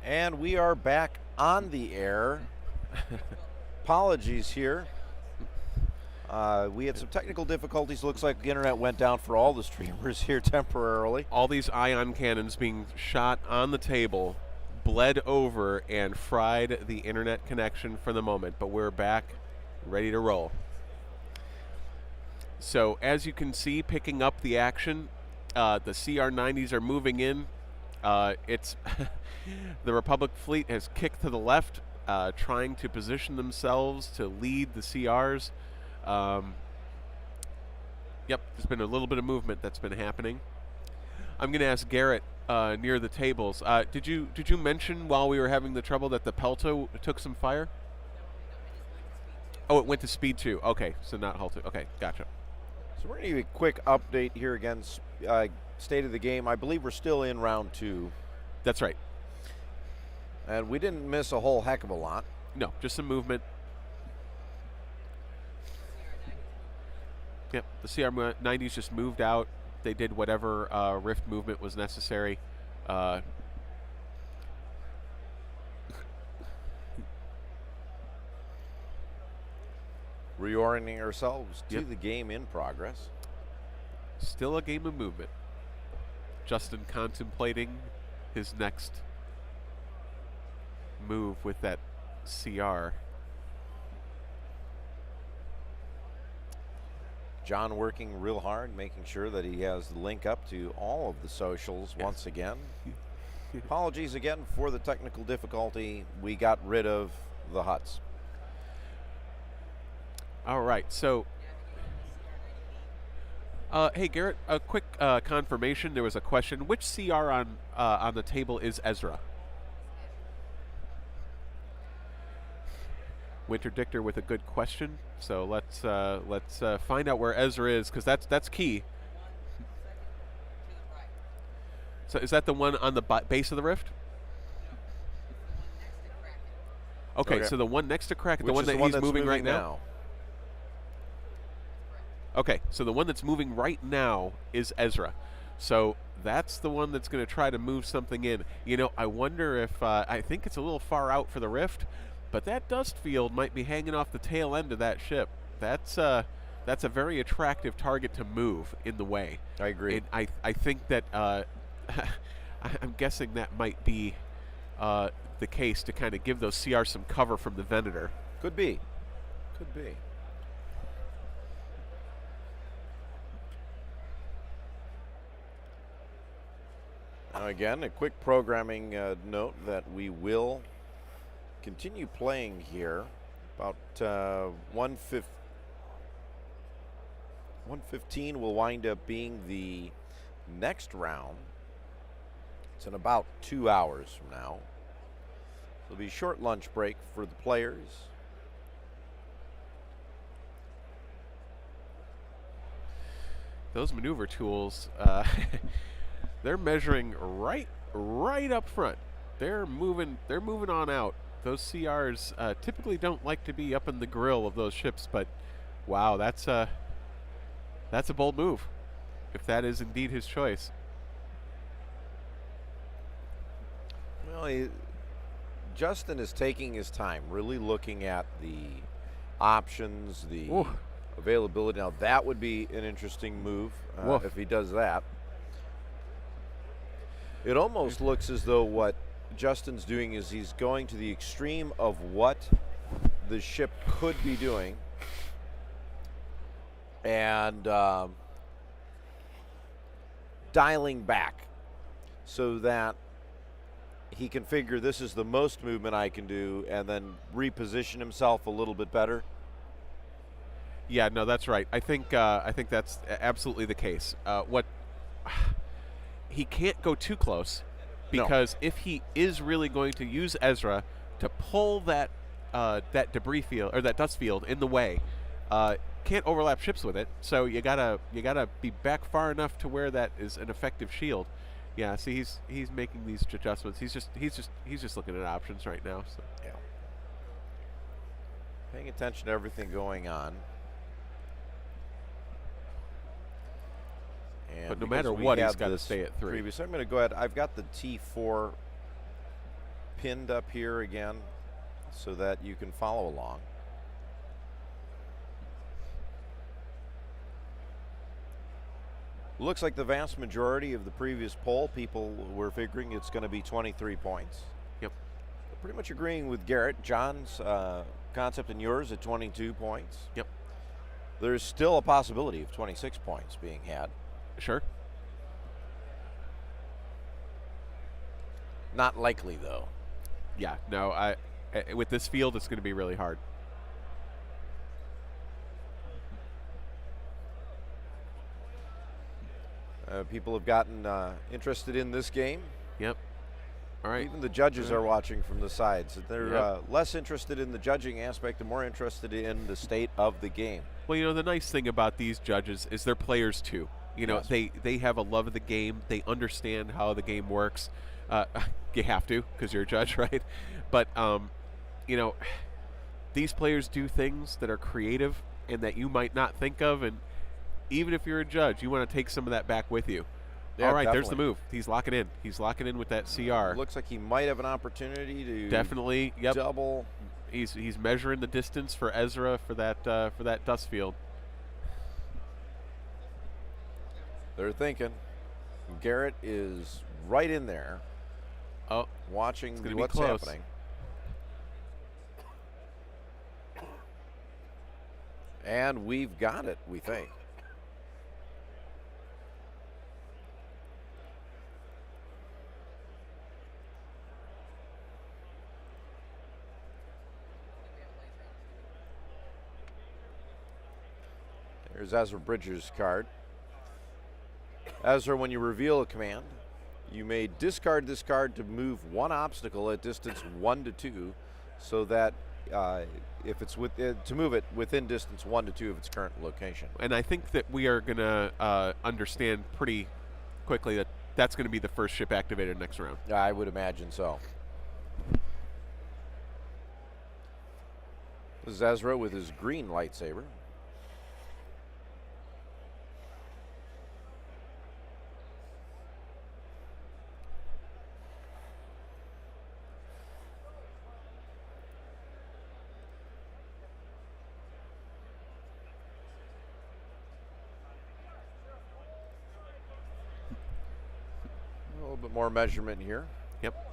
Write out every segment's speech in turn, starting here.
And we are back on the air. Apologies here. We had some technical difficulties. Looks like the internet went down for all the streamers here temporarily. All these ion cannons being shot on the table bled over and fried the internet connection for the moment, but we're back, ready to roll. So as you can see, picking up the action, the CR-90s are moving in. It's the Republic fleet has kicked to the left, trying to position themselves to lead the CRs. Yep, there's been a little bit of movement that's been happening. I'm going to ask Garrett near the tables. Did you mention while we were having the trouble that the Pelto took some fire? Oh, it went to speed 2. Okay, so not halted. Okay, gotcha. So we're going to give you a quick update here again, state of the game. I believe we're still in round 2. That's right. And we didn't miss a whole heck of a lot. No, just some movement. Yep, the CR-90s just moved out. They did whatever rift movement was necessary. Reorienting ourselves to the game in progress. Still a game of movement. Justin contemplating his next move with that CR. John working real hard, making sure that he has the link up to all of the socials once again. Apologies again for the technical difficulty. We got rid of the huts. All right, so hey Garrett, a quick confirmation. There was a question. Which CR on the table is Ezra? Winter Dictor with a good question. So let's find out where Ezra is, because that's key. So is that the one on the base of the rift? Okay, so the one next to Kraken, the one that he's moving right now. Okay, so the one that's moving right now is Ezra. So that's the one that's going to try to move something in. You know, I wonder if, I think it's a little far out for the rift, but that dust field might be hanging off the tail end of that ship. That's a very attractive target to move in the way. I agree. And I think that, I'm guessing that might be the case to kind of give those CRs some cover from the Venator. Could be. Could be. Now again, a quick programming note that we will continue playing here. About 1:15 will wind up being the next round. It's in about 2 hours from now. There'll be a short lunch break for the players. Those maneuver tools, they're measuring right up front. They're moving on out. Those CRs typically don't like to be up in the grill of those ships, but wow, that's a bold move, if that is indeed his choice. Well, Justin is taking his time, really looking at the options, the availability. Now that would be an interesting move if he does that. It almost looks as though what Justin's doing is he's going to the extreme of what the ship could be doing, and dialing back so that he can figure this is the most movement I can do, and then reposition himself a little bit better. Yeah, no, that's right. I think that's absolutely the case. He can't go too close, because if he is really going to use Ezra to pull that debris field or that dust field in the way, can't overlap ships with it. So you gotta be back far enough to where that is an effective shield. Yeah, see, he's making these adjustments. He's just looking at options right now. So. Yeah. Paying attention to everything going on. And but no matter what, he's got to stay at 3. I'm going to go ahead. I've got the T4 pinned up here again so that you can follow along. Looks like the vast majority of the previous poll, people were figuring it's going to be 23 points. Yep. Pretty much agreeing with Garrett. John's concept and yours at 22 points. Yep. There's still a possibility of 26 points being had. Sure. Not likely, though. Yeah, no, with this field, it's going to be really hard. People have gotten interested in this game. Yep. All right. Even the judges are watching from the sides. They're Yep. less interested in the judging aspect and more interested in the state of the game. Well, you know, the nice thing about these judges is they're players too. You know, Yes. they have a love of the game. They understand how the game works. You have to, because you're a judge, right? But, you know, these players do things that are creative and that you might not think of. And even if you're a judge, you want to take some of that back with you. Yeah, All right, there's the definitely. move. He's locking in. He's locking in with that CR. Looks like he might have an opportunity to Definitely, yep. double. He's measuring the distance for Ezra for that dust field. They're thinking. Garrett is right in there, Oh, watching gonna be what's close. happening. And we've got it, we think. There's Ezra Bridger's card. Ezra, when you reveal a command, you may discard this card to move one obstacle at distance 1 to 2, so that if it's to move it within distance 1 to 2 of its current location. and I think that we are going to understand pretty quickly that that's going to be the first ship activated next round. I would imagine so. This is Ezra with his green lightsaber. A little bit more measurement here. Yep.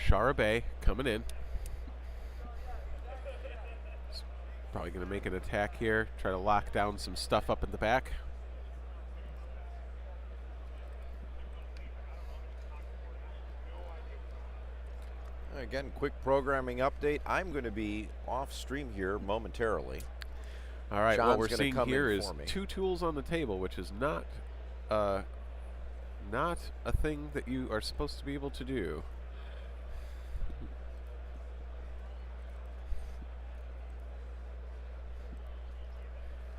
Shara Bay coming in. He's probably going to make an attack here, try to lock down some stuff up in the back. Again, quick programming update. I'm going to be off stream here momentarily. All right, John's what we're gonna seeing come here in is for me. 2 tools on the table, which is not a thing that you are supposed to be able to do.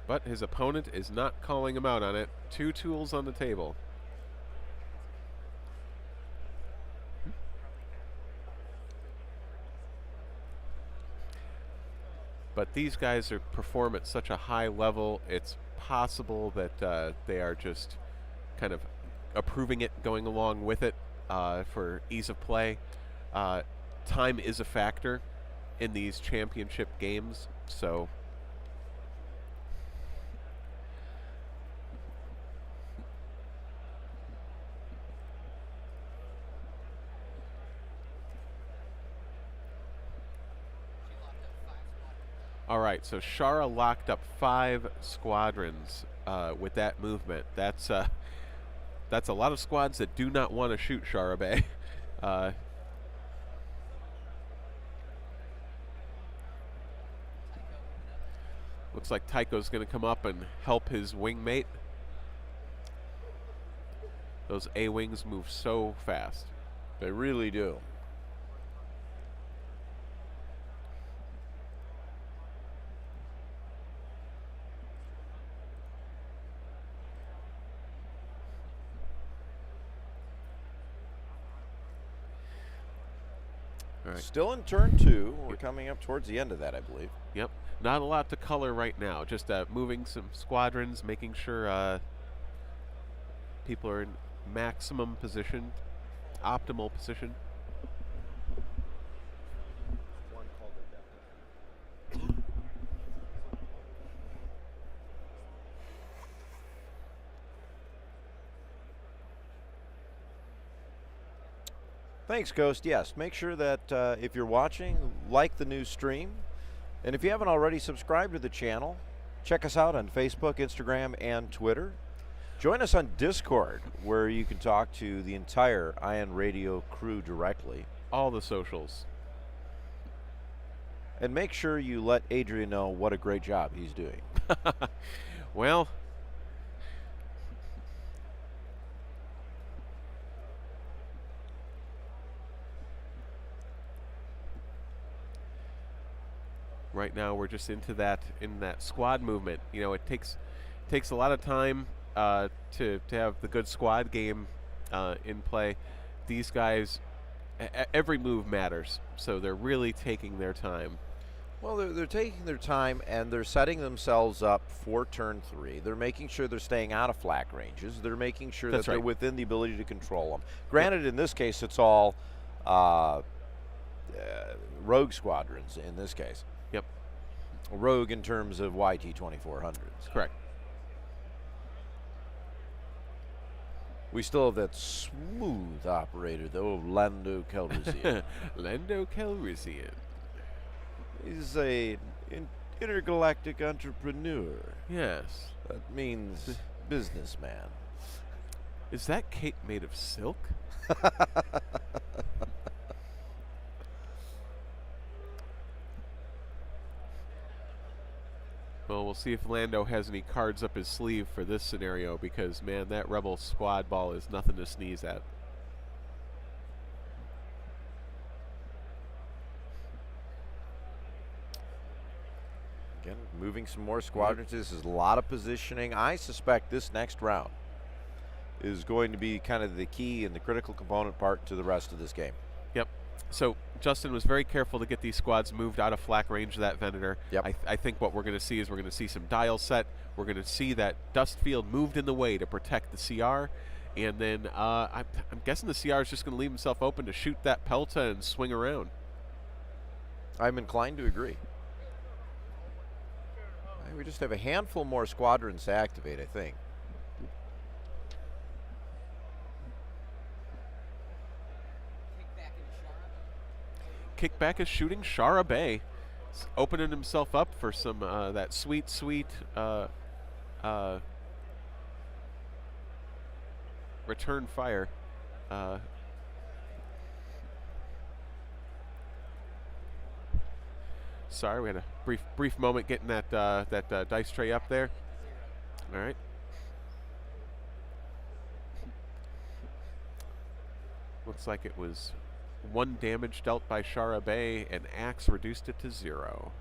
But his opponent is not calling him out on it. 2 tools on the table. But these guys perform at such a high level, it's possible that they are just kind of approving it, going along with it for ease of play. Time is a factor in these championship games, so all right, so Shara locked up 5 squadrons with that movement. That's a lot of squads that do not want to shoot Shara Bay. Looks like Tycho's going to come up and help his wingmate. Those A-wings move so fast. They really do. All right. Still in turn 2. We're coming up towards the end of that, I believe. Yep. Not a lot to color right now. Just moving some squadrons, making sure people are in maximum position, optimal position. Thanks, Ghost. Yes, make sure that if you're watching, like the new stream. And if you haven't already subscribed to the channel, check us out on Facebook, Instagram, and Twitter. Join us on Discord, where you can talk to the entire Ion Radio crew directly. All the socials. And make sure you let Adrian know what a great job he's doing. Well, right now we're just in that squad movement. You know, it takes a lot of time to have the good squad game in play. These guys, every move matters, so they're really taking their time. Well, they're taking their time, and they're setting themselves up for turn 3. They're making sure they're staying out of flak ranges. They're making sure that they're within the ability to control them. Granted, in this case, it's all rogue squadrons in this case. Yep. Rogue in terms of YT-2400s. Correct. We still have that smooth operator, though, Lando Calrissian. Lando Calrissian. He's an intergalactic entrepreneur. Yes. That means businessman. Is that cape made of silk? Well, we'll see if Lando has any cards up his sleeve for this scenario, because, man, that Rebel squad ball is nothing to sneeze at. Again, moving some more squadrons. This is a lot of positioning. I suspect this next round is going to be kind of the key and the critical component part to the rest of this game. Yep. So Justin was very careful to get these squads moved out of flak range of that Venator. Yep. I think what we're going to see is we're going to see some dial set. We're going to see that dust field moved in the way to protect the CR. And then I'm guessing the CR is just going to leave himself open to shoot that Pelta and swing around. I'm inclined to agree. We just have a handful more squadrons to activate, I think. Kickback is shooting Shara Bay. He's opening himself up for some that sweet return fire. Sorry, we had a brief moment getting that dice tray up there. All right. Looks like it was 1 damage dealt by Shara Bay, and Axe reduced it to 0.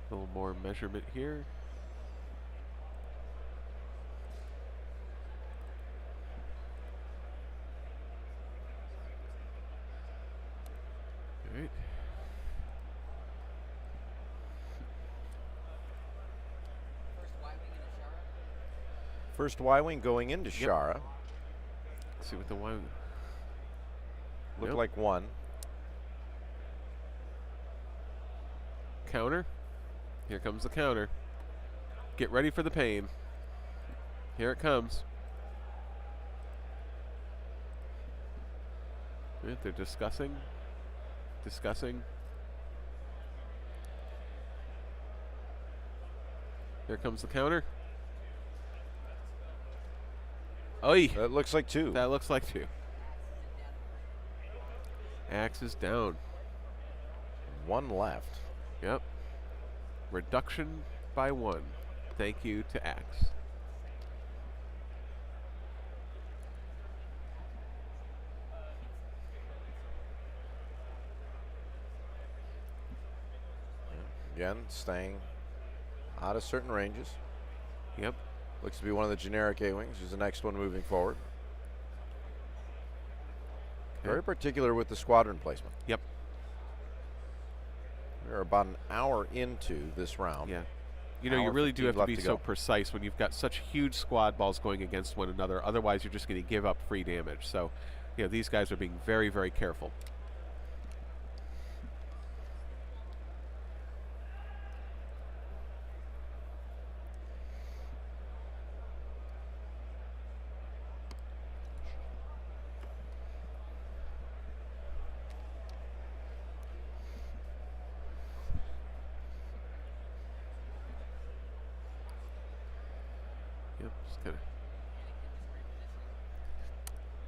A little more measurement here. All right. First Y-Wing going into Yep. Shara. Let's see what the Y-Wing. Looked Yep. like 1. Counter. Here comes the counter. Get ready for the pain. Here it comes. Right, they're discussing. Here comes the counter. Oi! That looks like 2. That looks like 2. Axe is down. 1 left. Yep. Reduction by 1. Thank you to Axe. Again, staying out of certain ranges. Yep. Looks to be one of the generic A-wings. Who's the next one moving forward. Okay. Very particular with the squadron placement. Yep. We're about an hour into this round. Yeah. You know, you really do have to be so precise when you've got such huge squad balls going against one another. Otherwise, you're just going to give up free damage. So, you know, these guys are being very, very careful.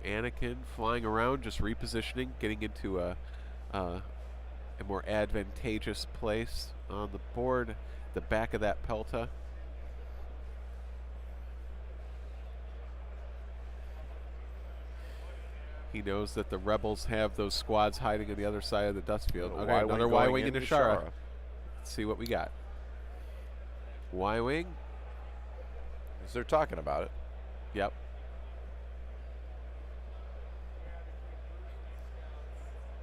Anakin flying around, just repositioning, getting into a more advantageous place on the board, the back of that Pelta. He knows that the Rebels have those squads hiding on the other side of the dust field. Okay, another Y-Wing into Shara. Let's see what we got. Y-Wing. As they're talking about it. Yep.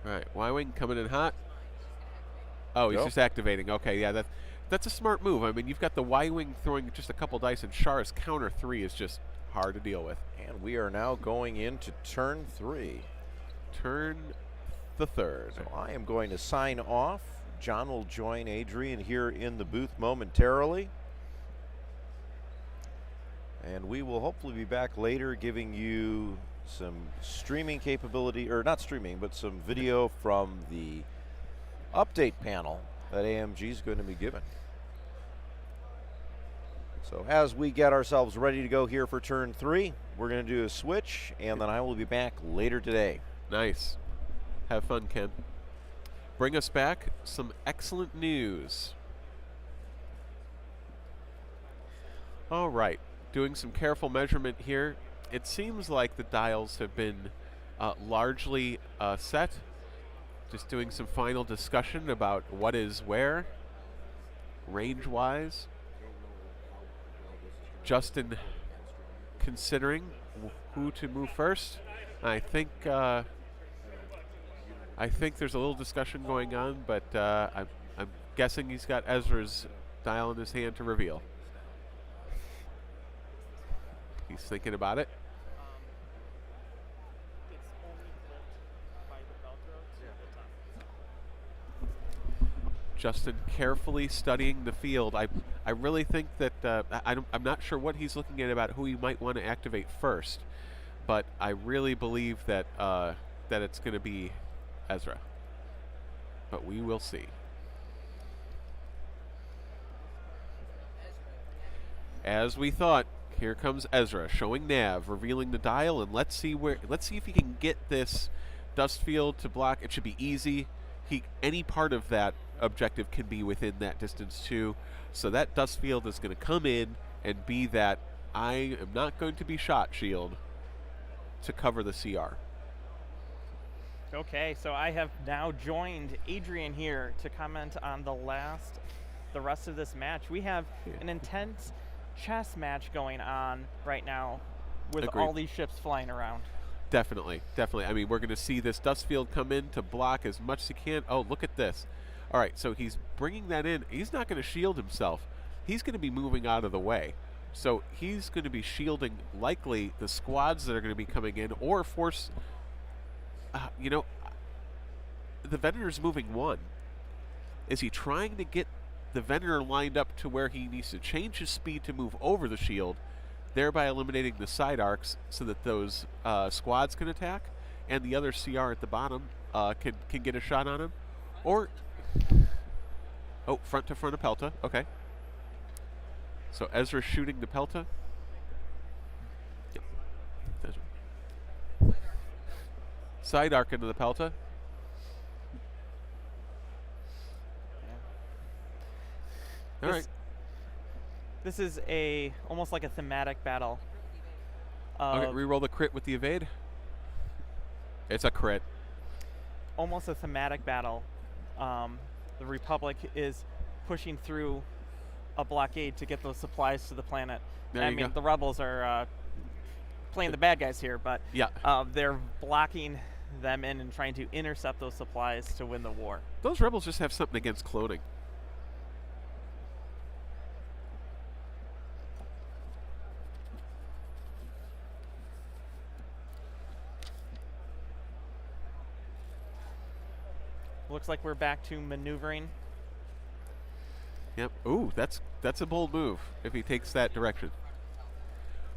All right, Y-Wing coming in hot. Oh, he's just activating. Okay, yeah, that's a smart move. I mean, you've got the Y-Wing throwing just a couple dice, and Shara's counter 3 is just hard to deal with. And we are now going into turn 3. Turn the third. So I am going to sign off. John will join Adrian here in the booth momentarily. And we will hopefully be back later giving you some streaming capability, or not streaming, but some video from the update panel that AMG is going to be given. So as we get ourselves ready to go here for turn 3, we're going to do a switch, and then I will be back later today. Nice. Have fun, Ken. Bring us back some excellent news. All right. Doing some careful measurement here. It seems like the dials have been largely set. Just doing some final discussion about what is where, range-wise. Justin considering who to move first. I think there's a little discussion going on, but I'm guessing he's got Ezra's dial in his hand to reveal. He's thinking about it. Justin carefully studying the field. I really think that I'm not sure what he's looking at about who he might want to activate first, but I really believe that that it's going to be Ezra. But we will see. As we thought, here comes Ezra showing nav, revealing the dial, and let's see if he can get this dust field to block. It should be easy. Any part of that objective can be within that distance too. So that dust field is going to come in and be that I am not going to be shot shield to cover the CR. Okay, so I have now joined Adrian here to comment on the rest of this match. We have an intense chess match going on right now with all these ships flying around. Definitely, definitely. I mean, we're going to see this dust field come in to block as much as he can. Oh, look at this. All right, so he's bringing that in. He's not going to shield himself. He's going to be moving out of the way. So he's going to be shielding likely the squads that are going to be coming in or force, the Venator's moving one. Is he trying to get the Venator lined up to where he needs to change his speed to move over the shield, thereby eliminating the side arcs so that those squads can attack and the other CR at the bottom can get a shot on him? Or, front to front of Pelta, okay. So Ezra's shooting the Pelta. Yep. Ezra. Side arc into the Pelta. All right. This is almost like a thematic battle. Okay, reroll the crit with the evade. It's a crit. Almost a thematic battle. The Republic is pushing through a blockade to get those supplies to the planet. There I you mean, go. the rebels are playing the bad guys here, but Yeah. they're blocking them in and trying to intercept those supplies to win the war. Those rebels just have something against cloning. Looks like we're back to maneuvering. Yep. Ooh, that's a bold move if he takes that direction.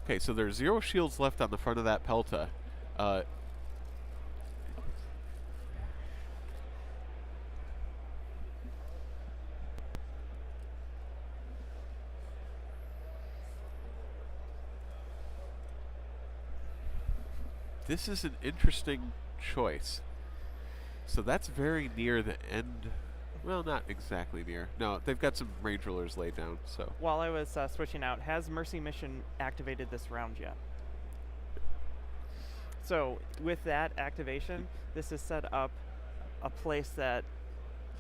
Okay, so there's 0 shields left on the front of that Pelta. This is an interesting choice. So that's very near the end. Well, not exactly near. No, they've got some range rulers laid down. So While I was switching out, has Mercy Mission activated this round yet? So with that activation, this has set up a place that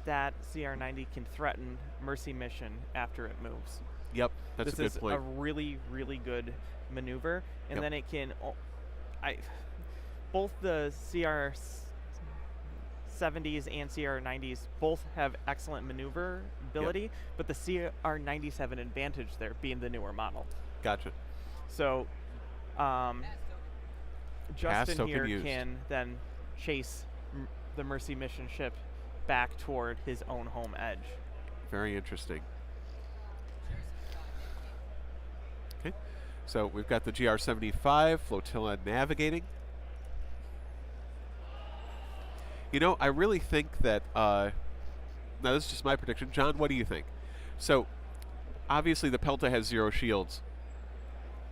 CR90 can threaten Mercy Mission after it moves. yep, that's This a good is point. a really, really good maneuver, and Yep. then it can. Both the CR70s and CR90s both have excellent maneuverability, but the CR90s have an advantage there, being the newer model. Gotcha. So, Justin token here used. can then chase the Mercy Mission ship back toward his own home edge. Very interesting. Okay, so we've got the GR-75 flotilla navigating. You know, I really think that, now this is just my prediction. John, what do you think? So, obviously the Pelta has 0 shields.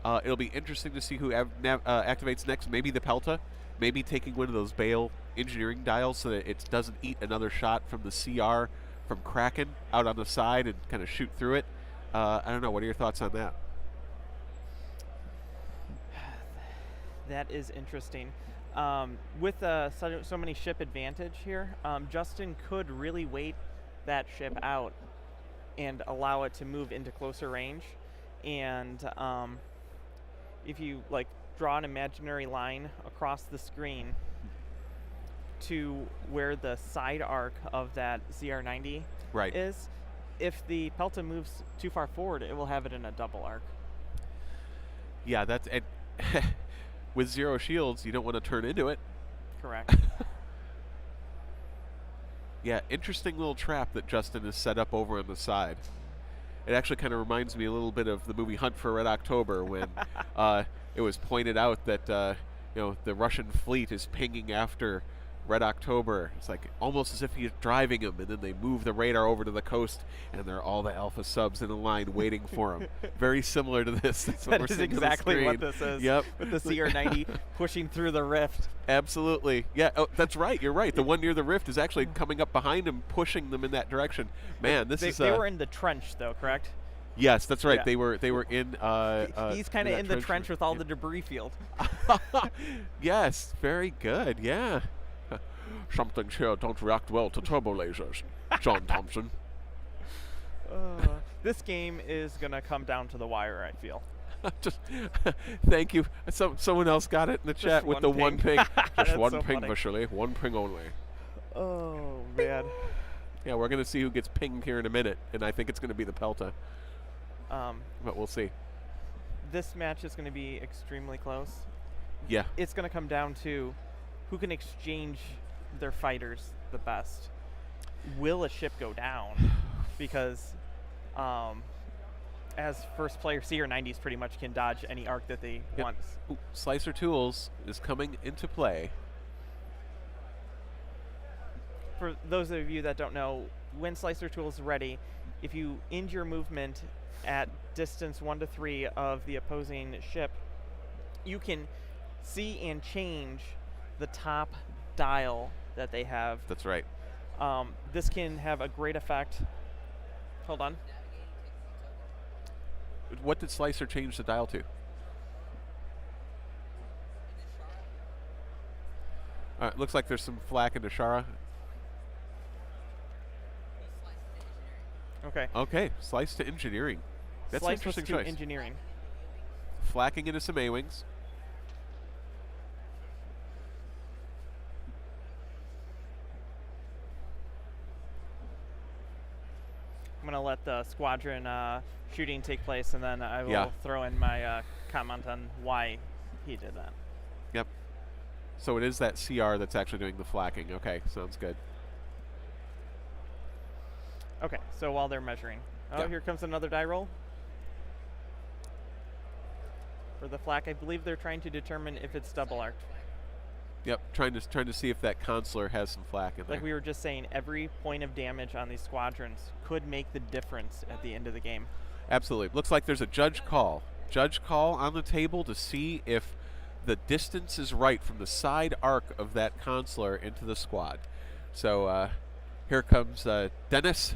It'll be interesting to see who activates next. Maybe the Pelta. Maybe taking one of those Bale engineering dials so that it doesn't eat another shot from the CR from Kraken out on the side and kind of shoot through it. I don't know. What are your thoughts on that? That is interesting. With so many ship advantage here, Justin could really wait that ship out and allow it to move into closer range. And if you draw an imaginary line across the screen to where the side arc of that CR90 Right. is, if the Pelta moves too far forward, it will have it in a double arc. Yeah, that's and with 0 shields, you don't want to turn into it. Correct. Yeah, interesting little trap that Justin has set up over on the side. It actually kind of reminds me a little bit of the movie Hunt for Red October when it was pointed out that the Russian fleet is pinging after Red October. It's like almost as if he's driving him, and then they move the radar over to the coast, and there are all the Alpha subs in a line waiting for him. Very similar to this. That's what That we're is seeing on the exactly what screen. this is. Yep. With the CR90 pushing through the rift. Absolutely. Yeah, that's right. You're right. The one near the rift is actually coming up behind him, pushing them in that direction. Man, this is... They were in the trench, though, correct? Yes, that's right. Yeah. They were in... He's kind of in the trench with all the debris field. Yes, very good. Yeah. Something here don't react well to turbo lasers, John Thomson. This game is going to come down to the wire, I feel. Just thank you. Someone else got it in the chat with one the ping. one ping. Just That's one so ping, funny. Vasily. One ping only. Oh, man. Yeah, we're going to see who gets pinged here in a minute, and I think it's going to be the Pelta. But we'll see. This match is going to be extremely close. Yeah. It's going to come down to who can exchange their fighters the best. Will a ship go down? Because as first player, CR90s pretty much can dodge any arc that they want. Ooh, Slicer.Tools is coming into play. For those of you that don't know, when Slicer.Tools is ready, if you end your movement at distance 1 to 3 of the opposing ship, you can see and change the top dial that they have. That's right. This can have a great effect. Hold on. What did Slicer change the dial to? Looks like there's some flak in Ashara. Okay. Okay, slice to engineering. That's an interesting choice. Engineering. Flacking into some A-wings. I'm going to let the Squadron shooting take place, and then I will throw in my comment on why he did that. Yep. So it is that CR that's actually doing the flacking. Okay, sounds good. Okay, so while they're measuring. Oh, here comes another die roll. For the flak, I believe they're trying to determine if it's double arced. Yep, trying to see if that consular has some flak in there. Like we were just saying, every point of damage on these squadrons could make the difference at the end of the game. Absolutely. Looks like there's a judge call. Judge call on the table to see if the distance is right from the side arc of that consular into the squad. So here comes Dennis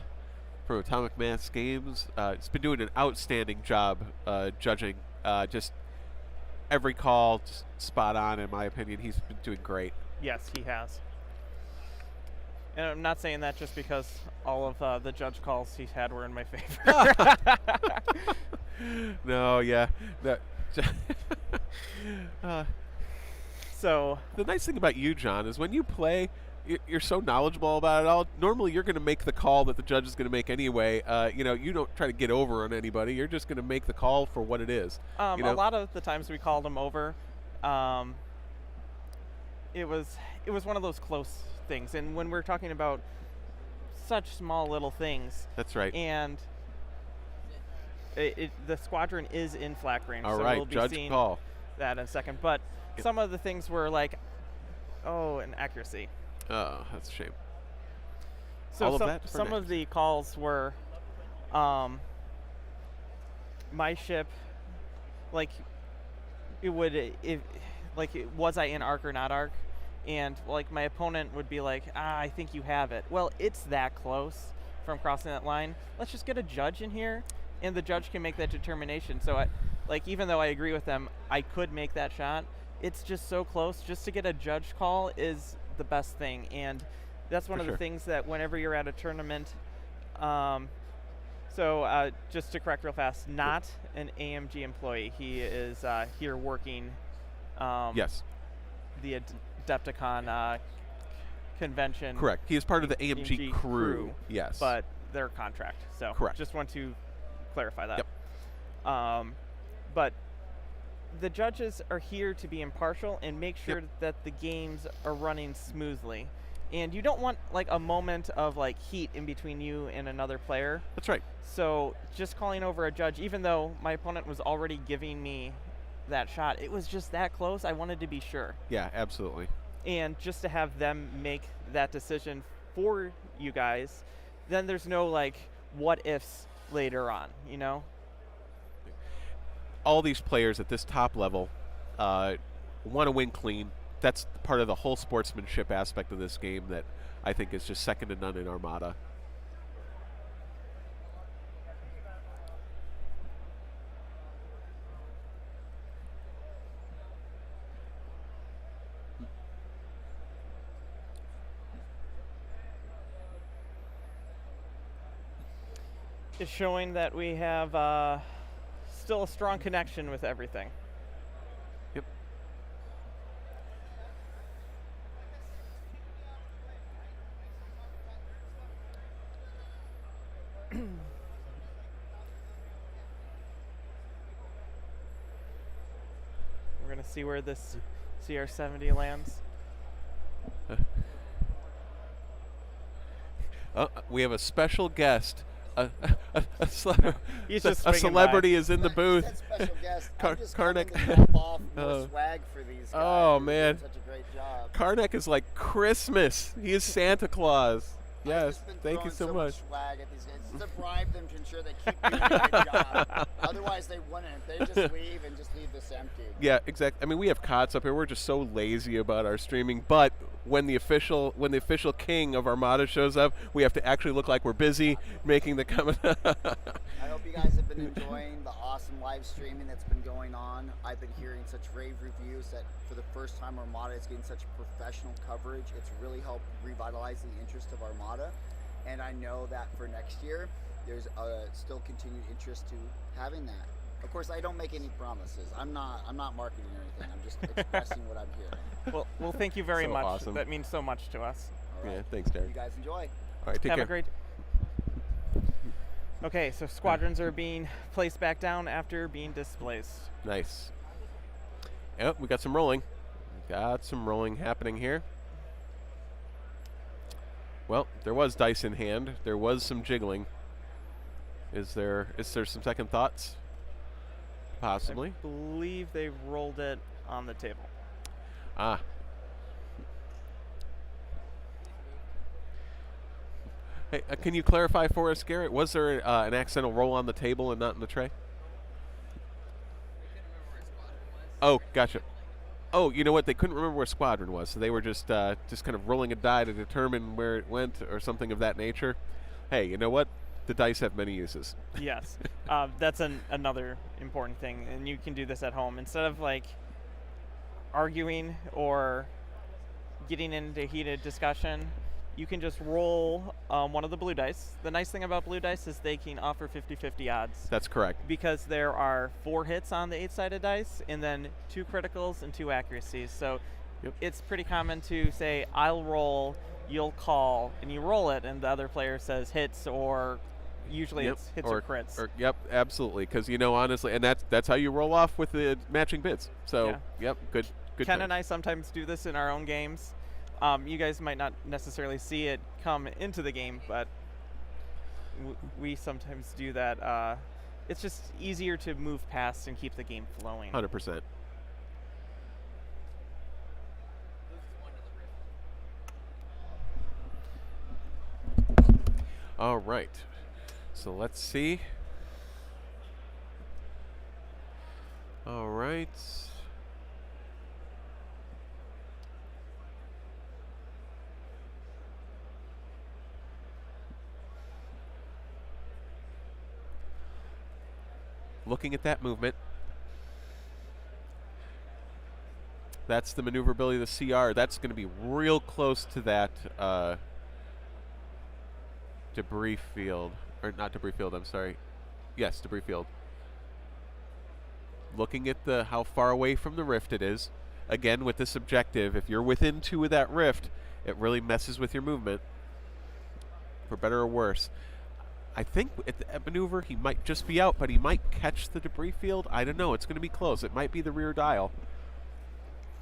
from Atomic Mass Games. He's been doing an outstanding job judging. Just every call just spot on, in my opinion. He's been doing great. Yes, he has. And I'm not saying that just because all of the judge calls he's had were in my favor. No, yeah. So the nice thing about you, John, is when you play, you're so knowledgeable about it all. Normally, you're going to make the call that the judge is going to make anyway. You know, you don't try to get over on anybody. You're just going to make the call for what it is. A lot of the times we called him over, it was one of those close things. And when we're talking about such small little things, that's right. And the squadron is in flak range. All so right, we'll be judge seeing call that in a second. But some of the things were like, an accuracy. Oh, that's a shame. So some of the calls were, my ship, like, was I in arc or not arc? And like my opponent would be like, I think you have it. Well, it's that close from crossing that line. Let's just get a judge in here, and the judge can make that determination. So even though I agree with them, I could make that shot. It's just so close. Just to get a judge call is the best thing, and that's one of the things that whenever you're at a tournament. Just to correct real fast, not an AMG employee. He is here working. Yes. The AdeptiCon convention. Correct. He is part of the AMG crew. Yes. But their contract. So correct. Just want to clarify that. Yep. But the judges are here to be impartial and make sure that the games are running smoothly. And you don't want like a moment of like heat in between you and another player. That's right. So just calling over a judge, even though my opponent was already giving me that shot, it was just that close. I wanted to be sure. Yeah, absolutely. And just to have them make that decision for you guys, then there's no like what ifs later on, you know? All these players at this top level want to win clean. That's part of the whole sportsmanship aspect of this game that I think is just second to none in Armada. It's showing that we have still a strong connection with everything. Yep. We're going to see where this CR-70 lands. We have a special guest. A celebrity is in the booth. Special guest. Karnak. Off more swag for these guys. Oh man, such a great job. Karnak is like Christmas. He is Santa Claus. Yes, thank you so much. Swag at these guys to bribe them to ensure they keep doing a good job. Otherwise, they wouldn't. They just leave and just leave this empty. Yeah, exactly. I mean, we have COTS up here. We're just so lazy about our streaming. But when the official king of Armada shows up, we have to actually look like we're busy making the comment. I hope you guys have been enjoying the awesome live streaming that's been going on. I've been hearing such rave reviews that for the first time Armada is getting such professional coverage. It's really helped revitalize the interest of Armada. And I know that for next year, there's still continued interest to having that. Of course, I don't make any promises. I'm not marketing or anything. I'm just expressing what I'm hearing. Well, thank you very So much. awesome. That means so much to us. All right. Yeah, thanks, Derek. You guys enjoy. All right, take Have care. a great. Okay, so squadrons are being placed back down after being displaced. Nice. Yep, we got some rolling. Got some rolling happening here. Well, there was dice in hand. There was some jiggling. Is there some second thoughts? Possibly. I believe they rolled it on the table. Ah. Hey, can you clarify for us, Garrett? Was there an accidental roll on the table and not in the tray? Oh, gotcha. Oh, you know what? They couldn't remember where Squadron was, so they were just kind of rolling a die to determine where it went or something of that nature. Hey, you know what? The dice have many uses. Yes, that's another important thing, and you can do this at home instead of like arguing or getting into heated discussion. You can just roll one of the blue dice. The nice thing about blue dice is they can offer 50-50 odds. That's correct. Because there are 4 hits on the 8-sided dice, and then 2 criticals and 2 accuracies. So it's pretty common to say, I'll roll, you'll call, and you roll it, and the other player says hits, or usually it's hits or crits. Yep, absolutely. Because, you know, honestly, and that's how you roll off with the matching bids. So, yep, good. Ken and I sometimes do this in our own games. You guys might not necessarily see it come into the game, but we sometimes do that. It's just easier to move past and keep the game flowing. 100%. All right. So let's see. All right. Looking at that movement, that's the maneuverability of the CR. That's going to be real close to that debris field. Or not debris field, I'm sorry. Yes, debris field. Looking at how far away from the rift it is. Again, with this objective, if you're within 2 of that rift, it really messes with your movement, for better or worse. I think at the maneuver, he might just be out, but he might catch the debris field. I don't know. It's going to be close. It might be the rear dial.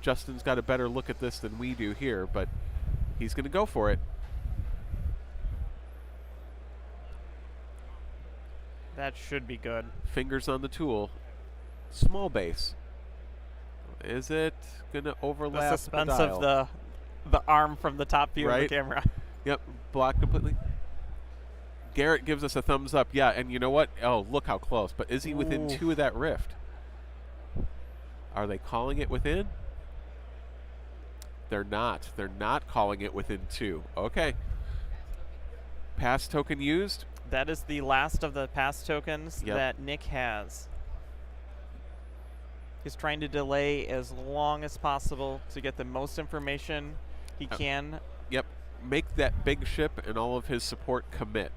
Justin's got a better look at this than we do here, but he's going to go for it. That should be good. Fingers on the tool. Small base. Is it going to overlap the suspense the dial? of the arm from the top view of the camera. Yep, blocked completely. Garrett gives us a thumbs up. Yeah, and you know what? Oh, look how close. But is he within 2 of that rift? Are they calling it within? They're not. They're not calling it within 2. Okay. Pass token used. That is the last of the pass tokens that Nick has. He's trying to delay as long as possible to get the most information he can. Yep. Make that big ship and all of his support commit.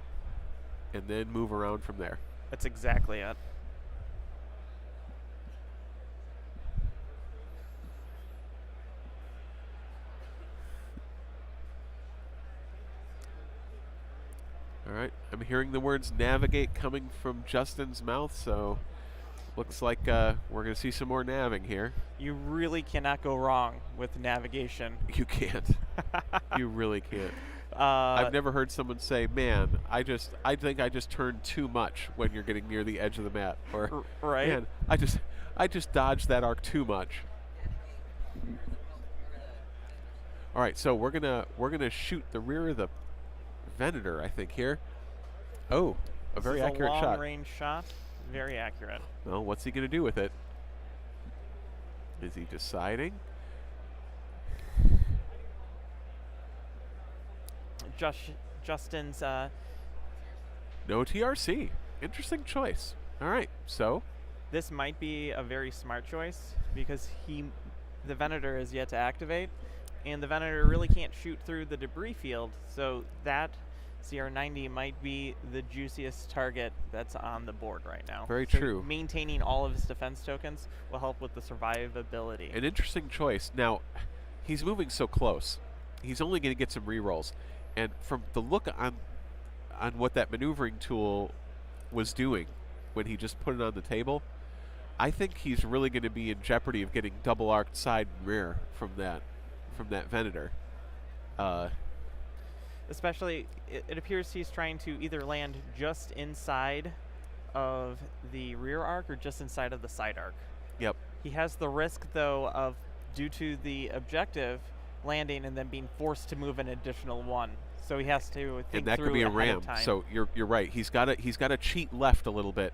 And then move around from there. That's exactly it. All right. I'm hearing the words navigate coming from Justin's mouth, so looks like we're going to see some more naving here. You really cannot go wrong with navigation. You can't. You really can't. I've never heard someone say, "Man, I think I just turned too much" when you're getting near the edge of the mat, or right. "Man, I just dodged that arc too much." All right, so we're gonna shoot the rear of the Venator, I think here. Oh, a very accurate shot. Long-range shot, very accurate. Well, what's he gonna do with it? Is he deciding? Justin's No TRC. Interesting choice. All right, so this might be a very smart choice because the Venator is yet to activate, and the Venator really can't shoot through the debris field, so that CR90 might be the juiciest target that's on the board right now. Very So true. Maintaining all of his defense tokens will help with the survivability. An interesting choice. Now, he's moving so close. He's only going to get some rerolls. And from the look on what that maneuvering tool was doing when he just put it on the table, I think he's really going to be in jeopardy of getting double arced side and rear from that Venator. Especially, it appears he's trying to either land just inside of the rear arc or just inside of the side arc. Yep. He has the risk, though, of, due to the objective, landing and then being forced to move an additional one. So he has to think and that through could be a ahead ram. of time. So you're right. He's got to cheat left a little bit,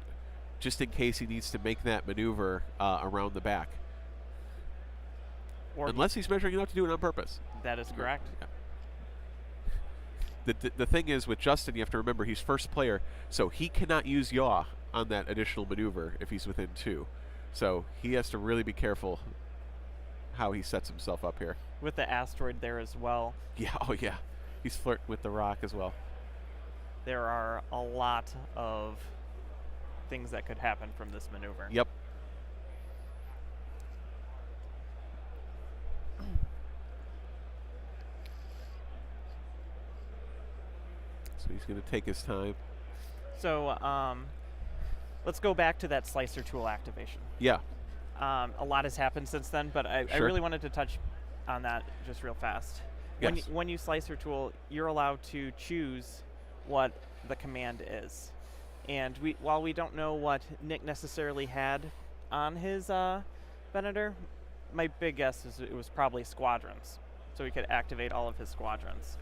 just in case he needs to make that maneuver around the back. Or Unless he's measuring it out to do it on purpose. that is correct. Yeah. The thing is, with Justin, you have to remember he's first player, so he cannot use yaw on that additional maneuver if he's within 2. So he has to really be careful how he sets himself up here. With the asteroid there as well, Yeah, oh yeah. He's flirting with the rock as well. there are a lot of things that could happen from this maneuver. Yep. So he's going to take his time. So let's go back to that slicer tool activation. Yeah. A lot has happened since then, but I Sure. really wanted to touch on that just real fast. Yes. When you slicer tool, you're allowed to choose what the command is. And while we don't know what Nick necessarily had on his Venator, my big guess is it was probably squadrons. So he could activate all of his squadrons.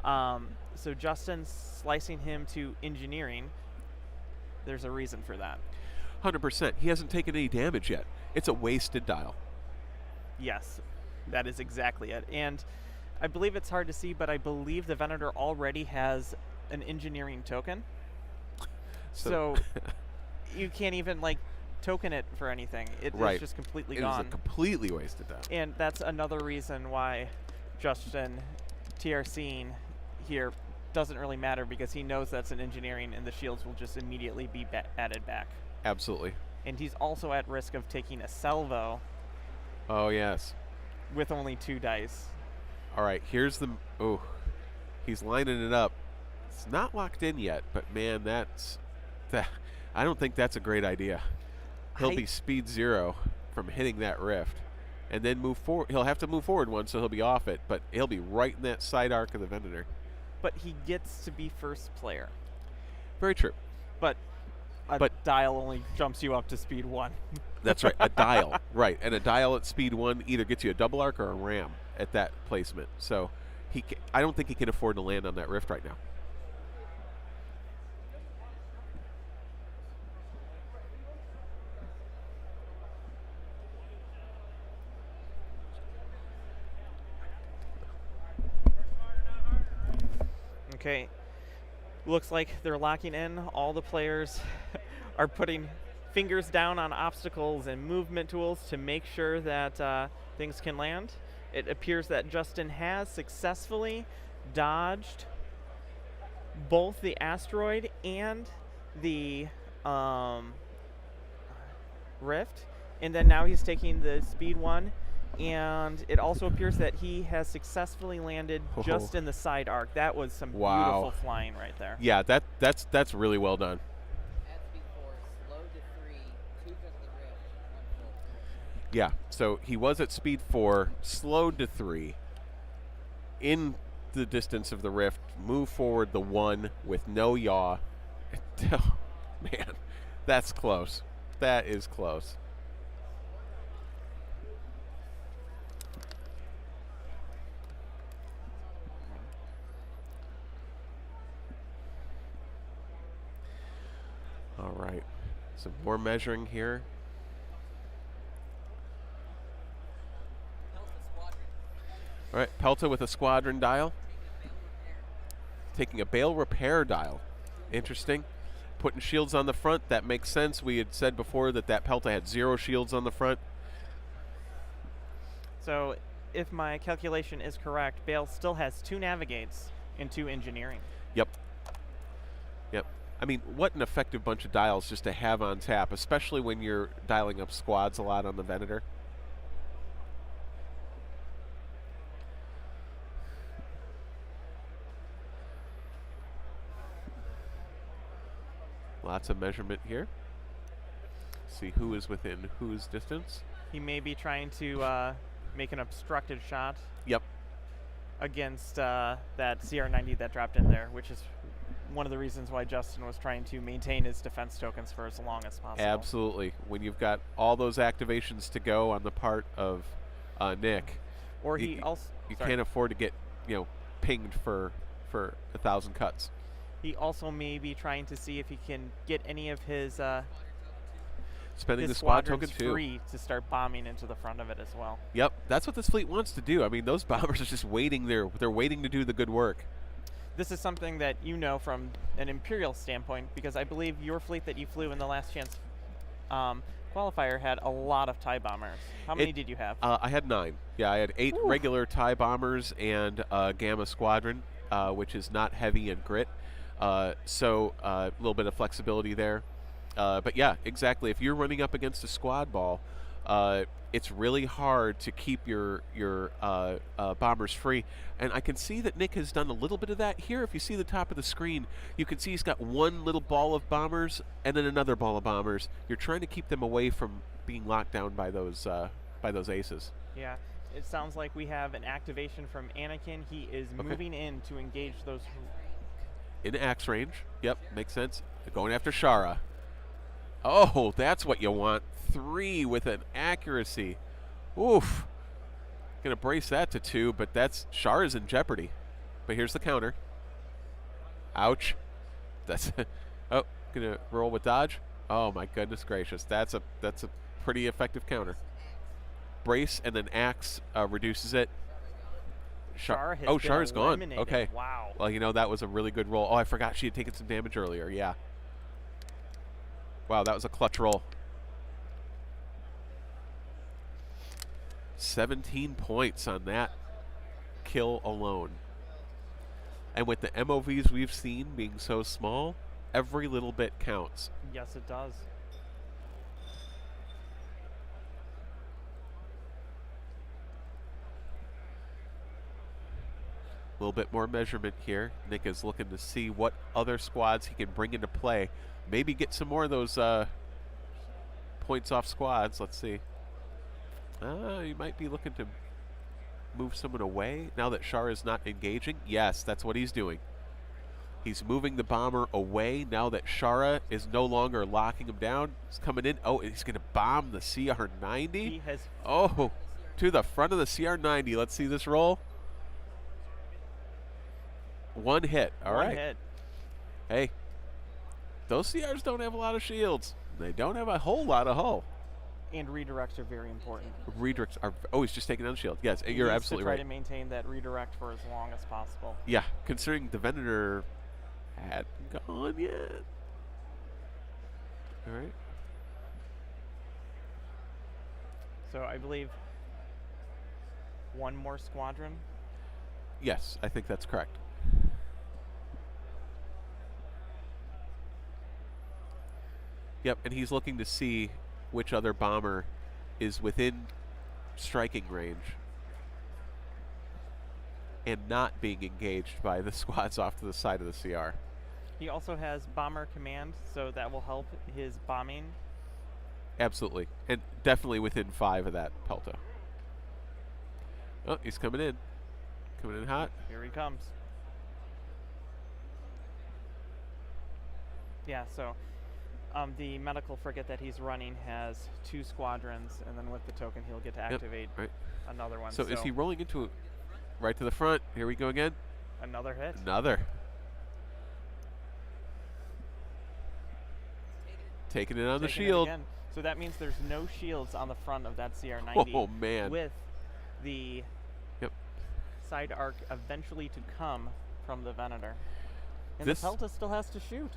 So Justin's slicing him to engineering. There's a reason for that. 100%. He hasn't taken any damage yet. It's a wasted dial. Yes, that is exactly it. And I believe it's hard to see, but I believe the Venator already has an engineering token. So you can't even token it for anything. It's Right. just completely It gone. is a completely wasted dial. And that's another reason why Justin TRCing here doesn't really matter, because he knows that's an engineering and the shields will just immediately be added back. Absolutely. And he's also at risk of taking a salvo Oh, yes. with only 2 dice. All right, here's the... Oh, he's lining it up. It's not locked in yet, but man, I don't think that's a great idea. He'll be speed 0 from hitting that rift, and then move forward. He'll have to move forward one, so he'll be off it, but he'll be right in that side arc of the Venator. But he gets to be first player. Very true. But a dial only jumps you up to speed 1. That's right, a dial. Right, and a dial at speed 1 either gets you a double arc or a ram at that placement. So I don't think he can afford to land on that rift right now. Okay, looks like they're locking in. All the players are putting fingers down on obstacles and movement tools to make sure that things can land. It appears that Justin has successfully dodged both the asteroid and the rift, and then now he's taking the speed 1. And it also appears that he has successfully landed just in the side arc. That was some beautiful flying right there. Yeah, that's really well done. At speed 4, slow to 3, 2 because of the rift, 1 full. Yeah, so he was at speed 4, slowed to 3, in the distance of the rift, move forward the 1 with no yaw. Oh, man, that's close. That is close. All right, some more measuring here. Delta Squadron. All right, Pelta with a squadron dial. Taking a bale repair dial. Interesting. Putting shields on the front, that makes sense. We had said before that Pelta had 0 shields on the front. So if my calculation is correct, Bale still has 2 navigates and 2 engineering. Yep. Yep. I mean, what an effective bunch of dials just to have on tap, especially when you're dialing up squads a lot on the Venator. Lots of measurement here. See who is within whose distance. He may be trying to make an obstructed shot. Yep. Against that CR90 that dropped in there, which is one of the reasons why Justin was trying to maintain his defense tokens for as long as possible. Absolutely. When you've got all those activations to go on the part of Nick, or he also you can't afford to get pinged for 1,000 cuts. He also may be trying to see if he can get any of his spending his the squad token too. free to start bombing into the front of it as well. Yep, that's what this fleet wants to do. I mean, those bombers are just waiting there. They're waiting to do the good work. This is something that you know from an Imperial standpoint, because I believe your fleet that you flew in the last chance qualifier had a lot of TIE bombers. How many did you have? I had 9. Yeah, I had 8 regular TIE bombers and Gamma Squadron, which is not heavy in grit. So a little bit of flexibility there. But yeah, exactly. If you're running up against a squad ball, it's really hard to keep your bombers free. And I can see that Nick has done a little bit of that here. If you see the top of the screen, you can see he's got one little ball of bombers and then another ball of bombers. You're trying to keep them away from being locked down by those aces. Yeah, it sounds like we have an activation from Anakin. He is moving in to engage those. In axe range. Yep, makes sense. They're going after Shara. Oh, that's what you want. 3 with an accuracy. Oof. Gonna brace that to 2, but that's Shara's in jeopardy. But here's the counter. Ouch. That's oh, gonna roll with dodge. Oh my goodness gracious. That's a pretty effective counter. Brace and then axe reduces it. Shara's gone. Okay. Wow. Well, that was a really good roll. Oh, I forgot she had taken some damage earlier. Yeah. Wow, that was a clutch roll. 17 points on that kill alone. And with the MOVs we've seen being so small, every little bit counts. Yes, it does. A little bit more measurement here. Nick is looking to see what other squads he can bring into play. Maybe get some more of those points off squads. Let's see. He might be looking to move someone away now that Shara is not engaging. Yes, that's what he's doing. He's moving the bomber away now that Shara is no longer locking him down. He's coming in. Oh, he's going to bomb the CR90. He has. Oh, to the front of the CR90. Let's see this roll. 1 hit. All right. 1 hit. Hey, those CRs don't have a lot of shields. They don't have a whole lot of hull. And redirects are very important. Redirects are. Oh, he's just taking down the shield. Yes, you're absolutely right. To try to maintain that redirect for as long as possible. Yeah, considering the Venator hadn't gone yet. All right. So I believe 1 more squadron. Yes, I think that's correct. Yep, and he's looking to see which other bomber is within striking range and not being engaged by the squads off to the side of the CR. He also has bomber command, so that will help his bombing. Absolutely, and definitely within 5 of that Pelto. Oh, he's coming in. Coming in hot. Here he comes. Yeah, so the medical frigate that he's running has 2 squadrons, and then with the token he'll get to activate another one. So is he rolling into it right to the front? Here we go again. Another hit. Another. Taking it on the shield. So that means there's no shields on the front of that CR90. Oh, man. With the side arc eventually to come from the Venator. And the Pelta still has to shoot.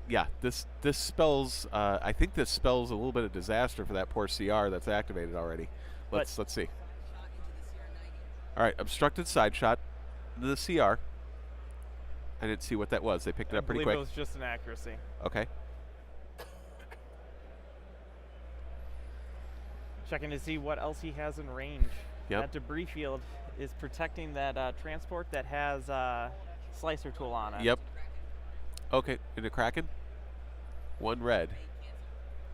Yeah, this spells. I think this spells a little bit of disaster for that poor CR that's activated already. Let's see. All right, obstructed side shot into the CR. I didn't see what that was. They picked it up pretty I quick. believe it was just an accuracy. Okay. Checking to see what else he has in range. Yep. That debris field is protecting that transport that has Slicer tool on it. Yep. Okay, into Kraken. 1 red.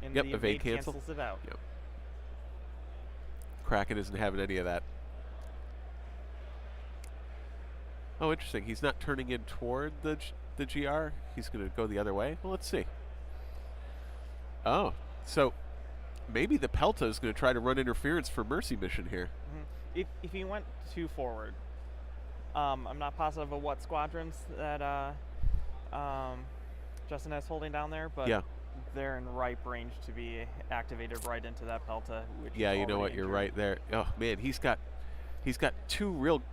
And Yep, the evade evade cancel. cancels it out. Yep. Kraken isn't having any of that. Oh, interesting. He's not turning in toward the GR. He's going to go the other way. Well, let's see. Oh, so maybe the Pelta is going to try to run interference for Mercy mission here. If he went too forward, I'm not positive of what squadrons that Justin is holding down there, but Yeah. they're in ripe range to be activated right into that Pelta. Which Yeah, is you know what? already You're injured. right there. Oh man, he's got 2 real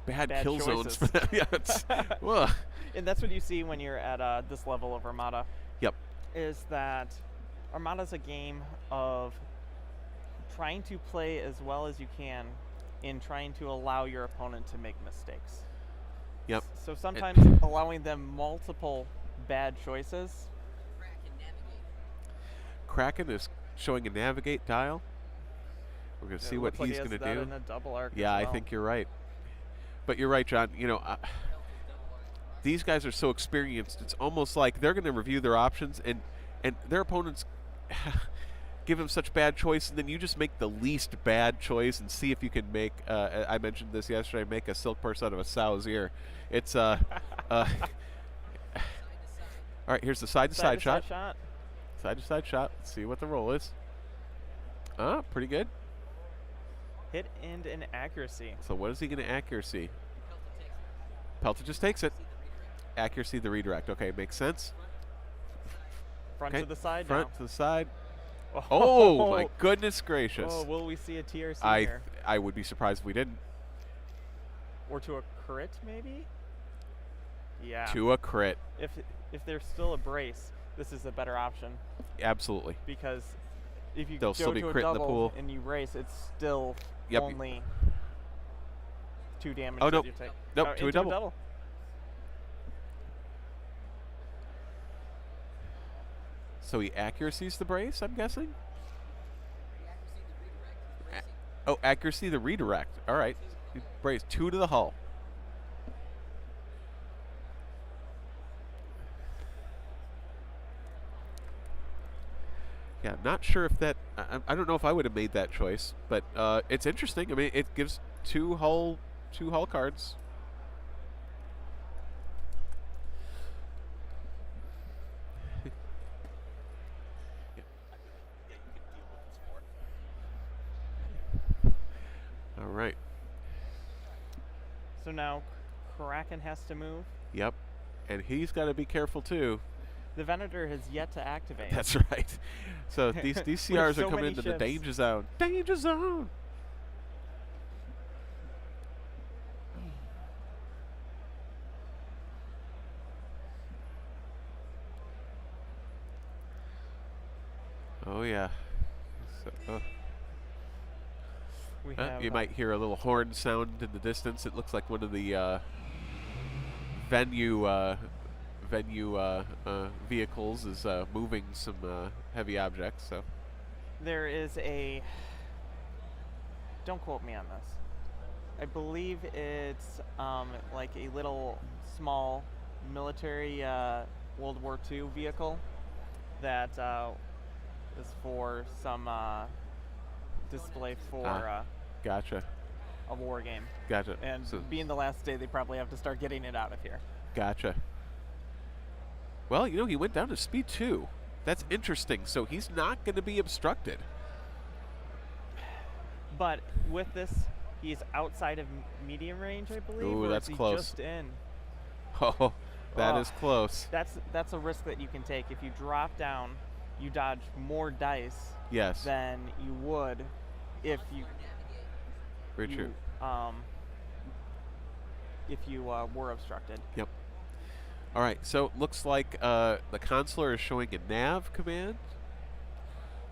bad kill zones choices. for them. Yeah, it's, ugh. And that's what you see when you're at this level of Armada. Yep. Is that Armada's a game of trying to play as well as you can in trying to allow your opponent to make mistakes. Yep. So sometimes allowing them multiple bad choices. Kraken is showing a navigate dial. We're going to see what looks like he's he going has to that do. in a double arc Yeah, as I well. think you're right. But you're right, John. You know, these guys are so experienced. It's almost like they're going to review their options, and their opponents give them such bad choice, and then you just make the least bad choice and see if you can make. I mentioned this yesterday. Make a silk purse out of a sow's ear. It's all right. Here's the side-to-side shot. Side-to-side shot. Let's see what the roll is. Pretty good. Hit and an accuracy. So what is he going to accuracy? Pelta just takes it. Accuracy the redirect. Okay, makes sense. Front Okay, to the side front now. to the side. Oh my goodness gracious! Oh, will we see a TRC I here? would be surprised if we didn't. Or to a crit, maybe? Yeah. To a crit. If there's still a brace, this is a better option. Absolutely. Because if you They'll go still be to a crit in the double pool. and you race, it's still Yep. only 2 damage Oh, that nope. you take. Nope, Oh, to a into double. So he accuracies the brace, I'm guessing? Oh, accuracy the redirect. All right. Brace 2 to the hull. Yeah, not sure if that. I don't know if I would have made that choice, but it's interesting. I mean, it gives two hull cards. All right. So now Kraken has to move. Yep. And he's got to be careful too. The Venator has yet to activate. That's right. So these CRs so are coming many into the ships. danger zone. Danger zone. Oh yeah. So, We have, you might hear a little horn sound in the distance. It looks like one of the venue vehicles is moving some heavy objects. So there is a. Don't quote me on this. I believe it's like a little small military World War II vehicle that is for some display for gotcha. a war game. Gotcha. And So- being the last day, they probably have to start getting it out of here. Gotcha. Well, you know, he went down to speed 2. That's interesting. So he's not going to be obstructed. But with this, he's outside of medium range, I believe. Ooh, or that's is he close. Just in. Oh, that Oh. is close. That's a risk that you can take. If you drop down, you dodge more dice Yes. than you would if you Very true. if you were obstructed. Yep. All right. So it looks like the consular is showing a nav command.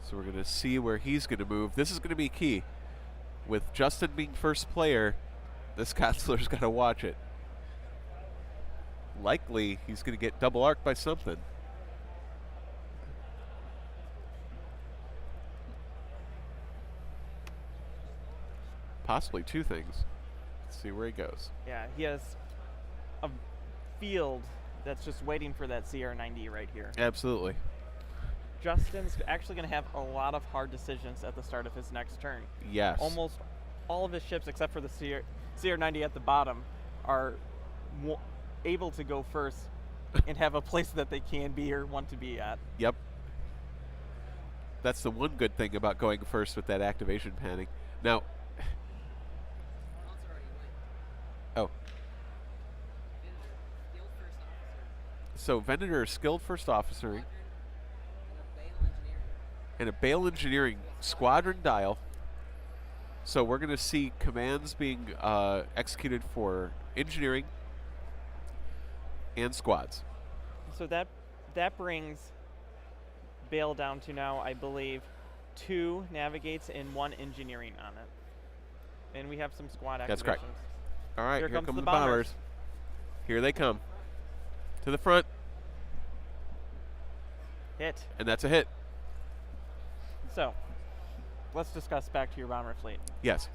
So we're going to see where he's going to move. This is going to be key. With Justin being first player, this consular's got to watch it. likely he's going to get double arced by something. Possibly two things. Let's see where he goes. Yeah, he has a field that's just waiting for that CR90 right here. Absolutely. Justin's actually going to have a lot of hard decisions at the start of his next turn. Yes. Almost all of his ships, except for the CR90 at the bottom, are able to go first and have a place that they can be or want to be at. Yep. That's the one good thing about going first with that activation panning. Now, oh. So Venator, skilled first officer, and a Bale Engineering Squadron dial. So we're going to see commands being executed for engineering and squads. So that brings Bale down to now, I believe, 2 navigates and 1 engineering on it. And we have some squad activations. That's correct. All right, here comes come the the bombers. Here they come. To the front. Hit. And that's a hit. So, let's discuss back to your bomber fleet. Yes.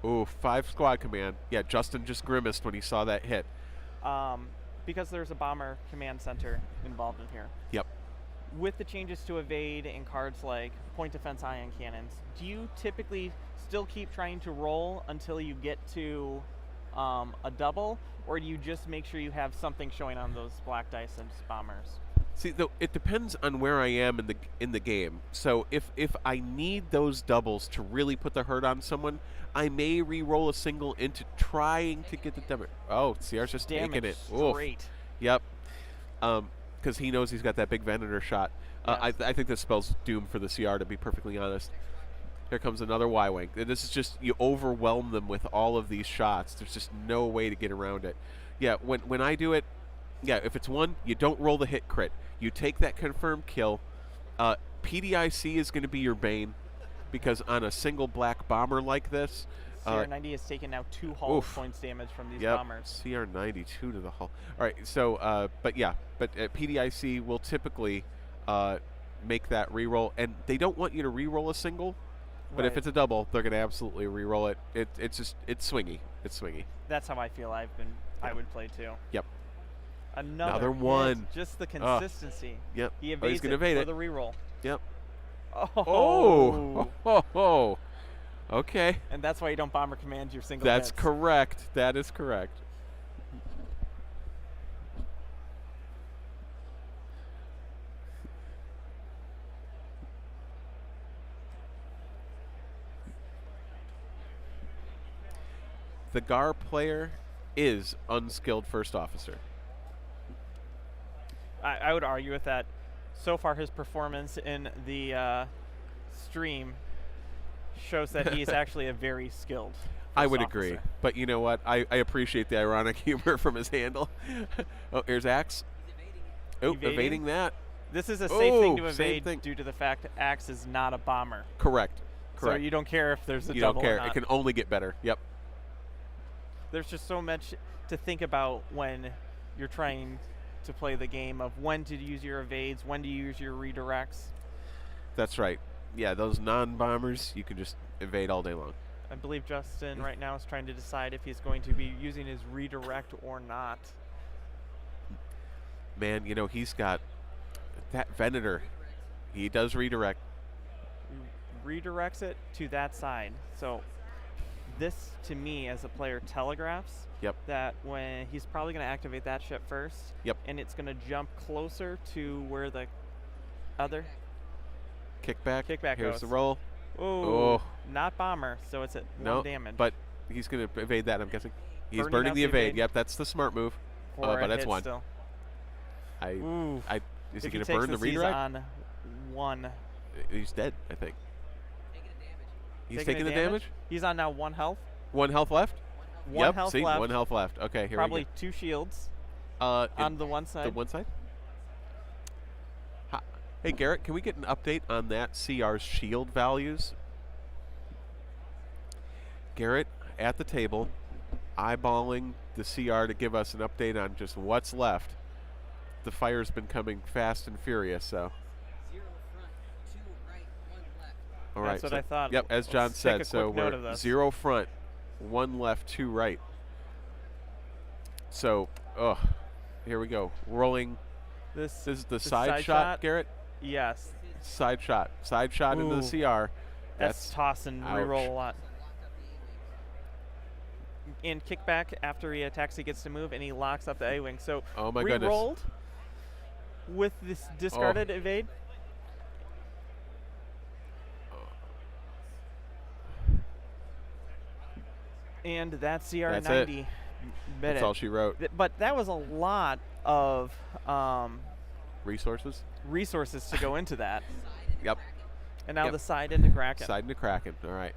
Ooh, 5 squad command. Yeah, Justin just grimaced when he saw that hit. Because there's a bomber command center involved in here. Yep. With the changes to evade and cards like point defense ion cannons, do you typically still keep trying to roll until you get to a double, or do you just make sure you have something showing on those black dice and bombers? See, though, it depends on where I am in the game. So if I need those doubles to really put the hurt on someone, I may re-roll a single into trying to get the damage. Oh, CR's just taking it. Straight. Yep. Because he knows he's got that big Venator shot. Yes. I think this spell's doomed for the CR, to be perfectly honest. Here comes another Y-Wing. This is just, you overwhelm them with all of these shots. There's just no way to get around it. Yeah, when I do it, yeah, if it's 1, you don't roll the hit crit. You take that confirmed kill. PDIC is going to be your bane, because on a single black bomber like this, CR90 has taken now 2 hull points damage from these bombers. CR92 to the hull. All right, so, but PDIC will typically make that reroll, and they don't want you to reroll a single, but if it's a double, they're going to absolutely reroll it. It's swingy. It's swingy. That's how I feel I would play too. Yep. Another one. Hit, just the consistency. Yep. He evades he's going to evade for it. the reroll. Yep. Oh. Okay. And that's why you don't bomber command your single That's hits. correct. That is correct. The GAR player is unskilled first officer. I would argue with that. So far, his performance in the stream shows that he's actually a very skilled I would officer. agree. But you know what? I appreciate the ironic humor from his handle. Oh, here's Axe. Oh, evading that. This is a safe thing to same evade thing. due to the fact that Axe is not a bomber. Correct. So you don't care if there's a You double don't care. or not. It can only get better. Yep. There's just so much to think about when you're trying to play the game of when to use your evades, when to use your redirects. That's right. Yeah, those non-bombers, you can just evade all day long. I believe Justin right now is trying to decide if he's going to be using his redirect or not. Man, you know, he's got that Venator. He does redirect. Redirects it to that side. So this, to me, as a player, telegraphs that when he's probably going to activate that ship first. Yep. And it's going to jump closer to where the other Kickback. Kickback Here's goes. the roll. Oh, not bomber, so it's at 1 damage. But he's going to evade that, I'm guessing. He's Burning burning out the the evade. evade. Yep, that's the smart move. Or but a that's hit 1. still. Is he If going to takes burn the this, he's redirect? on 1. He's dead, I think. He's Taking taking a the damage? He's on now 1 health. 1 health left? One health see, left. 1 health left. Okay, here Probably we go. 2 shields On on the one side. The one side? Hey, Garrett, can we get an update on that CR's shield values? Garrett, at the table, eyeballing the CR to give us an update on just what's left. The fire's been coming fast and furious, so. 0 front, 2 right, 1 left. All right. That's what so I thought. Yep, as John Let's take said, a so quick note we're of this. 0 front, 1 left, 2 right. So, here we go. Rolling. This is the the side shot, Garrett? Yes. Side shot. Side shot into the CR. That's toss and ouch. reroll a lot. Locked up the A-wings. And kickback after he attacks, he gets to move and he locks up the A-wing. So Oh my goodness. re-rolled with this discarded evade. And that's CR90. That's it. That's all she wrote. But that was a lot of Resources? resources to go into that. Yep. And now Yep. the side into Kraken. Side into Kraken. All right.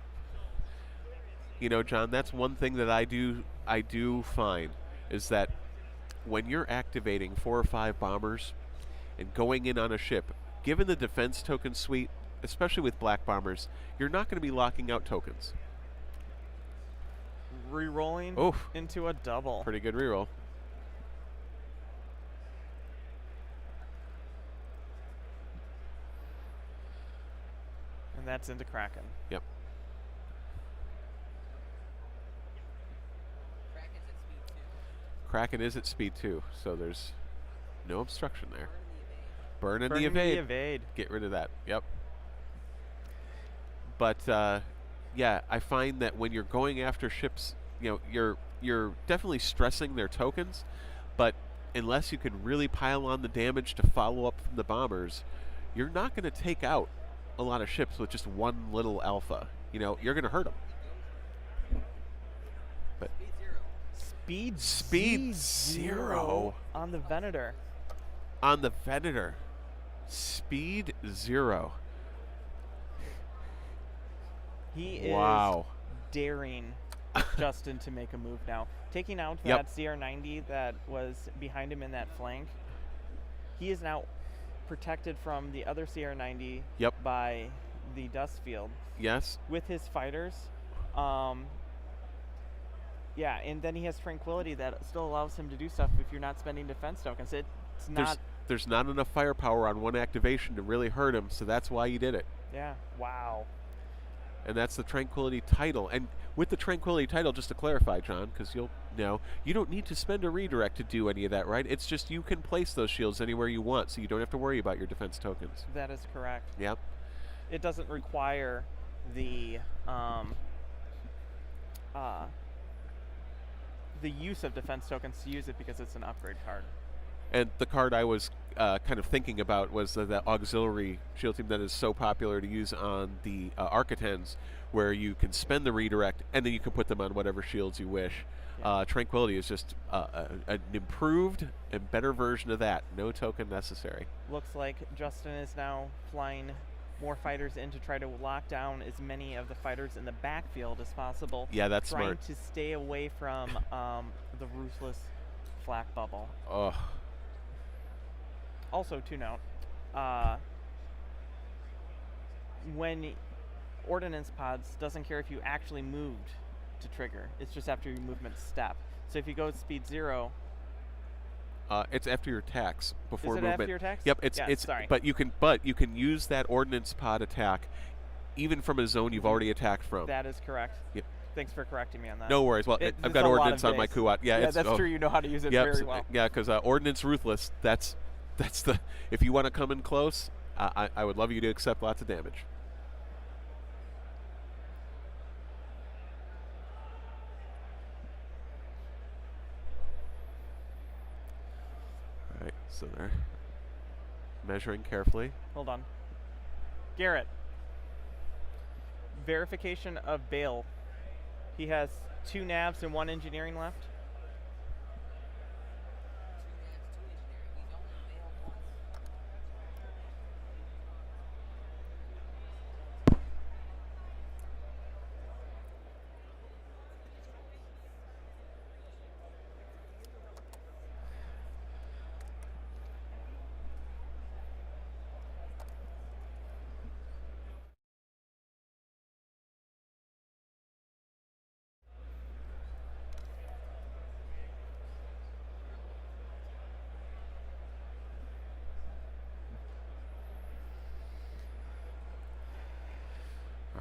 You know, John, that's one thing that I do find is that when you're activating 4 or 5 bombers and going in on a ship, given the defense token suite, especially with black bombers, you're not going to be locking out tokens. Re-rolling Oof. into a double. Pretty good reroll. And that's into Kraken. Yep. Kraken's at speed 2. Kraken is at speed 2, so there's no obstruction there. Burn in the evade. Burn in the Burning evade. the evade. Get rid of that. Yep. But yeah, I find that when you're going after ships, you know, you're definitely stressing their tokens, but unless you can really pile on the damage to follow up from the bombers, you're not going to take out a lot of ships with just one little alpha. You know, you're going to hurt them. But Speed 0. Speed 0 on the Venator. on the Venator. Speed 0. He is Wow. daring Justin to make a move now. Taking out Yep. that CR90 that was behind him in that flank, he is now protected from the other CR90 Yep. by the dust field Yes. with his fighters. Yeah, and then he has Tranquility that still allows him to do stuff if you're not spending defense tokens. It's not. There's not enough firepower on one activation to really hurt him, so that's why he did it. Yeah, wow. And that's the Tranquility title. And with the Tranquility title, just to clarify, John, because you'll know, you don't need to spend a redirect to do any of that, right? It's just you can place those shields anywhere you want, so you don't have to worry about your defense tokens. That is correct. Yep. It doesn't require the use of defense tokens to use it because it's an upgrade card. And the card I was kind of thinking about was the auxiliary shield team that is so popular to use on the Architens, where you can spend the redirect and then you can put them on whatever shields you wish. Yeah. Tranquility is just an improved and better version of that. No token necessary. Looks like Justin is now flying more fighters in to try to lock down as many of the fighters in the backfield as possible. Yeah, that's trying smart. to stay away from the ruthless flak bubble. Oh, Also, to note, when ordnance pods doesn't care if you actually moved to trigger. It's just after your movement step. So if you go speed 0, it's after your attacks before is it movement. after your attacks? Yep, Yeah, it's sorry. but you can use that ordnance pod attack even from a zone you've already attacked from. That is correct. Yep. Thanks for correcting me on that. No worries. Well, It's I've got a lot ordnance of on my days. Kuat. Yeah, it's, that's oh, true. You know how to use it yep, very well. Yeah, because ordnance ruthless. That's the. If you want to come in close, I would love you to accept lots of damage. All right, so they're measuring carefully. Hold on. Garrett. Verification of Bale. He has 2 navs and 1 engineering left. 2 navs, 2 engineering. He's only failed once.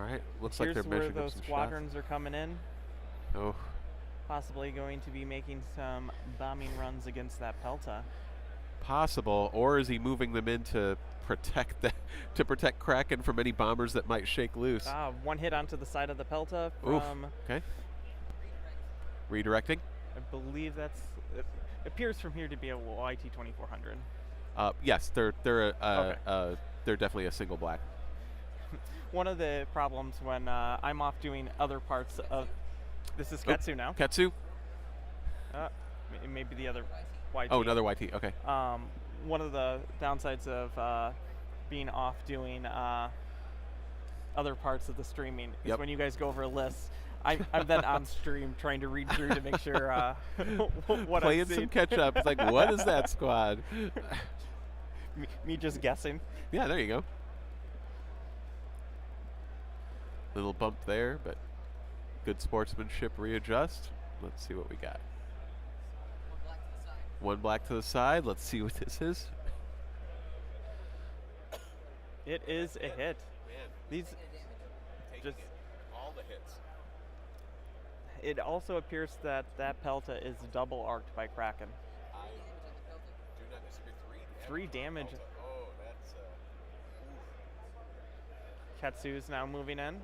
All right. Looks like Here's they're where measuring up those some squadrons are coming in. shots. Oh. Possibly going to be making some bombing runs against that Pelta. Possible, or is he moving them in to protect to protect Kraken from any bombers that might shake loose? One hit onto the side of the Pelta Oof. from. Okay. Redirecting. I believe that's. It appears from here to be a YT 2400. Yes, they're definitely a single black. One of the problems when I'm off doing other parts of. This is Ketsu now. Ketsu. Maybe the other YT. Oh, another YT. Okay. One of the downsides of being off doing other parts of the streaming is when you guys go over a list, I'm then on stream trying to read through to make sure what Playing I'm seeing. some catch up. It's like, what is that squad? me just guessing. Yeah, there you go. Little bump there, but good sportsmanship. Readjust. Let's see what we got. One black to the side. Let's see what this is. It is a hit. Man, These just all the hits. It also appears that that Pelta is double arced by Kraken. I do not disagree. 3 damage. Oh, that's Ketsu's now moving in.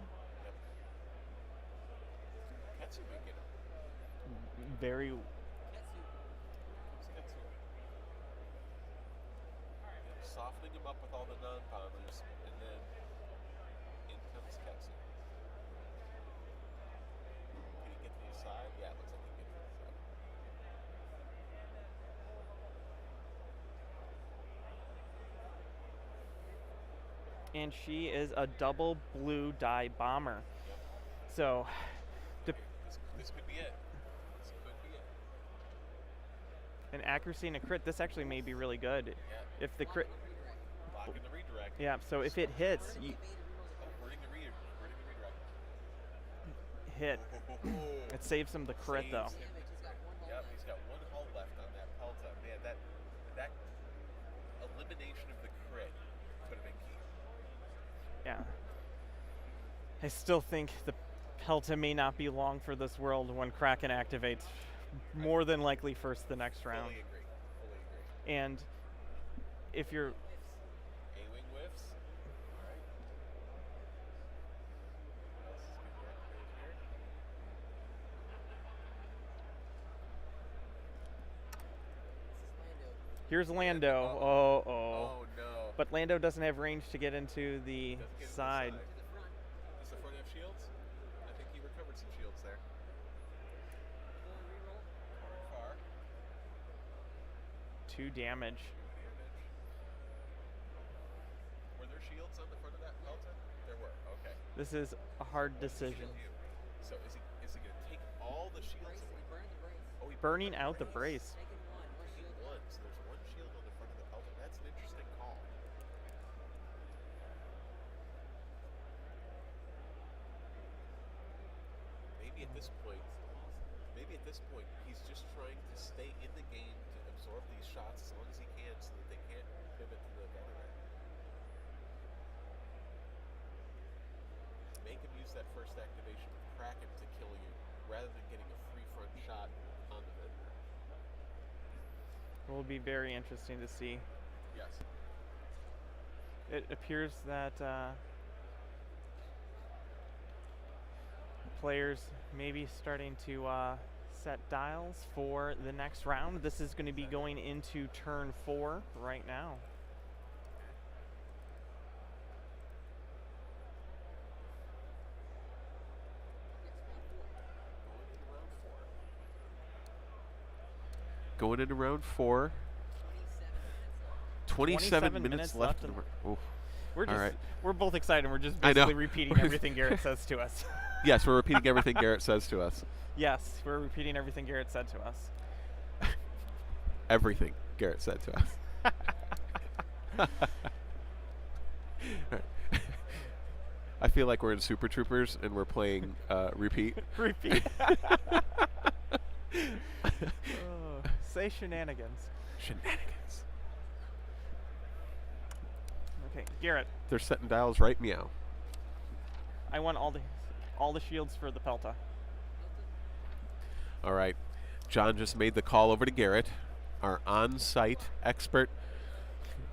Ketsu may get him. Very. Softening him up with all the non-bombers, and then in comes Ketsu. Can he get to the side? Yeah, it looks like he can get to the side. And she is a double blue dye bomber. Yep. So, This could be it. This could be it. an accuracy and a crit. This actually may be really good. Yeah. If the crit. Blocking the redirect. Yeah, so if it hits, you Wording the redirect. hit. It saves him the crit though. Yep, he's got 1 hull left on that Pelta. Man, that elimination of the crit could have been key. Yeah. I still think the Pelta may not be long for this world when Kraken activates. More than likely first the next round. Fully agree. And if you're A-wing whiffs. All right. What else is going to activate here? here's Lando. Oh. Oh no. But Lando doesn't have range to get into the Doesn't get into the side. Does the front have shields? I think he recovered some shields there. Far. 2 damage. Were there shields on the front of that Pelta? There were. Okay. This is a hard decision. So is he going to take all the shields away? Oh, he Burning out the brace. He won. So there's 1 shield on the front of the Pelta. That's an interesting call. Maybe at this point, he's just trying to stay in the game to absorb these shots as long as he can, so that they can't pivot to the veteran. Make him use that first activation with Kraken to kill you, rather than getting a free front shot on the veteran. It will be very interesting to see. Yes. It appears that players may be starting to set dials for the next round. This is going to be going into turn 4 right now. Going into round 4. 27 minutes left in the round. We're just right. we're both excited. We're just I know. basically repeating everything Garrett says to us. Yes, we're repeating everything Garrett says to us. Yes, we're repeating everything Garrett said to us. Everything Garrett said to us. I feel like we're in Super Troopers and we're playing repeat. Repeat. Say shenanigans. Shenanigans. Okay, Garrett. They're setting dials right meow. I want all the shields for the Pelta. All right. John just made the call over to Garrett, our on-site expert,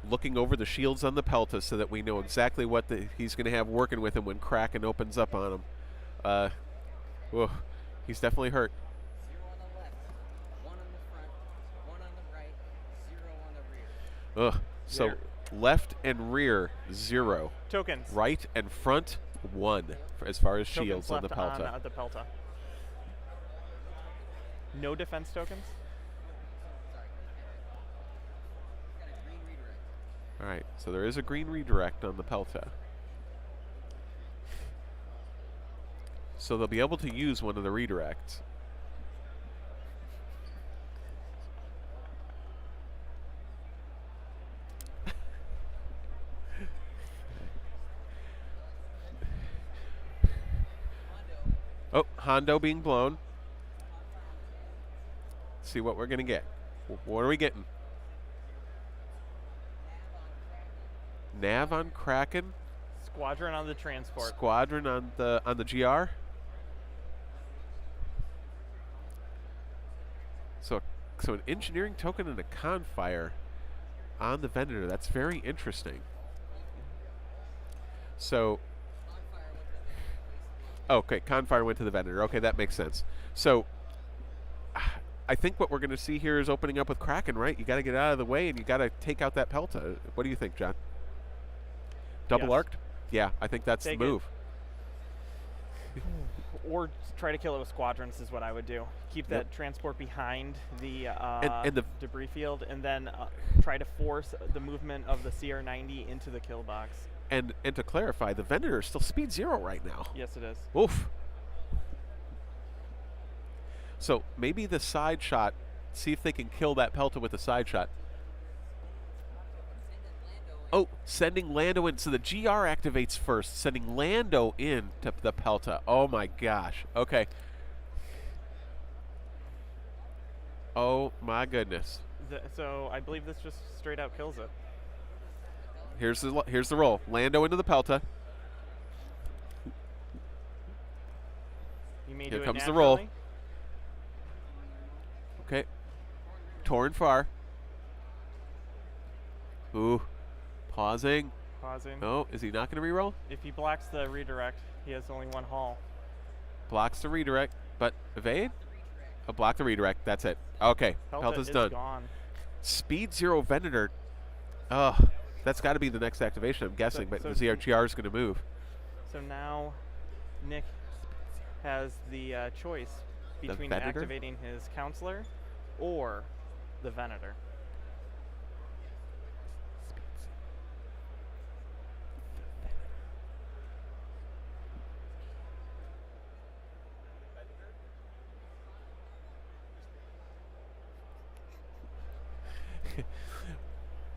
looking over the shields on the Pelta so that we know exactly what he's going to have working with him when Kraken opens up on him. He's definitely hurt. 0 on the left, 1 on the front, 1 on the right, 0 on the rear. So left and rear, 0. Tokens. Right and front, 1 as far as Tokens shields on the left Pelta. on the Pelta. No defense tokens? Sorry. Got a green redirect. All right, so there is a green redirect on the Pelta. So they'll be able to use one of the redirects. Oh, Hondo being blown. See what we're going to get. What are we getting? Nav on Kraken. Squadron on the transport. Squadron on the GR. So an engineering token and a Confire on the Venator. That's very interesting. So, okay, Confire went to the Venator. Okay, that makes sense. So, I think what we're going to see here is opening up with Kraken, right? You got to get out of the way and you got to take out that Pelta. What do you think, John? Double arced? Yeah, I think that's the move. Or try to kill it with squadrons is what I would do. Keep that transport behind the, and the debris field, and then try to force the movement of the CR-90 into the kill box. And to clarify, the Venator is still speed 0 right now. Yes, it is. Oof. So maybe the side shot, see if they can kill that Pelta with the side shot. Oh, sending Lando in. So the GR activates first, sending Lando in to the Pelta. Oh my gosh. Okay. Oh my goodness. So I believe this just straight out kills it. Here's the roll. Lando into the Pelta. You may Here do comes it the roll. naturally. Okay. Torn far. Ooh. Pausing. Pausing. Oh, is he not going to reroll? If he blocks the redirect, he has only 1 hull. Blocks the redirect, but evade? Oh, block the redirect. That's it. Okay. Pelta's done. Gone. Speed 0 Venator. Oh, that's got to be the next activation, I'm guessing, but the ZRGR is going to move. So now Nick has the choice between Venator? activating his counselor or the Venator.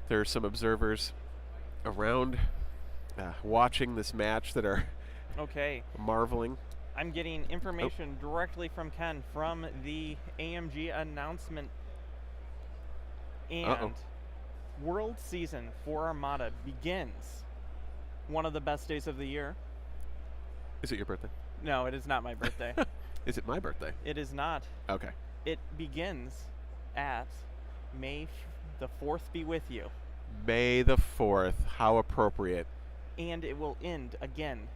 There are some observers around watching this match that are marveling. I'm getting information directly from Ken from the AMG announcement. And World Season for Armada begins one of the best days of the year. Is it your birthday? No, it is not my birthday. Is it my birthday? It is not. Okay. It begins at May the 4th be with you. May the 4th. How appropriate. And it will end again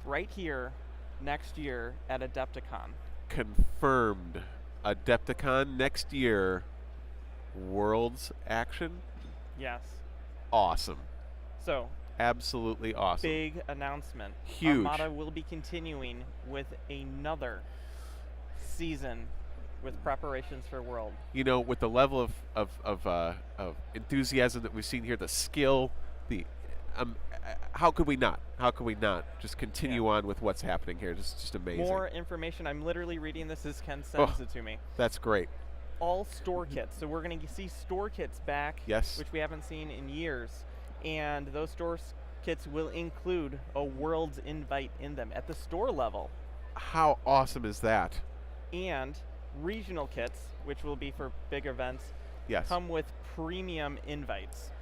right here next year at AdeptiCon. Confirmed. AdeptiCon next year. World's action? Yes. Awesome. So, absolutely awesome. Big announcement. Huge. Armada will be continuing with another season with preparations for World. You know, with the level of enthusiasm that we've seen here, the skill, the how could we not? How could we not just continue on with what's happening here? Just amazing. More information. I'm literally reading this as Ken sends it to me. That's great. All store kits. So we're going to see store kits back, yes, which we haven't seen in years. And those store kits will include a World's invite in them at the store level. How awesome is that? And regional kits, which will be for big events, yes, come with premium invites.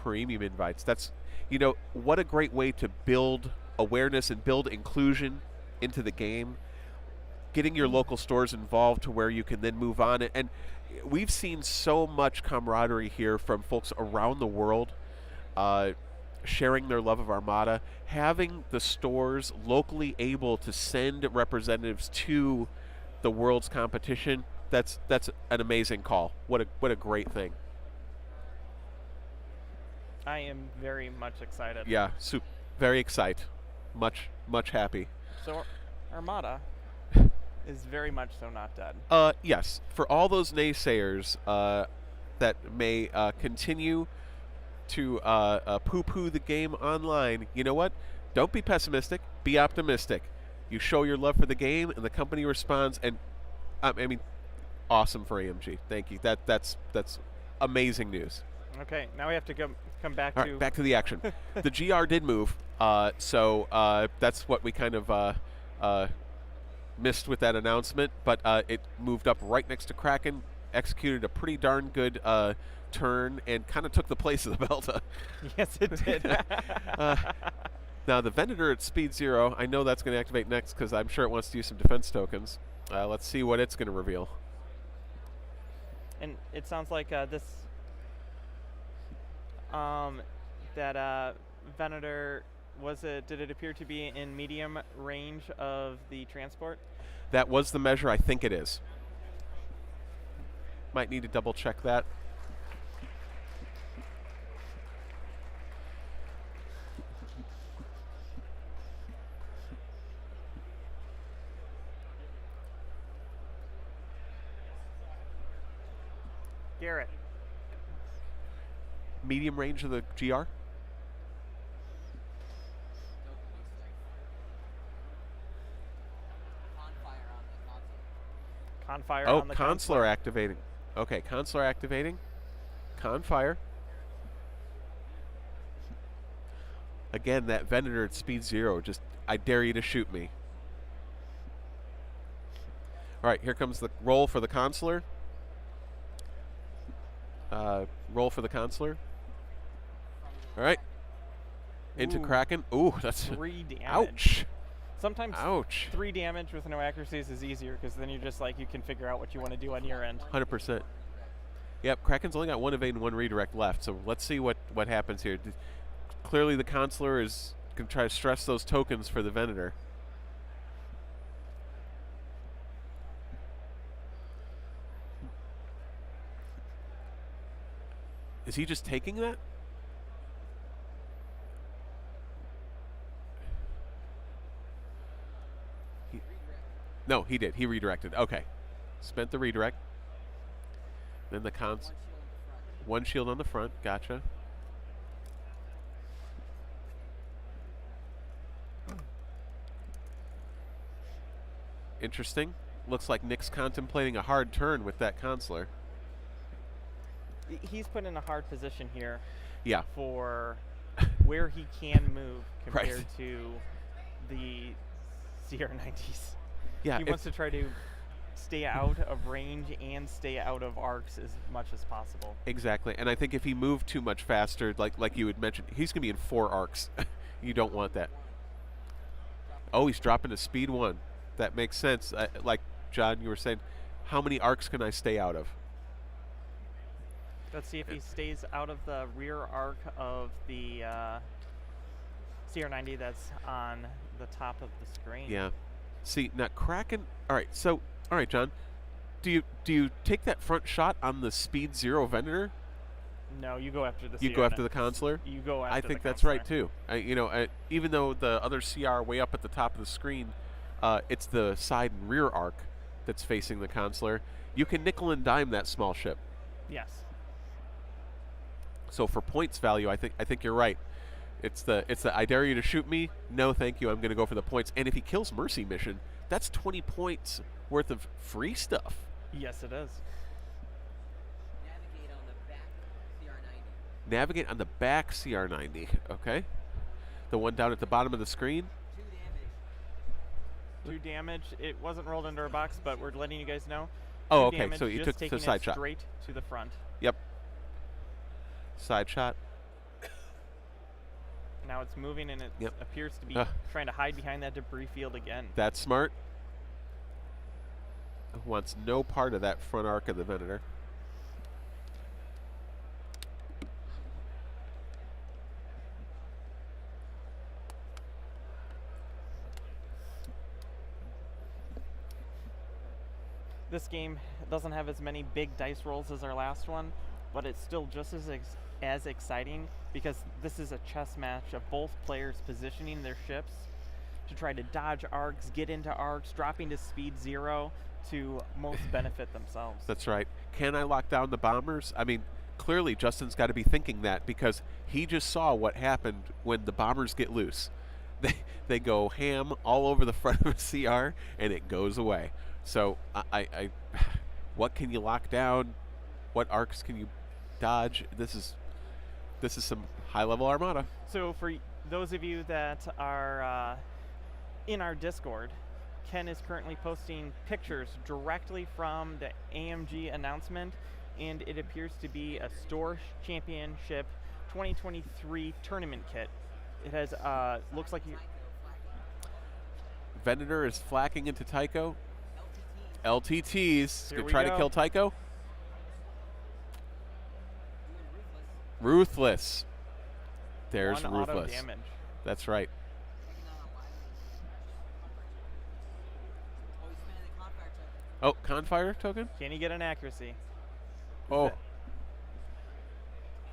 Premium invites. That's, you know, what a great way to build awareness and build inclusion into the game, getting your local stores involved to where you can then move on. And we've seen so much camaraderie here from folks around the world sharing their love of Armada, having the stores locally able to send representatives to the world's competition. That's an amazing call. What a great thing. I am very much excited. Yeah, very excited. Much happy. So Armada is very much so not dead. Yes, for all those naysayers that may continue to poo-poo the game online, you know what? Don't be pessimistic. Be optimistic. You show your love for the game, and the company responds. And I mean, awesome for AMG. Thank you. That's amazing news. Okay, now we have to come back All to right, back to the action. The GR did move, so that's what we kind of missed with that announcement. But it moved up right next to Kraken, executed a pretty darn good turn, and kind of took the place of the Belta. Yes, it did. Now the Venator at speed 0, I know that's going to activate next because I'm sure it wants to use some defense tokens. Let's see what it's going to reveal. And it sounds like this that Venator did it appear to be in medium range of the transport? That was the measure. I think it is. Might need to double check that. Garrett. Medium range of the GR? Confire Oh, on the consular activating. Okay, consular activating. Confire. Again, that Venator at speed 0. Just, I dare you to shoot me. All right, here comes the roll for the consular. Roll for the consular. All right. Into Ooh. Kraken. Ooh, that's 3 damage. ouch. Sometimes Ouch. 3 damage with no accuracies is easier because then you're just like you can figure out what you want to do on your end. 100%. Yep, Kraken's only got 1 evade and 1 redirect left, so let's see what happens here. Clearly the consular is going to try to stress those tokens for the Venator. Is he just taking that? No, he did. He redirected. Okay. Spent the redirect. Then the cons. 1 shield on the front. Gotcha. Interesting. Looks like Nick's contemplating a hard turn with that consular. He's put in a hard position here. Yeah. For where he can move compared Right. to the CR90s. Yeah. He wants to try to stay out of range and stay out of arcs as much as possible. Exactly. And I think if he moved too much faster, like you had mentioned, he's going to be in 4 arcs. You don't want that. Oh, he's dropping to speed 1. That makes sense. Like, John, you were saying, how many arcs can I stay out of? Let's see if he stays out of the rear arc of the CR90 that's on the top of the screen. Yeah. See, now Kraken. All right, so John, do you take that front shot on the speed 0 Venator? No, you go after the You CR90. go after the consular? You go after I the think that's consular. right too. Even though the other CR way up at the top of the screen, it's the side and rear arc that's facing the consular. You can nickel and dime that small ship. Yes. So for points value, I think you're right. It's the I dare you to shoot me. No, thank you. I'm going to go for the points. And if he kills Mercy Mission, that's 20 points worth of free stuff. Yes, it is. Navigate on the back CR90. Navigate on the back CR90. Okay. The one down at the bottom of the screen. 2 damage. 2 damage. It wasn't rolled into our box, but we're letting you guys know. Oh, 2 okay. damage, So you just took the taking side it shot. straight to the front. Yep. Side shot. Now it's moving, and it Yep. appears to be trying to hide behind that debris field again. That's smart. Wants no part of that front arc of the Venator. This game doesn't have as many big dice rolls as our last one, but it's still just as exciting because this is a chess match of both players positioning their ships to try to dodge arcs, get into arcs, dropping to speed 0 to most benefit themselves. That's right. Can I lock down the bombers? I mean, clearly Justin's got to be thinking that because he just saw what happened when the bombers get loose. They go ham all over the front of a CR and it goes away. So what can you lock down? What arcs can you dodge? This is some high-level Armada. So for those of you that are in our Discord, Ken is currently posting pictures directly from the AMG announcement, and it appears to be a Store Championship 2023 tournament kit. It has looks like Venator is flacking into Tycho. LTTs. Gonna we try go. to kill Tycho. Ruthless. There's one auto Ruthless. damage. That's right. Oh, Confire token? Can he get an accuracy? Oh,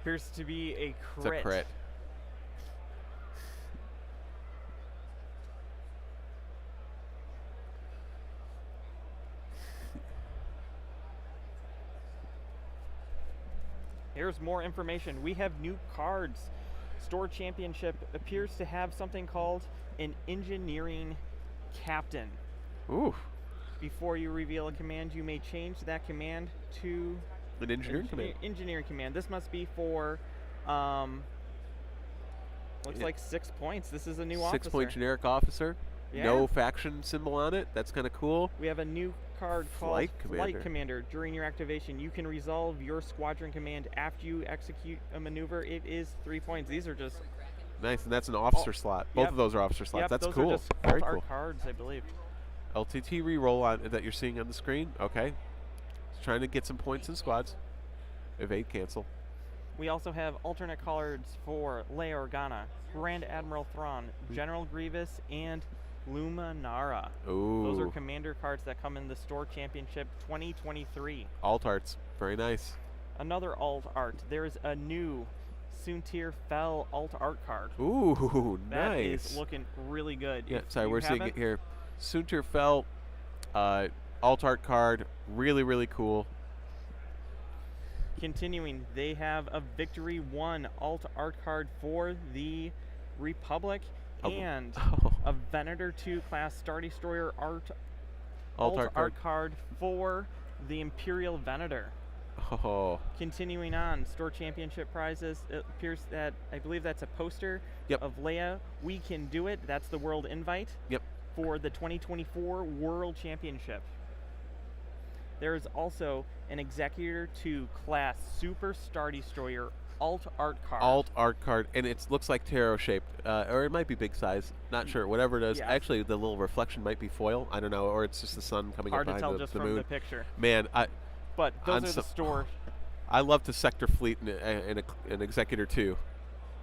Appears to be a it's crit. a crit. Here's more information. We have new cards. Store Championship appears to have something called an engineering captain. Ooh, Before you reveal a command, you may change that command to an engineering command. engineering command. This must be for looks like 6 points. This is a new officer. 6-point generic officer. Yeah. No faction symbol on it. That's kind of cool. We have a new card called Flight Flight Commander. Commander. During your activation, you can resolve your squadron command after you execute a maneuver. It is 3 points. These are just Nice, and that's an officer slot. Both yep. of those are officer slots. yep, That's those cool. are just Very alt cool. art cards, I believe. LTT reroll on that you're seeing on the screen. Okay. Just trying to get some points in squads. Evade, cancel. We also have alternate cards for Leia Organa, Grand Admiral Thrawn, General Grievous, and Luminara. Ooh. Those are commander cards that come in the Store Championship 2023. Alt arts. Very nice. Another alt art. There is a new Soontir Fell alt art card. Ooh, That nice. is looking really good. Yeah, If sorry, you we're seeing haven't- it here. Soontir Fell, alt art card. Really, really cool. Continuing, they have a Victory 1 alt art card for the Republic Oh. and Oh. a Venator 2 class Star Destroyer Alt alt art card for the Imperial Venator. Oh. Continuing on, Store Championship prizes. It appears that I believe that's a poster Yep. of Leia. We can do it. That's the world invite Yep. for the 2024 World Championship. There is also an Executor 2 class Super Star Destroyer alt art card. Alt art card, and it looks like tarot shaped, or it might be big size. Not sure. Whatever it is. Yeah. Actually, the little reflection might be foil. I don't know, or it's just the sun coming Hard up to behind tell the, just the from moon. the picture. Man, But those on are the some- store. I love to sector fleet in an Executor 2.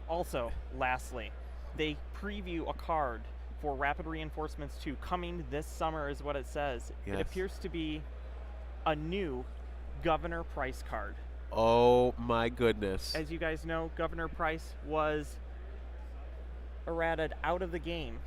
Also, lastly, they preview a card for Rapid Reinforcements 2 coming this summer is what it says. Yes. It appears to be a new Governor Price card. Oh my goodness. As you guys know, Governor Price was errated out of the game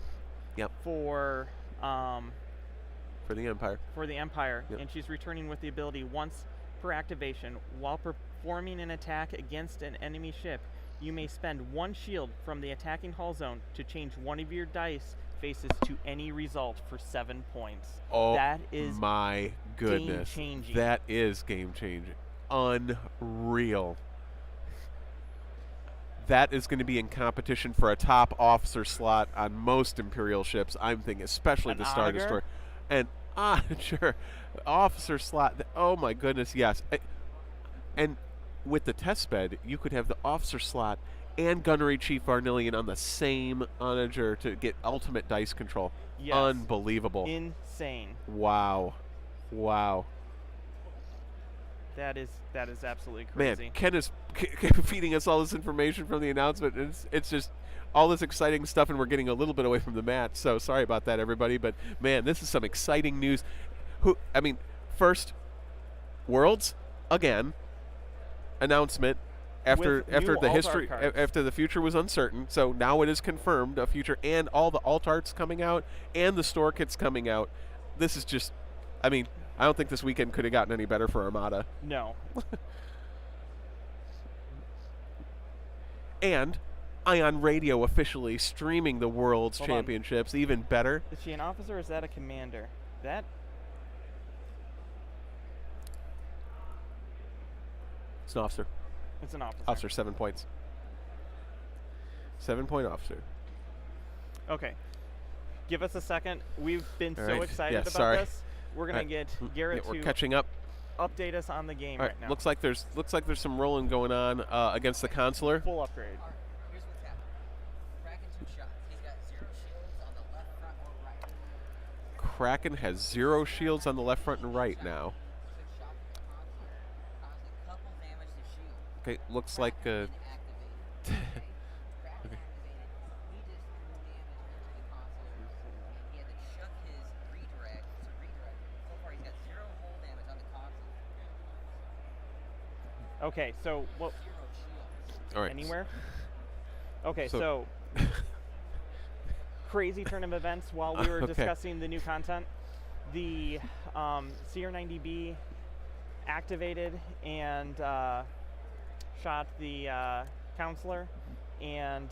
Yep. for For the Empire. the Empire, Yep. and she's returning with the ability once per activation. While performing an attack against an enemy ship, you may spend 1 shield from the attacking hull zone to change one of your dice faces to any result for 7 points. Oh That is my goodness. game-changing. That is game changing. Unreal. That is going to be in competition for a top officer slot on most Imperial ships. I'm thinking, especially An the Star auger? Destroyer. And sure, officer slot. Oh my goodness, yes. And with the test bed, you could have the officer slot and Gunnery Chief Varnillion on the same onager to get ultimate dice control. Yes. Unbelievable. Insane. Wow. Wow. That is absolutely crazy. Man, Ken is feeding us all this information from the announcement. It's just all this exciting stuff, and we're getting a little bit away from the match. So sorry about that, everybody. But man, this is some exciting news. First, Worlds again announcement after With new the history alt-art cards. after the future was uncertain. So now it is confirmed a future, and all the alt arts coming out and the store kits coming out. This is just, I don't think this weekend could have gotten any better for Armada. No. And Ion Radio officially streaming the World's Hold on. Championships, even better. Is she an officer or is that a commander? That It's an officer. it's an officer. Officer, 7 points. 7-point officer. Okay. Give us a second. We've been All so right. excited Yeah, about sorry. this. We're gonna All right. get Garrett Yeah, we're to catching up. update us on the game All right now. Looks like there's some rolling going on against the consular. Full upgrade. All right, here's what's happening. Kraken 2 shots. He's got 0 shields on the left front or right. Kraken has 0 shields on the left front and right now. Quick shot from the console. Caused a couple damage to shield. Okay, looks like Kraken inactivated. Okay? Kraken activated. He just threw damage into the console. And he had to chuck his redirect to redirect. So far he's got 0 hull damage on the console. Okay, so what? 0 shields. all right. Anywhere? Okay, So- so crazy tournament events while we were Okay. discussing the new content. The CR90B activated and shot the counselor and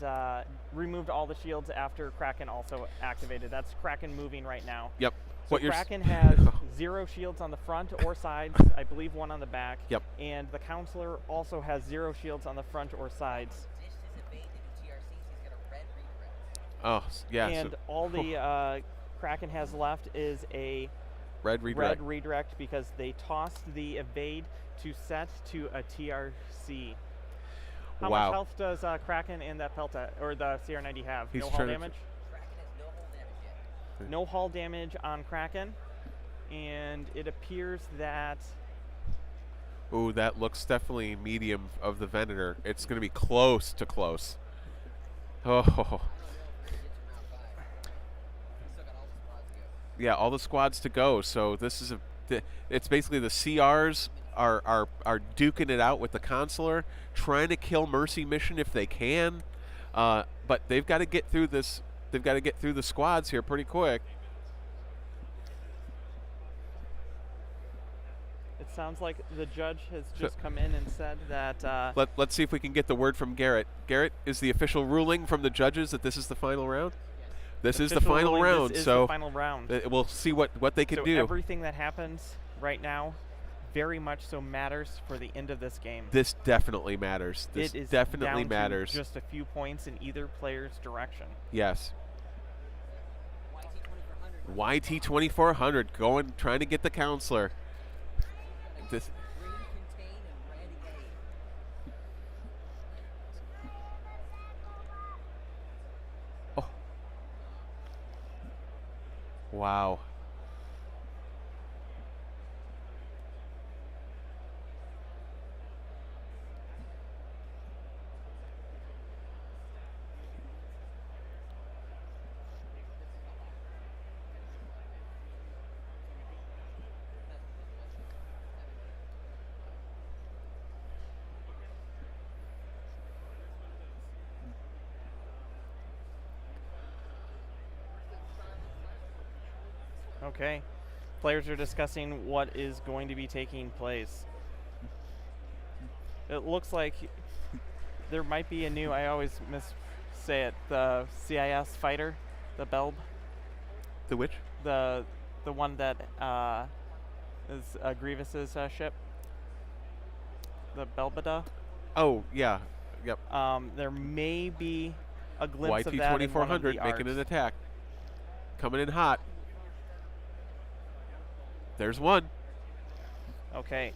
removed all the shields after Kraken also activated. That's Kraken moving right now. Yep. So What you're s- Kraken has 0 shields on the front or sides, I believe 1 on the back. Yep. And the counselor also has 0 shields on the front or sides. Dished his evade to do TRC, so he's got a red redirect. Oh, yeah. And So all the Kraken has left is a red redirect. red redirect because they tossed the evade to set to a TRC. How Wow. much health does Kraken and that Pelta or the CR90 have? He's No hull trying to- damage? Kraken has no hull damage yet. No hull damage on Kraken. And it appears that Ooh, that looks definitely medium of the Venator. It's going to be close to close. Oh, I don't know if we're gonna get to round 5. He's still got all the squads to go. yeah, all the squads to go. So this is it's basically the CRs are duking it out with the consular, trying to kill Mercy Mission if they can. But they've got to get through this. They've got to get through the squads here pretty quick. it sounds like the judge has just come in and said that Let's see if we can get the word from Garrett. Garrett, is the official ruling from the judges that this is the final round? This is the official final ruling, round. this is So the final round. we'll see what they can So do. everything that happens right now very much so matters for the end of this game. This definitely matters. This it is definitely down matters. to just a few points in either player's direction. Yes. YT 2400. YT 2400 trying to get the counselor. This Green Contain and Randy A. wow. Okay. Players are discussing what is going to be taking place. It looks like there might be a new, I always say it, the CIS fighter, the Belb, The which? the one that is Grievous's ship, the Belbada. Oh, yeah. Yep. There may be a glimpse YT of that in one of 2400 the making arcs. an attack. Coming in hot. There's one. Okay.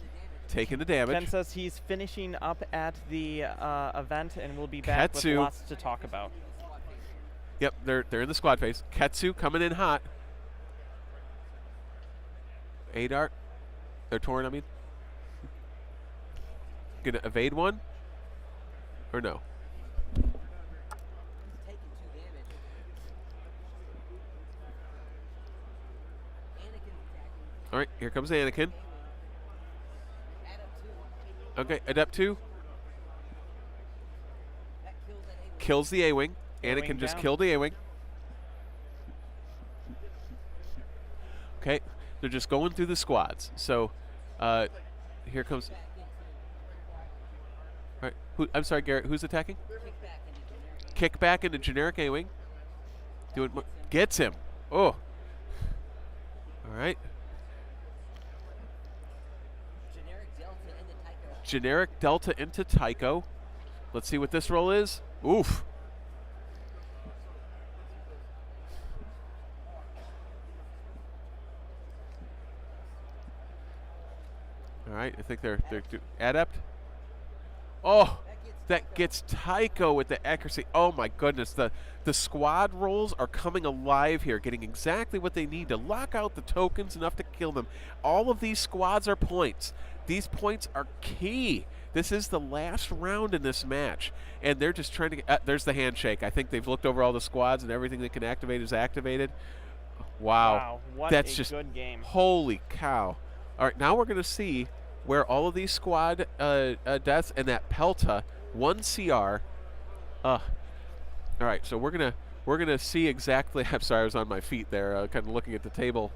taking the damage. Ken says he's finishing up at the event and will be back with Ketsu. lots to talk about. Yep, they're in the squad phase. Ketsu coming in hot. A-Dart. They're torn, I mean. Gonna evade one? Or no? He's taking 2 damage. Anakin's attacking. All right, here comes Anakin. Adept 2. Okay, Adept 2 That kills that A-Wing. kills the A-Wing. A-Wing Anakin just down. killed the A-Wing. Okay, they're just going through the squads. So, here comes. All right, I'm sorry, Garrett. Who's attacking? Kick back into generic A-Wing. Doing gets him. Oh. All right. Generic Delta into Tycho. Let's see what this roll is. Oof. All right, I think they're Adept. Oh, that gets Tycho with the accuracy. Oh my goodness, the squad rolls are coming alive here, getting exactly what they need to lock out the tokens enough to kill them. All of these squads are points. These points are key. This is the last round in this match, and they're just trying to get, there's the handshake. I think they've looked over all the squads, and everything they can activate is activated. Wow. What That's a just good game. Holy cow. All right, now we're going to see where all of these squad deaths and that Pelta, 1 CR. All right, so we're gonna see exactly. I'm sorry, I was on my feet there, kind of looking at the table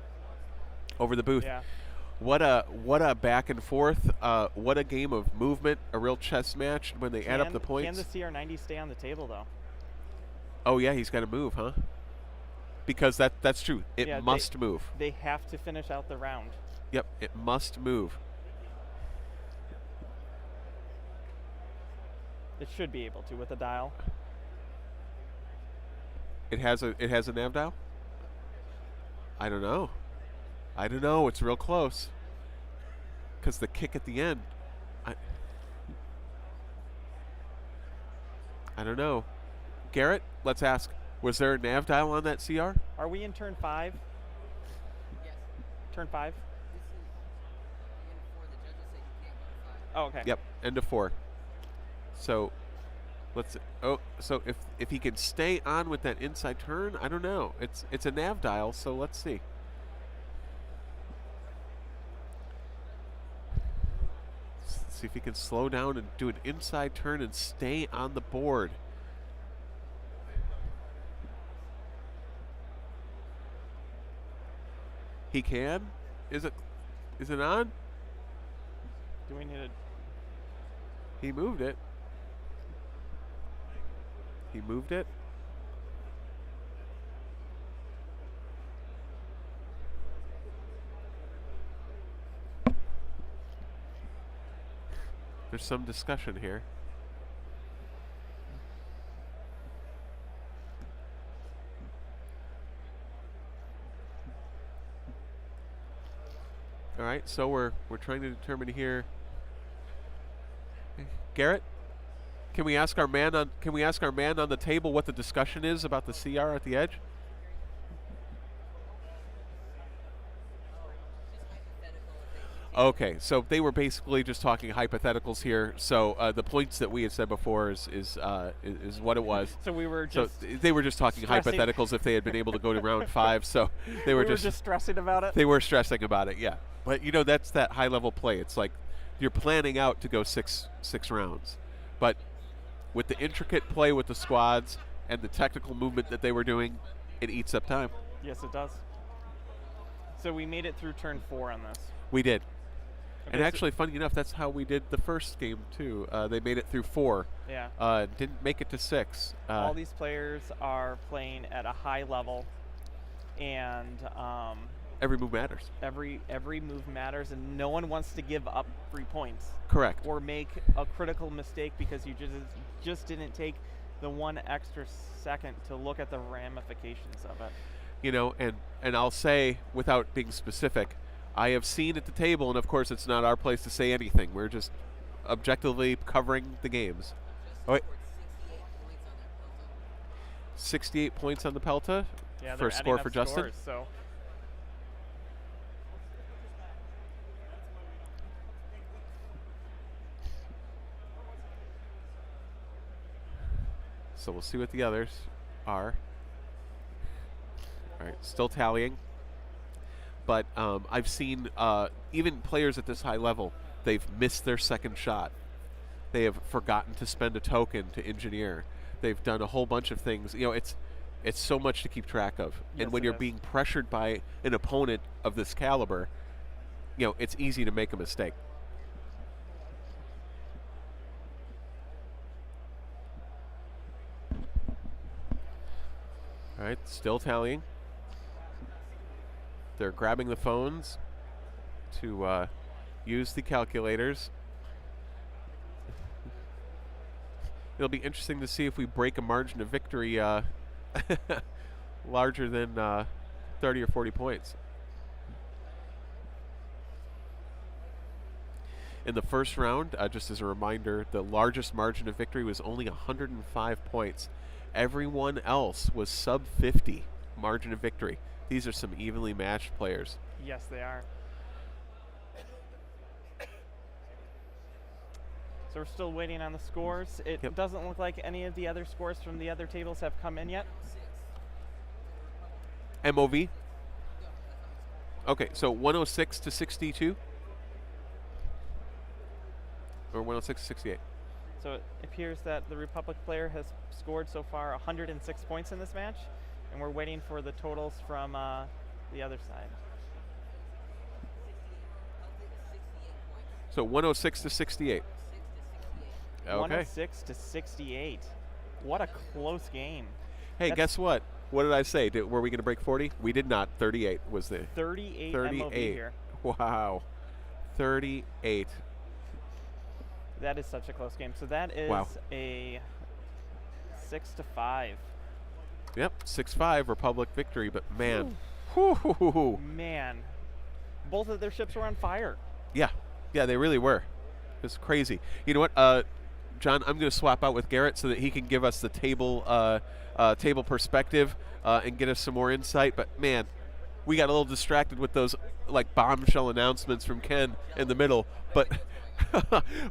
over the booth. Yeah. What a back and forth. What a game of movement. A real chess match when they add up the points. Can the CR90 stay on the table though? Oh yeah, he's got to move, huh? Because that's true. It Yeah, must move. They have to finish out the round. Yep, it must move. It should be able to with a dial. It has a nav dial? I don't know. It's real close. Because the kick at the end. I don't know. Garrett, let's ask. Was there a nav dial on that CR? Are we in turn 5? Yes. Turn 5? This is end 4. The judges say you can't go to 5. Oh, okay. Yep, end of 4. So so if he can stay on with that inside turn, I don't know. It's a nav dial, so let's see. See if he can slow down and do an inside turn and stay on the board. He can? Is it on? Do we need a... He moved it. He moved it. There's some discussion here. All right, so we're trying to determine here. Garrett, can we ask our man on the table what the discussion is about the CR at the edge? Okay, so they were basically just talking hypotheticals here. So the points that we had said before is what it was. So we were just... they were just talking stressing. hypotheticals if they had been able to go to round 5. So they were just stressing about it? They were stressing about it, yeah. But you know, that's that high level play. It's like you're planning out to go six rounds. But with the intricate play with the squads and the technical movement that they were doing, it eats up time. Yes, it does. So we made it through turn 4 on this. We did. Okay, And actually, funny enough, that's how we did the first game, too. They made it through 4. Yeah. Didn't make it to 6. All these players are playing at a high level, and every move matters. every move matters, and no one wants to give up 3 points. Correct. Or make a critical mistake because you just didn't take the 1 extra second to look at the ramifications of it. You know, and I'll say, without being specific, I have seen at the table, and of course it's not our place to say anything. We're just objectively covering the games. Oh, wait. 68 points on the Pelta for a score for Justin. Scores, so. So we'll see what the others are. All right, still tallying. But I've seen even players at this high level, they've missed their second shot. They have forgotten to spend a token to engineer. They've done a whole bunch of things. You know, it's so much to keep track of. Yes, and when you're being pressured by an opponent of this caliber, you know, it's easy to make a mistake. All right, still tallying. They're grabbing the phones to use the calculators. It'll be interesting to see if we break a margin of victory larger than 30 or 40 points. In the first round, just as a reminder, the largest margin of victory was only 105 points. Everyone else was sub 50 margin of victory. These are some evenly matched players. Yes, they are. So we're still waiting on the scores. It doesn't look like any of the other scores from the other tables have come in yet. MOV? Okay, so 106 to 62? Or 106 to 68? So it appears that the Republic player has scored so far 106 points in this match, and we're waiting for the totals from the other side. So 106 to 68. Okay. 106 to 68. What a close game. Hey, guess what? What did I say? Were we going to break 40? We did not. 38 was the 38 MOV here. Wow. 38. That is such a close game. So that is a 6-5. Yep, 6-5 Republic victory, but man. Whew. Man. Both of their ships were on fire. Yeah. Yeah, they really were. It was crazy. You know what, John, I'm going to swap out with Garrett so that he can give us the table table perspective and get us some more insight. But, man, we got a little distracted with those, like, bombshell announcements from Ken in the middle. But,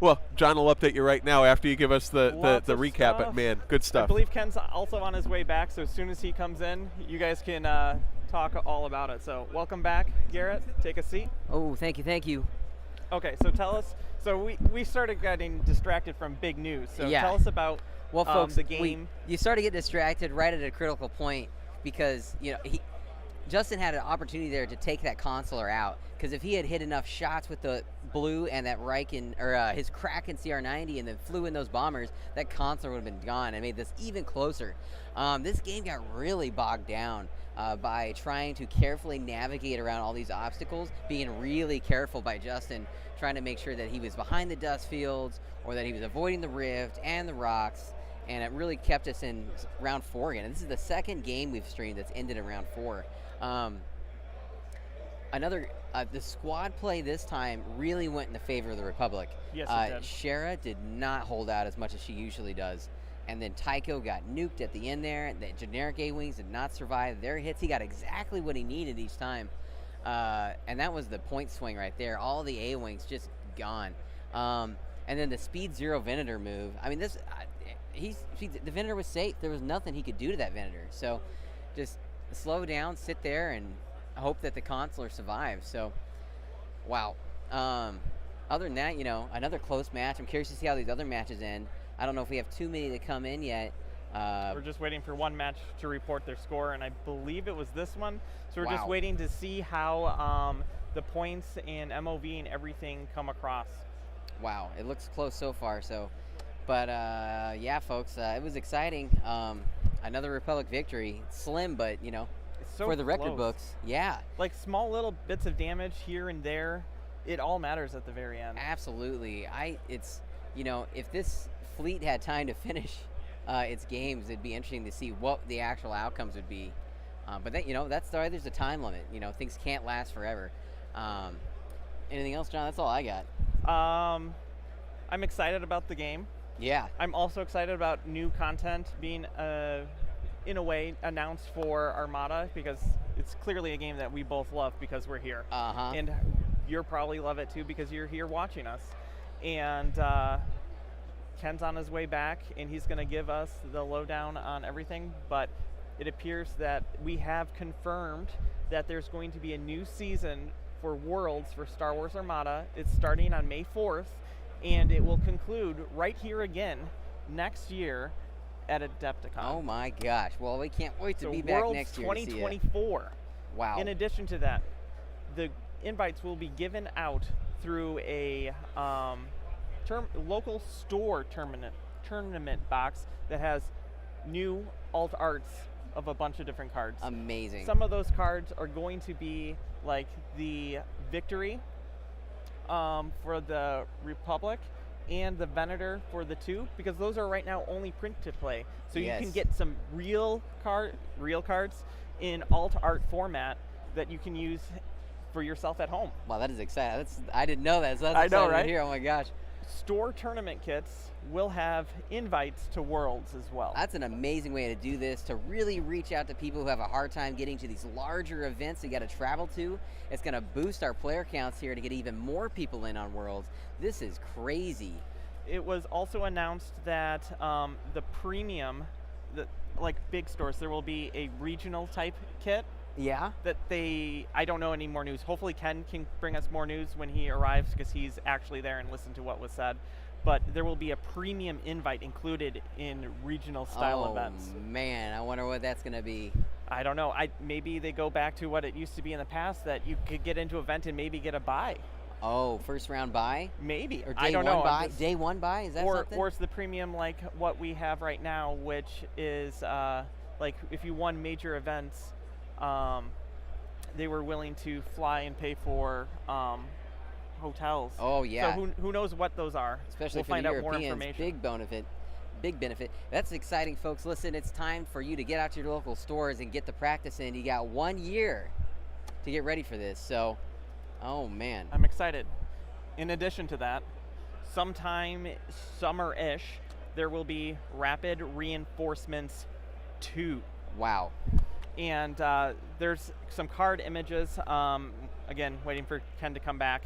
well, John will update you right now after you give us the recap. Stuff. But, man, good stuff. I believe Ken's also on his way back, so as soon as he comes in, you guys can talk all about it. So welcome back, Garrett. Take a seat. Oh, thank you, thank you. Okay, so tell us. So we started getting distracted from big news. So Yeah. tell us about Well, folks, the game. you start to get distracted right at a critical point because, you know, Justin had an opportunity there to take that consular out, because if he had hit enough shots with the blue and that Riken, or his Kraken CR90 and then flew in those bombers, that consular would have been gone and made this even closer. This game got really bogged down by trying to carefully navigate around all these obstacles, being really careful by Justin, trying to make sure that he was behind the dust fields or that he was avoiding the rift and the rocks, and it really kept us in round 4 again. And this is the second game we've streamed that's ended in round 4. The squad play this time really went in the favor of the Republic. Yes, it did. Shara did not hold out as much as she usually does. And then Tycho got nuked at the end there. The generic A-Wings did not survive their hits. He got exactly what he needed each time. And that was the point swing right there. All the A-Wings just gone. And then the Speed Zero Venator move. I mean, the Venator was safe. There was nothing he could do to that Venator. So just slow down, sit there, and hope that the consular survives. So, wow. Other than that, you know, another close match. I'm curious to see how these other matches end. I don't know if we have too many to come in yet. We're just waiting for one match to report their score, and I believe it was this one. So we're just waiting to see how the points and MOV and everything come across. Wow, it looks close so far. So, but yeah, folks, it was exciting. Another Republic victory, slim, but you know, It's so for the record close. books, yeah, Like small little bits of damage here and there, it all matters at the very end. absolutely. It's, you know, if this fleet had time to finish its games, it'd be interesting to see what the actual outcomes would be. But that, you know, that's why there's a time limit. You know, things can't last forever. Anything else, John? That's all I got. I'm excited about the game. Yeah. I'm also excited about new content being, in a way, announced for Armada, because it's clearly a game that we both love because we're here. And you'll probably love it too because you're here watching us. And Ken's on his way back, and he's going to give us the lowdown on everything. But it appears that we have confirmed that there's going to be a new season for Worlds for Star Wars Armada. It's starting on May 4th, and it will conclude right here again next year at AdeptiCon. Oh my gosh. Well, we can't wait to be back Worlds next year 2024. to see it. Wow. In addition to that, the invites will be given out through a local store tournament box that has new alt arts of a bunch of different cards. Amazing. Some of those cards are going to be like the Victory for the Republic and the Venator for the 2, because those are right now only print to play. So you can get some real cards in alt art format that you can use for yourself at home. Wow, that is exciting. I didn't know that, so that's I exciting know, right? to hear. Oh my gosh. Store tournament kits will have invites to Worlds as well. That's an amazing way to do this, to really reach out to people who have a hard time getting to these larger events they got to travel to. It's going to boost our player counts here to get even more people in on Worlds. This is crazy. It was also announced that the premium, like big stores, there will be a regional type kit. Yeah? That I don't know any more news. Hopefully Ken can bring us more news when he arrives, because he's actually there and listened to what was said. But there will be a premium invite included in regional style events. Oh man, I wonder what that's going to be. I don't know. Maybe they go back to what it used to be in the past, that you could get into an event and maybe get a buy. Oh, first round buy? Maybe. Or day I don't one know. buy? Day one buy? Is that something? Or it's the premium like what we have right now, which is like if you won major events, they were willing to fly and pay for hotels. Oh yeah. So who knows what those are? Especially we'll for find the out more Europeans, information. big benefit. That's exciting, folks. Listen, it's time for you to get out to your local stores and get the practice in. You got 1 year to get ready for this. So, oh man. I'm excited. In addition to that, sometime summer-ish, there will be Rapid Reinforcements 2. Wow. And there's some card images. Again, waiting for Ken to come back.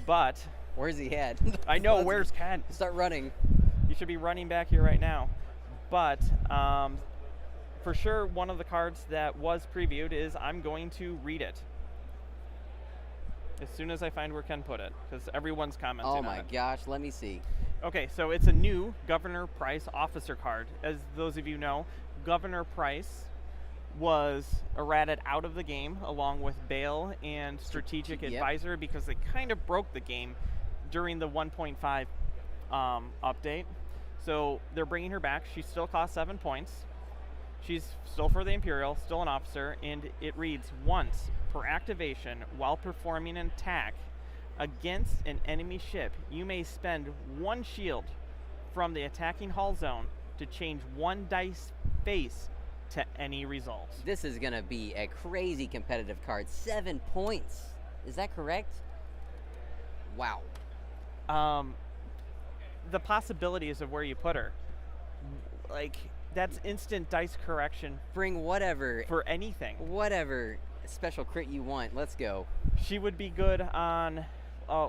But where's he at? I know, where's Ken? Start running. You should be running back here right now. But for sure, one of the cards that was previewed is I'm going to read it as soon as I find where Ken put it, because everyone's commenting Oh my on it. gosh, let me see. Okay, so it's a new Governor Price officer card. As those of you know, Governor Price was errated out of the game along with Bale and Strategic Advisor, because they kind of broke the game during the 1.5 update. So they're bringing her back. She still costs 7 points. She's still for the Imperial, still an officer, and it reads, once per activation while performing an attack against an enemy ship, you may spend 1 shield from the attacking hull zone to change 1 dice face to any results. This is going to be a crazy competitive card. 7 points. Is that correct? Wow. The possibilities of where you put her, like, that's instant dice correction. Bring whatever. For anything. Whatever special crit you want. Let's go. She would be good on,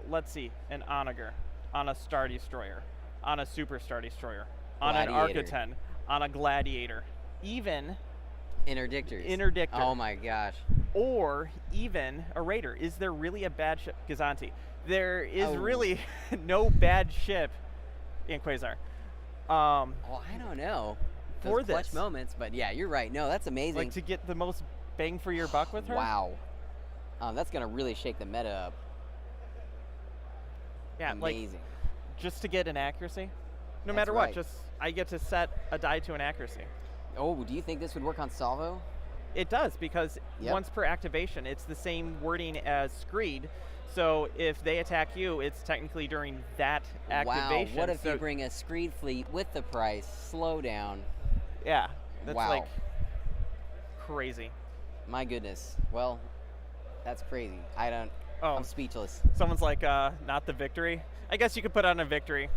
let's see, an Onager, on a Star Destroyer, on a Super Star Destroyer, on an Architon, on a Gladiator, even Interdictors. Oh my gosh. Or even a Raider. Is there really a bad ship? Gazanti. There is really no bad ship in Quasar. Well, I don't know. For Those clutch this moments, but yeah, you're right. No, that's amazing. Like, to get the most bang for your buck with her. Wow. That's gonna really shake the meta up. Yeah, amazing. Like, just to get an accuracy. No That's matter right. what, just I get to set a die to an accuracy. Oh, do you think this would work on Salvo? It does, because once per activation, it's the same wording as Screed. So if they attack you, it's technically during that activation. Wow, what if you bring a Screed fleet with the price? Slow down. Yeah, that's like Wow. crazy. My goodness. Well, that's crazy. I don't Oh, I'm speechless. someone's like, not the Victory. I guess you could put on a Victory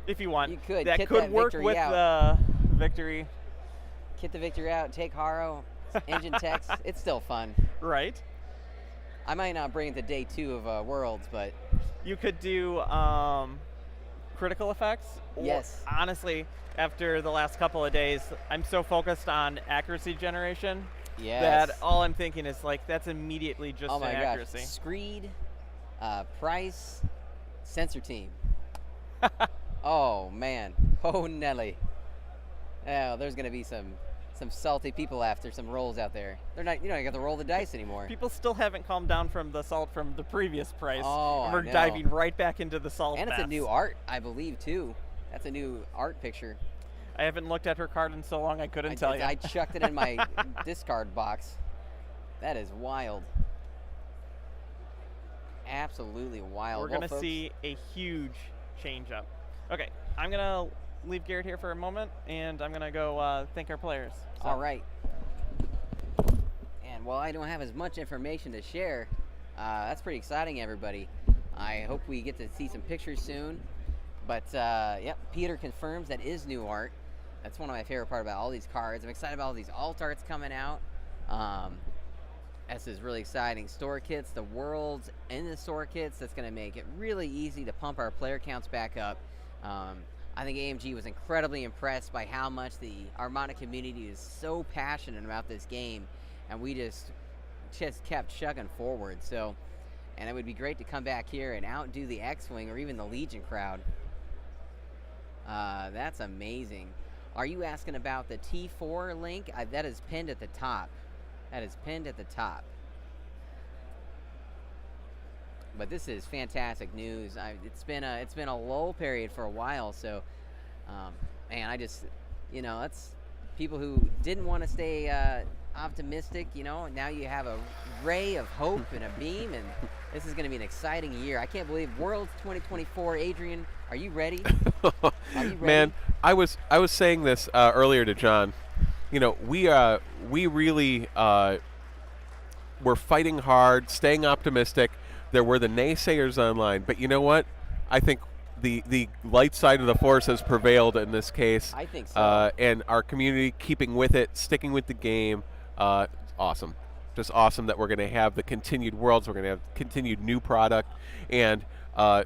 if you want. You could. That Kit could that work Victory with out. the Victory, Kit the Victory out, take Haro, engine text. It's still fun. right? I might not bring it to day 2 of Worlds, but You could do critical effects. or- Yes. Honestly, after the last couple of days, I'm so focused on accuracy generation yes. that all I'm thinking is like that's immediately just oh an my gosh. accuracy. Screed, Price, Sensor Team. Oh man. Oh Nelly. Oh, there's gonna be some salty people after some rolls out there. They're not. You don't get to roll the dice anymore. People still haven't calmed down from the salt from the previous price. Oh, and I we're know. diving right back into the salt. And it's a baths. new art, I believe, too. That's a new art picture. I haven't looked at her card in so long I couldn't tell you. I chucked it in my discard box. That is wild. Absolutely wild. We're Well, going to folks, see a huge change up. Okay, I'm going to leave Garrett here for a moment, and I'm going to go thank our players. So, All right. And while I don't have as much information to share, that's pretty exciting, everybody. I hope we get to see some pictures soon. But, yep, Peter confirms that is new art. That's one of my favorite part about all these cards. I'm excited about all these alt arts coming out. This is really exciting. Store kits, the worlds in the store kits. That's going to make it really easy to pump our player counts back up. I think AMG was incredibly impressed by how much the Armada community is so passionate about this game, and we just kept chugging forward. So, and it would be great to come back here and outdo the X-Wing or even the Legion crowd. That's amazing. Are you asking about the T4 link? That is pinned at the top. That is pinned at the top. But this is fantastic news. It's been a lull period for a while, so man, I just, that's people who didn't want to stay optimistic. Now you have a ray of hope and a beam, and this is going to be an exciting year. I can't believe Worlds 2024. Adrian, are you ready? Are you ready? Man, I was saying this earlier to John. We really were fighting hard, staying optimistic. There were the naysayers online, but you know what? I think the light side of the force has prevailed in this case. I think so. And our community keeping with it, sticking with the game. Awesome. Just awesome that we're going to have the continued Worlds. We're going to have continued new product. And, I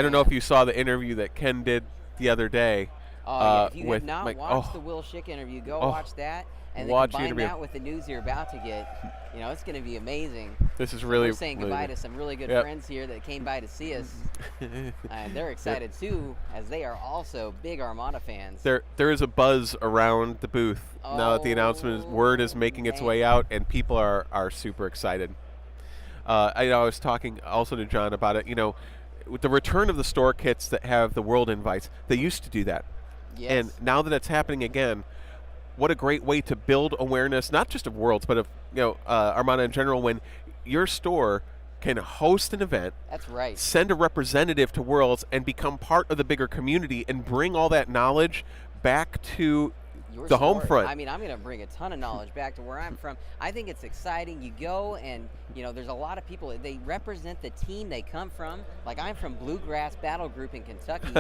don't know if you saw the interview that Ken did the other day. Yeah. If you have with not watched the Will Schick interview, go watch that. And then watch the combine interview. that with the news you're about to get. It's going to be amazing. This is really We're saying really goodbye good. to some really good Yep. friends here that came by to see us. And they're excited too, as they are also big Armada fans. There is a buzz around the booth now that the announcement word is making its way out, and people are super excited. I was talking also to John about it. With the return of the store kits that have the world invites, they used to do that. Yes. And now that it's happening again, what a great way to build awareness, not just of Worlds, but of Armada in general, when your store can host an event, That's right. send a representative to Worlds, and become part of the bigger community and bring all that knowledge back to Your the home story. front. I mean, I'm going to bring a ton of knowledge back to where I'm from. I think it's exciting. You go and, there's a lot of people. They represent the team they come from. Like, I'm from Bluegrass Battle Group in Kentucky.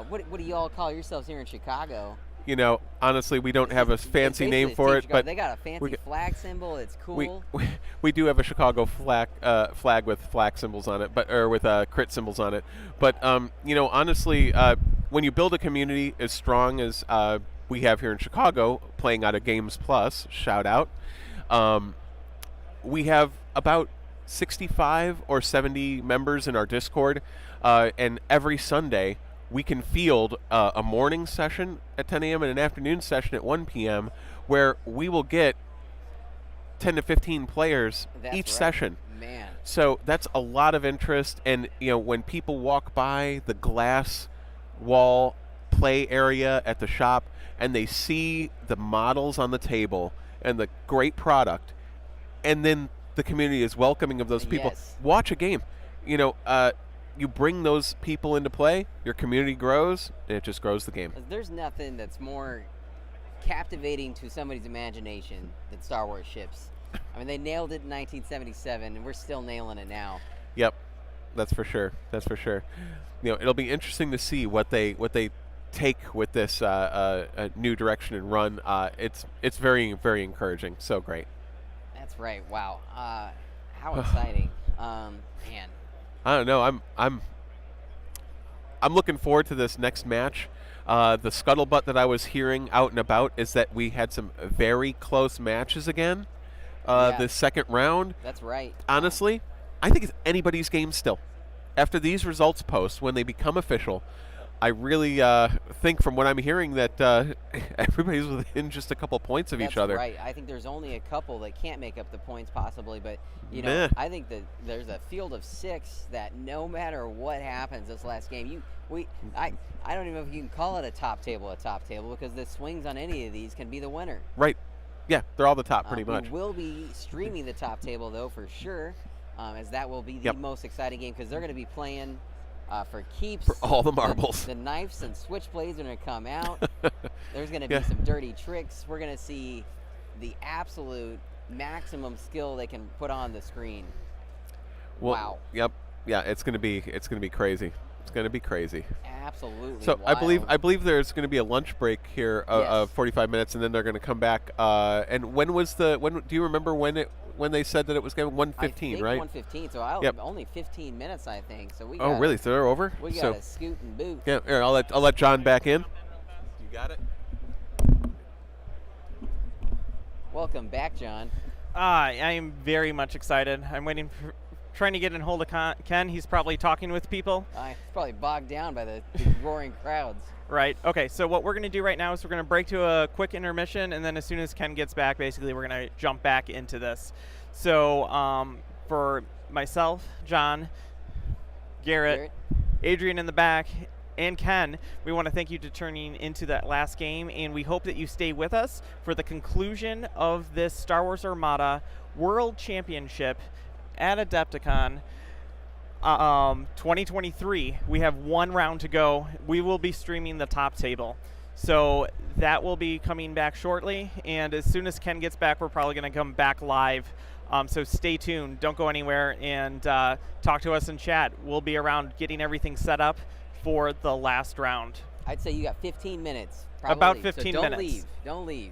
What do you all call yourselves here in Chicago? Honestly, we don't have a fancy Basically, name it's for Team it, Chicago. but they got a fancy got- flag symbol. It's cool. we do have a Chicago flag with flag symbols on it, or with crit symbols on it. But honestly, when you build a community as strong as we have here in Chicago, playing out of Games Plus, shout out, we have about 65 or 70 members in our Discord, and every Sunday we can field a morning session at 10 a.m. and an afternoon session at 1 p.m. where we will get 10 to 15 players That's each right. session. Man. So that's a lot of interest, and when people walk by the glass wall play area at the shop and they see the models on the table and the great product, and then the community is welcoming of those people, Yes. watch a game. You bring those people into play, your community grows, and it just grows the game. There's nothing that's more captivating to somebody's imagination than Star Wars ships. I mean, they nailed it in 1977, and we're still nailing it now. Yep, that's for sure. That's for sure. You know, it'll be interesting to see what they take with this new direction and run. It's very, very encouraging. So great. That's right. Wow. How exciting. Man. I don't know. I'm looking forward to this next match. The scuttlebutt that I was hearing out and about is that we had some very close matches again. The second round. That's right. Honestly, I think it's anybody's game still. After these results post, when they become official, I really think from what I'm hearing that everybody's within just a couple points of each other. That's right. I think there's only a couple that can't make up the points possibly, but you know, I think that there's a field of 6 that no matter what happens this last game, I don't even know if you can call it a top table because the swings on any of these can be the winner. Right. Yeah, they're all the top pretty much. We will be streaming the top table though for sure, as that will be the most exciting game because they're going to be playing for keeps. For all the marbles. The knives and switchblades are going to come out. There's going to be some dirty tricks. We're going to see the absolute maximum skill they can put on the screen. Well, wow. Yep. Yeah, it's going to be crazy. It's going to be crazy. Absolutely. So wild. I believe there's going to be a lunch break here of 45 minutes, and then they're going to come back. And when do you remember when they said that it was going to 1:15, right? 1:15. So only 15 minutes, I think. So we. Oh, really? So they're over. We got to scoot and boot. Yeah. Here, I'll let John back in. You got it. Welcome back, John. I am very much excited. I'm trying to get in hold of Ken. He's probably talking with people. He's probably bogged down by the roaring crowds. Right. Okay, so what we're going to do right now is we're going to break to a quick intermission, and then as soon as Ken gets back, basically we're going to jump back into this. So for myself, John, Garrett, Adrian in the back, and Ken, we want to thank you for turning into that last game, and we hope that you stay with us for the conclusion of this Star Wars Armada World Championship at Adepticon 2023. We have one round to go. We will be streaming the top table. So that will be coming back shortly, and as soon as Ken gets back, we're probably going to come back live. So stay tuned. Don't go anywhere, and talk to us in chat. We'll be around getting everything set up for the last round. I'd say you got 15 minutes. Probably. About 15 so minutes. Don't leave.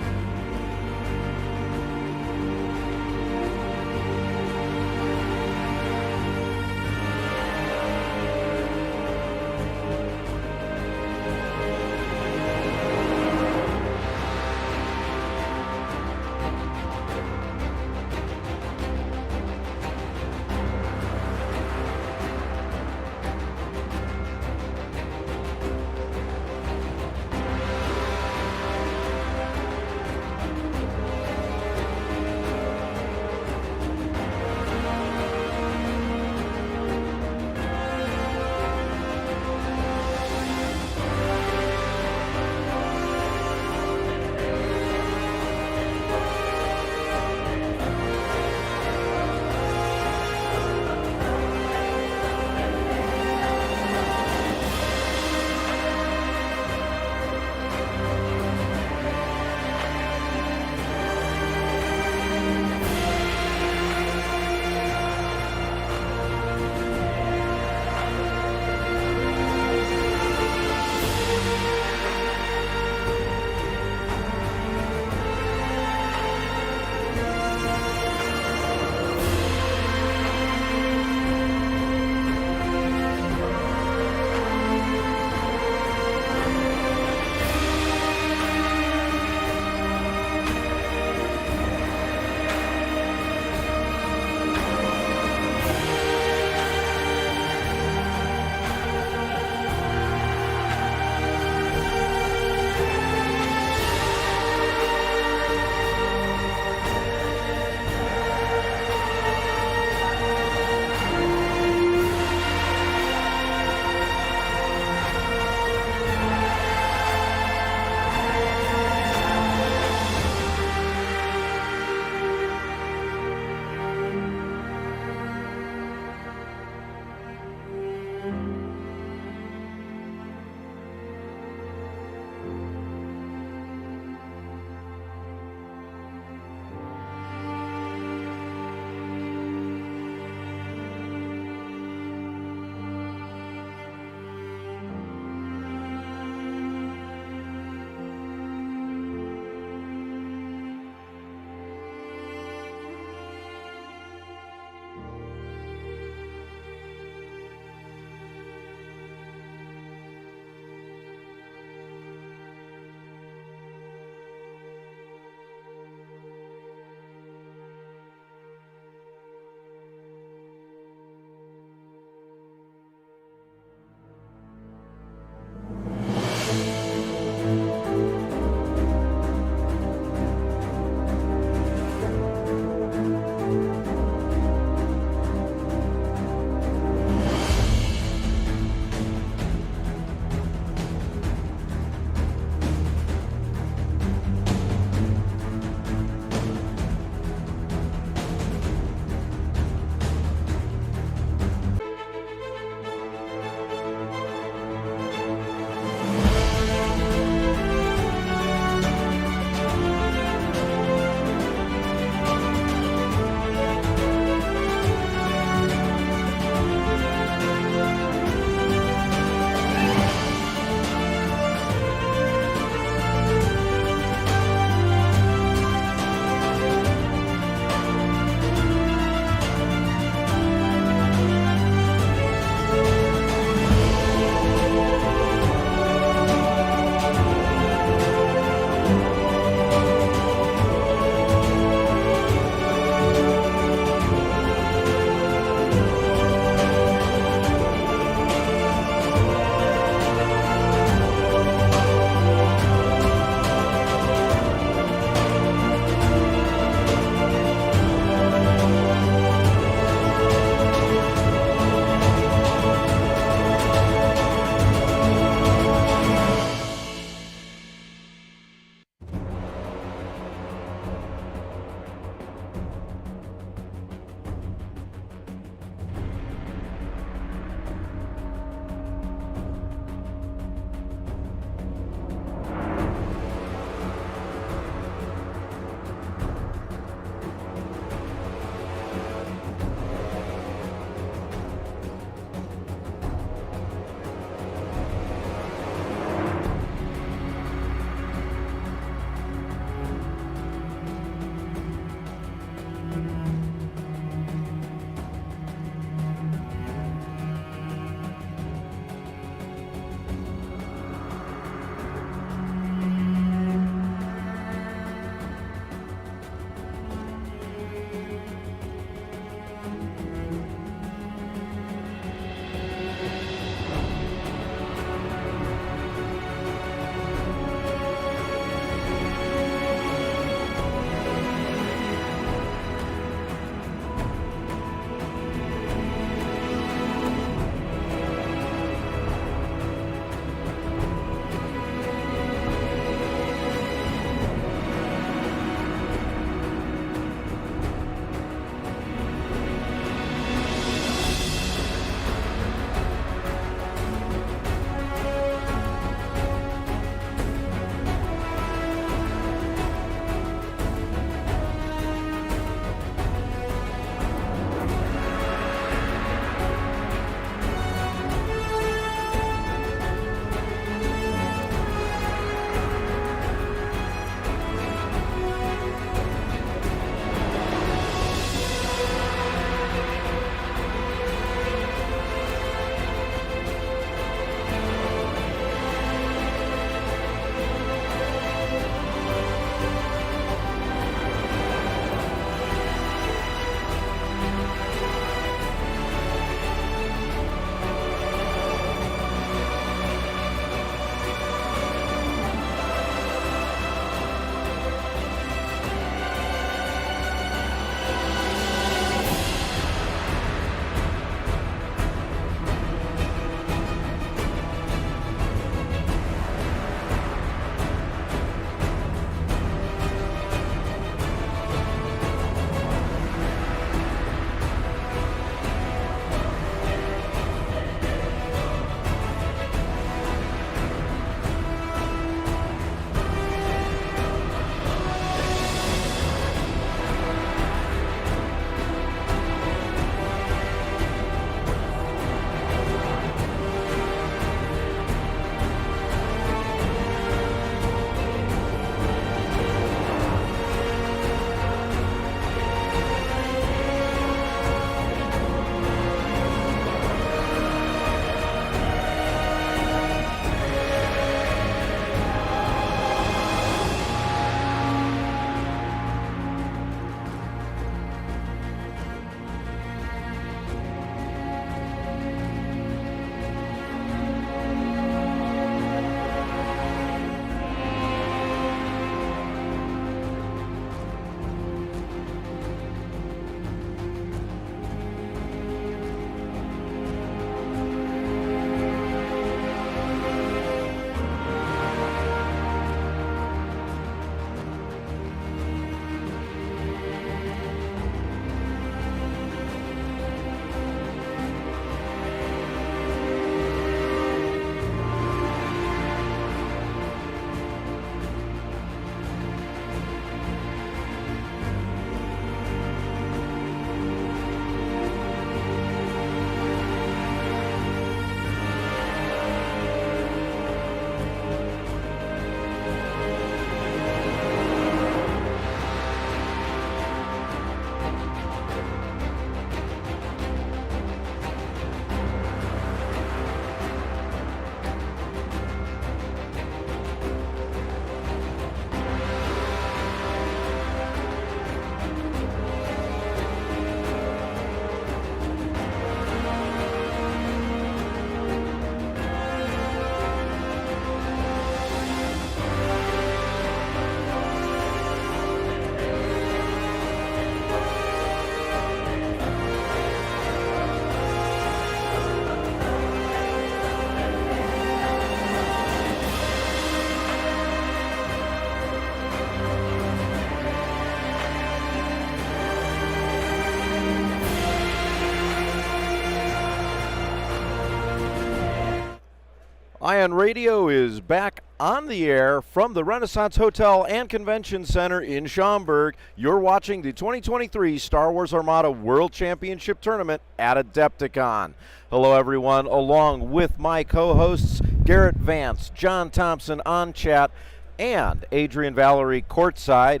Ion Radio is back on the air from the Renaissance Hotel and Convention Center in Schaumburg. You're watching the 2023 Star Wars Armada World Championship Tournament at AdeptiCon. Hello, everyone, along with my co-hosts Garrett Vance, John Thomson on chat, and Adrian Valerie courtside.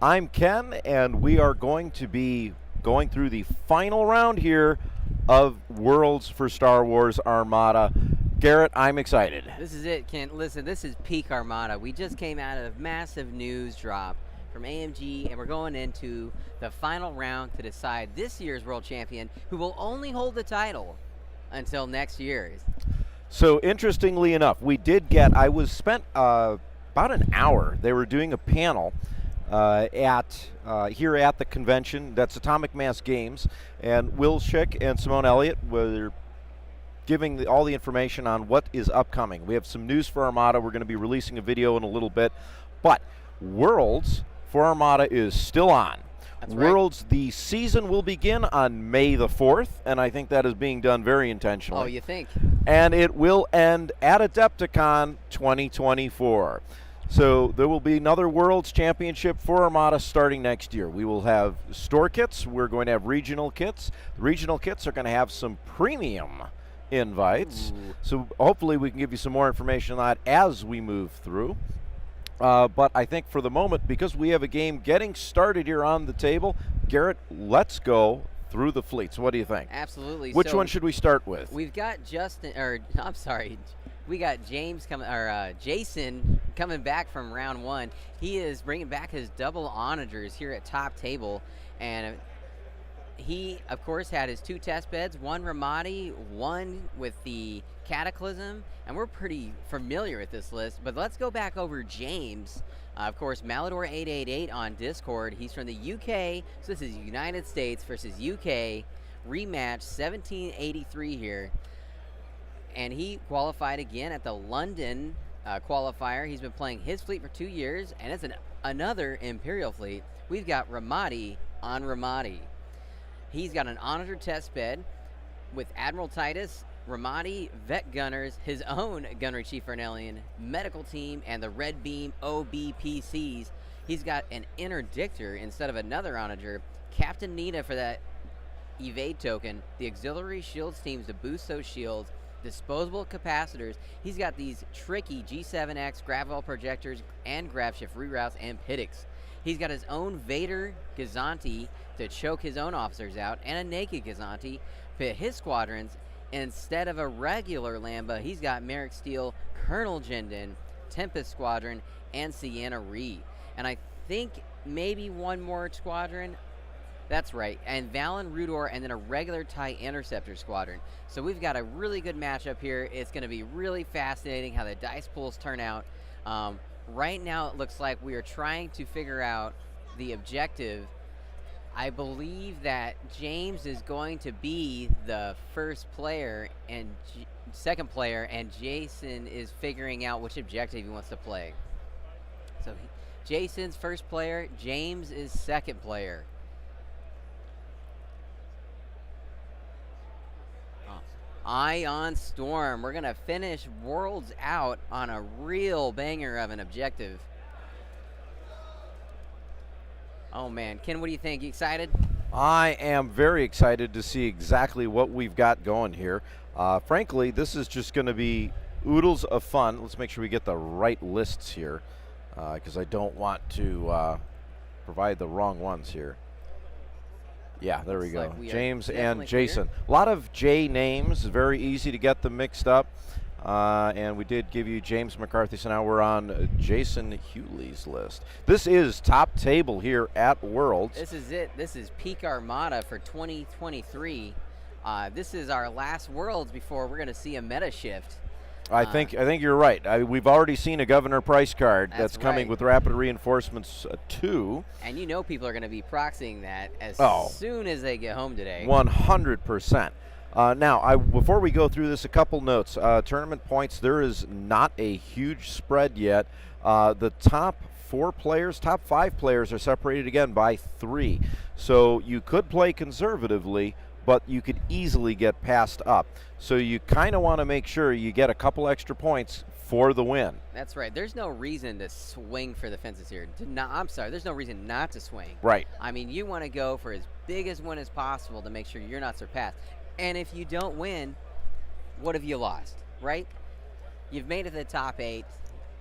I'm Ken, and we are going to be going through the final round here of Worlds for Star Wars Armada. Garrett, I'm excited. This is it, Kent. Listen, this is peak Armada. We just came out of massive news drop from AMG, and we're going into the final round to decide this year's world champion, who will only hold the title until next year. So, interestingly enough, we did get, spent about an hour. They were doing a panel here at the convention. That's Atomic Mass Games, and Will Schick and Simone Elliott were giving all the information on what is upcoming. We have some news for Armada. We're going to be releasing a video in a little bit, but Worlds for Armada is still on. That's right. Worlds, the season will begin on May the 4th, and I think that is being done very intentionally. Oh, you think? And it will end at AdeptiCon 2024. So there will be another Worlds Championship for Armada starting next year. We will have store kits. We're going to have regional kits. The regional kits are going to have some premium invites. Ooh. So hopefully we can give you some more information on that as we move through. But I think for the moment, because we have a game getting started here on the table, Garrett, let's go through the fleets. What do you think? Absolutely. Which So one should we start with? We've got we got Jason coming back from round one. He is bringing back his double onagers here at top table, and he, of course, had his 2 test beds, one Ramadi, one with the Cataclysm, and we're pretty familiar with this list. But let's go back over James. Of course, Malador888 on Discord. He's from the UK, so this is United States versus UK rematch, 1783 here. And he qualified again at the London qualifier. He's been playing his fleet for 2 years, and it's another Imperial fleet. We've got Ramadi on Ramadi. He's got an onager test bed with Admiral Titus, Ramadi, Vet Gunners, his own Gunnery Chief Vernelian, medical team, and the Red Beam OBPCs. He's got an interdictor instead of another onager, Captain Nita for that evade token, the auxiliary shields teams to boost those shields, disposable capacitors. He's got these tricky G7X Gravell projectors and Gravshift reroutes and Pittix. He's got his own Vader Gazanti to choke his own officers out, and a naked Gazanti pit his squadrons. Instead of a regular Lamba, he's got Merrick Steele, Colonel Jindin, Tempest Squadron, and Sienna Ree. And I think maybe one more squadron. That's right, and Valen Rudor, and then a regular TIE Interceptor squadron. So we've got a really good matchup here. It's going to be really fascinating how the dice pools turn out. Right now, it looks like we are trying to figure out the objective. I believe that James is going to be the first player and second player, and Jason is figuring out which objective he wants to play. So Jason's first player, James is second player. Ion Storm. We're going to finish Worlds out on a real banger of an objective. Oh, man. Ken, what do you think? You excited? I am very excited to see exactly what we've got going here. Frankly, this is just going to be oodles of fun. Let's make sure we get the right lists here, because I don't want to provide the wrong ones here. Yeah, there we go. Like we James are and definitely Jason. clear. A lot of J names, very easy to get them mixed up. And we did give you James McCarthy, so now we're on Jason Hewley's list. This is top table here at Worlds. This is it. This is peak Armada for 2023. This is our last Worlds before we're going to see a meta shift. I think you're right. We've already seen a Governor Price card that's coming right. with Rapid Reinforcements 2. And you know people are going to be proxying that as soon as they get home today. 100%. Now, before we go through this, a couple notes. Tournament points, there is not a huge spread yet. The top 5 players are separated again by 3. So you could play conservatively, but you could easily get passed up. So you kind of want to make sure you get a couple extra points for the win. That's right. There's no reason to swing for the fences here. I'm sorry. There's no reason not to swing. Right. I mean, you want to go for as big as win as possible to make sure you're not surpassed. And if you don't win, what have you lost, right? You've made it to the top 8.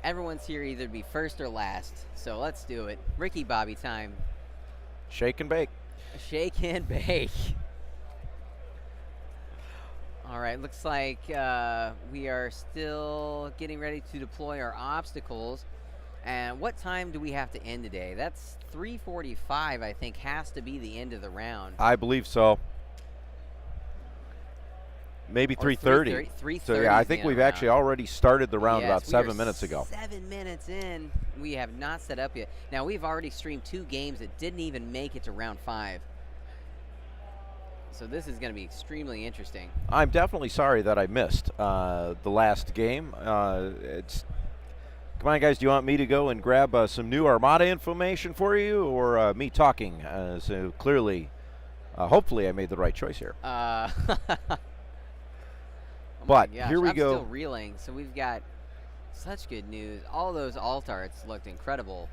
Everyone's here either to be first or last. So let's do it. Ricky Bobby time. Shake and bake. Shake and bake. All right, looks like we are still getting ready to deploy our obstacles. And what time do we have to end today? That's 3:45, I think, has to be the end of the round. I believe so. Maybe 3:30. 3:30. So yeah, I think we've actually already started the round about 7 minutes ago. 7 minutes in. We have not set up yet. Now, we've already streamed 2 games that didn't even make it to round 5. So this is going to be extremely interesting. I'm definitely sorry that I missed the last game. Come on, guys, do you want me to go and grab some new Armada information for you, or me talking? So clearly, hopefully I made the right choice here. Oh but my gosh, here we I'm go. still reeling. So we've got such good news. All those alt arts looked incredible.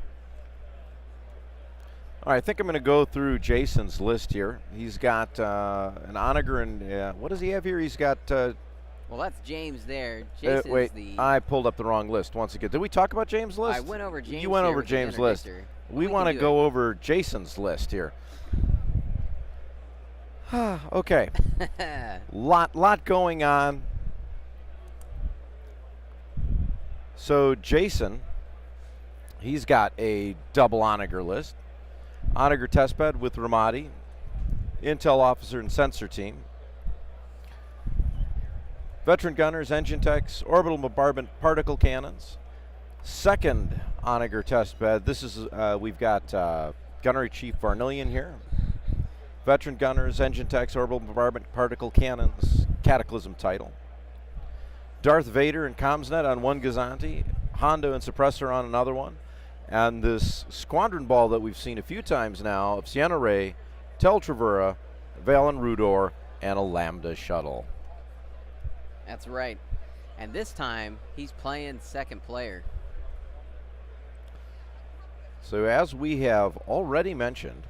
All right, I think I'm going to go through Jason's list here. He's got an Onager, and what does he have here? He's got... well, that's James there. Jason's wait, the... I pulled up the wrong list once again. Did we talk about James' list? I went over James. You went here over with the James' list. interdictor. We want to go over Jason's list here. Okay. Lot going on. So Jason, he's got a double Onager list. Onager testbed with Ramadi, Intel officer and sensor team, veteran gunners, engine techs, orbital bombardment particle cannons. Second Onager testbed. This is we've got gunnery chief Varnillion here. Veteran gunners, engine techs, orbital bombardment particle cannons, cataclysm title. Darth Vader and Comsnet on one Gazanti, Hondo and suppressor on another one. And this squadron ball that we've seen a few times now of Sienna Ray, Tel Travera, Valen Rudor, and a Lambda shuttle. That's right. And this time, he's playing second player. So as we have already mentioned,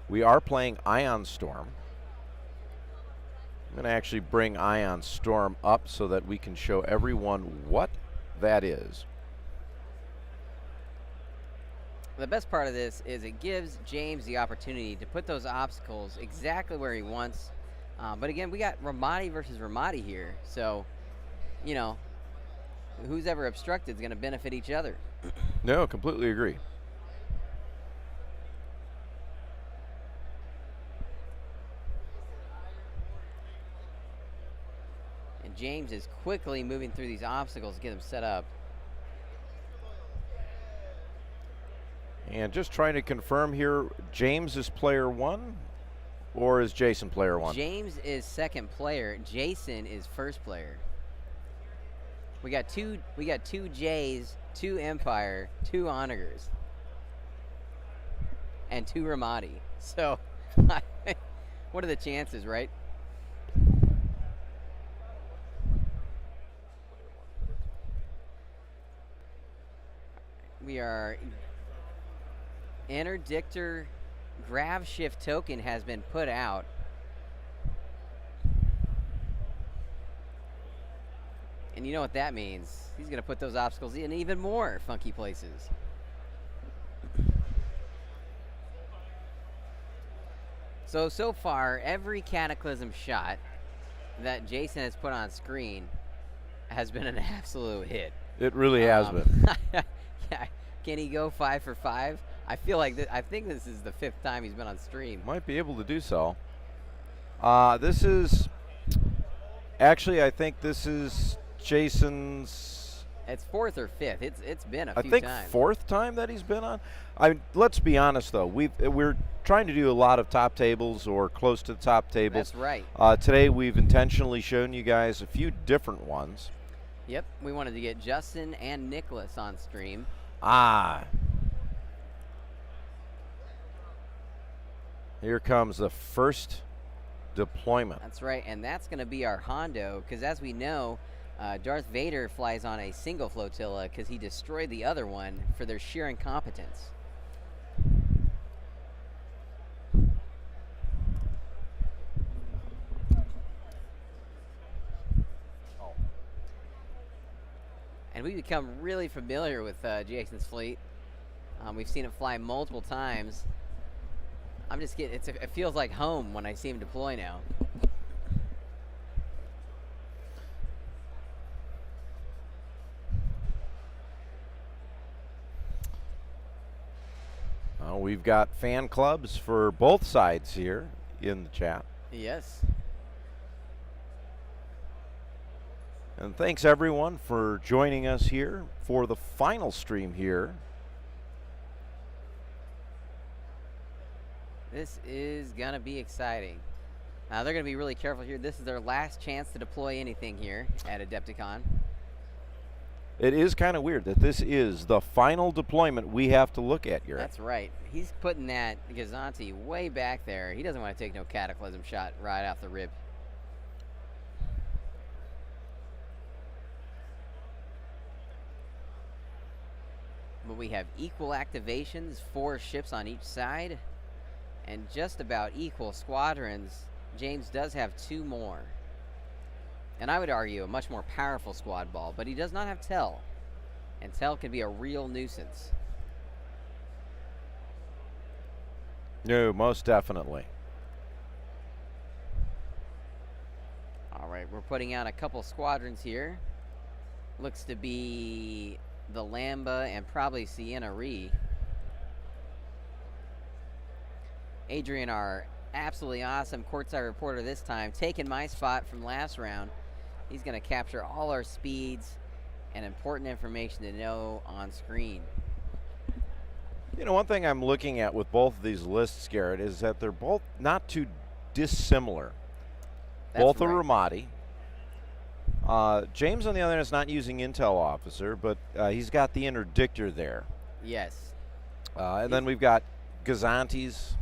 we are playing Ion Storm. I'm going to actually bring Ion Storm up so that we can show everyone what that is. The best part of this is it gives James the opportunity to put those obstacles exactly where he wants. But again, we got Ramadi versus Ramadi here. So, you know, who's ever obstructed is going to benefit each other. No, completely agree. And James is quickly moving through these obstacles to get them set up. And just trying to confirm here, James is player 1 or is Jason player 1? James is second player. Jason is first player. We got two J's, 2 Empire, 2 Onagers, and 2 Ramadi. So, what are the chances, right? We are interdictor grav shift token has been put out. And you know what that means. He's going to put those obstacles in even more funky places. So far, every Cataclysm shot that Jason has put on screen has been an absolute hit. It really has been. Yeah. Can he go 5 for 5? I feel like I think this is the 5th time he's been on stream. Might be able to do so. This is actually, I think this is Jason's. It's 4th or 5th. It's been a few times. times. 4th time that he's been on. I mean, let's be honest though. We're trying to do a lot of top tables or close to the top tables. That's right. Today we've intentionally shown you guys a few different ones. Yep, we wanted to get Justin and Nicholas on stream. Here comes the first deployment. That's right, and that's going to be our Hondo, because as we know, Darth Vader flies on a single flotilla because he destroyed the other one for their sheer incompetence. And we've become really familiar with Jason's fleet. We've seen it fly multiple times. I'm just getting, it feels like home when I see him deploy now. We've got fan clubs for both sides here in the chat. Yes. And thanks everyone for joining us here for the final stream here. This is going to be exciting. They're going to be really careful here. This is their last chance to deploy anything here at AdeptiCon. It is kind of weird that this is the final deployment we have to look at here. That's right. He's putting that Gazanti way back there. He doesn't want to take no cataclysm shot right off the rib. But we have equal activations, 4 ships on each side, and just about equal squadrons. James does have 2 more. And I would argue a much more powerful squad ball, but he does not have Tell. And Tell can be a real nuisance. No, most definitely. All right, we're putting out a couple squadrons here. Looks to be the Lamba and probably Sienna Ree. Adrian, our absolutely awesome courtside reporter this time, taking my spot from last round. He's going to capture all our speeds and important information to know on screen. You know, one thing I'm looking at with both of these lists, Garrett, is that they're both not too dissimilar. That's both are right. Ramadi. James, on the other hand, is not using Intel Officer, but he's got the interdictor there. Yes. And then we've got Gazantis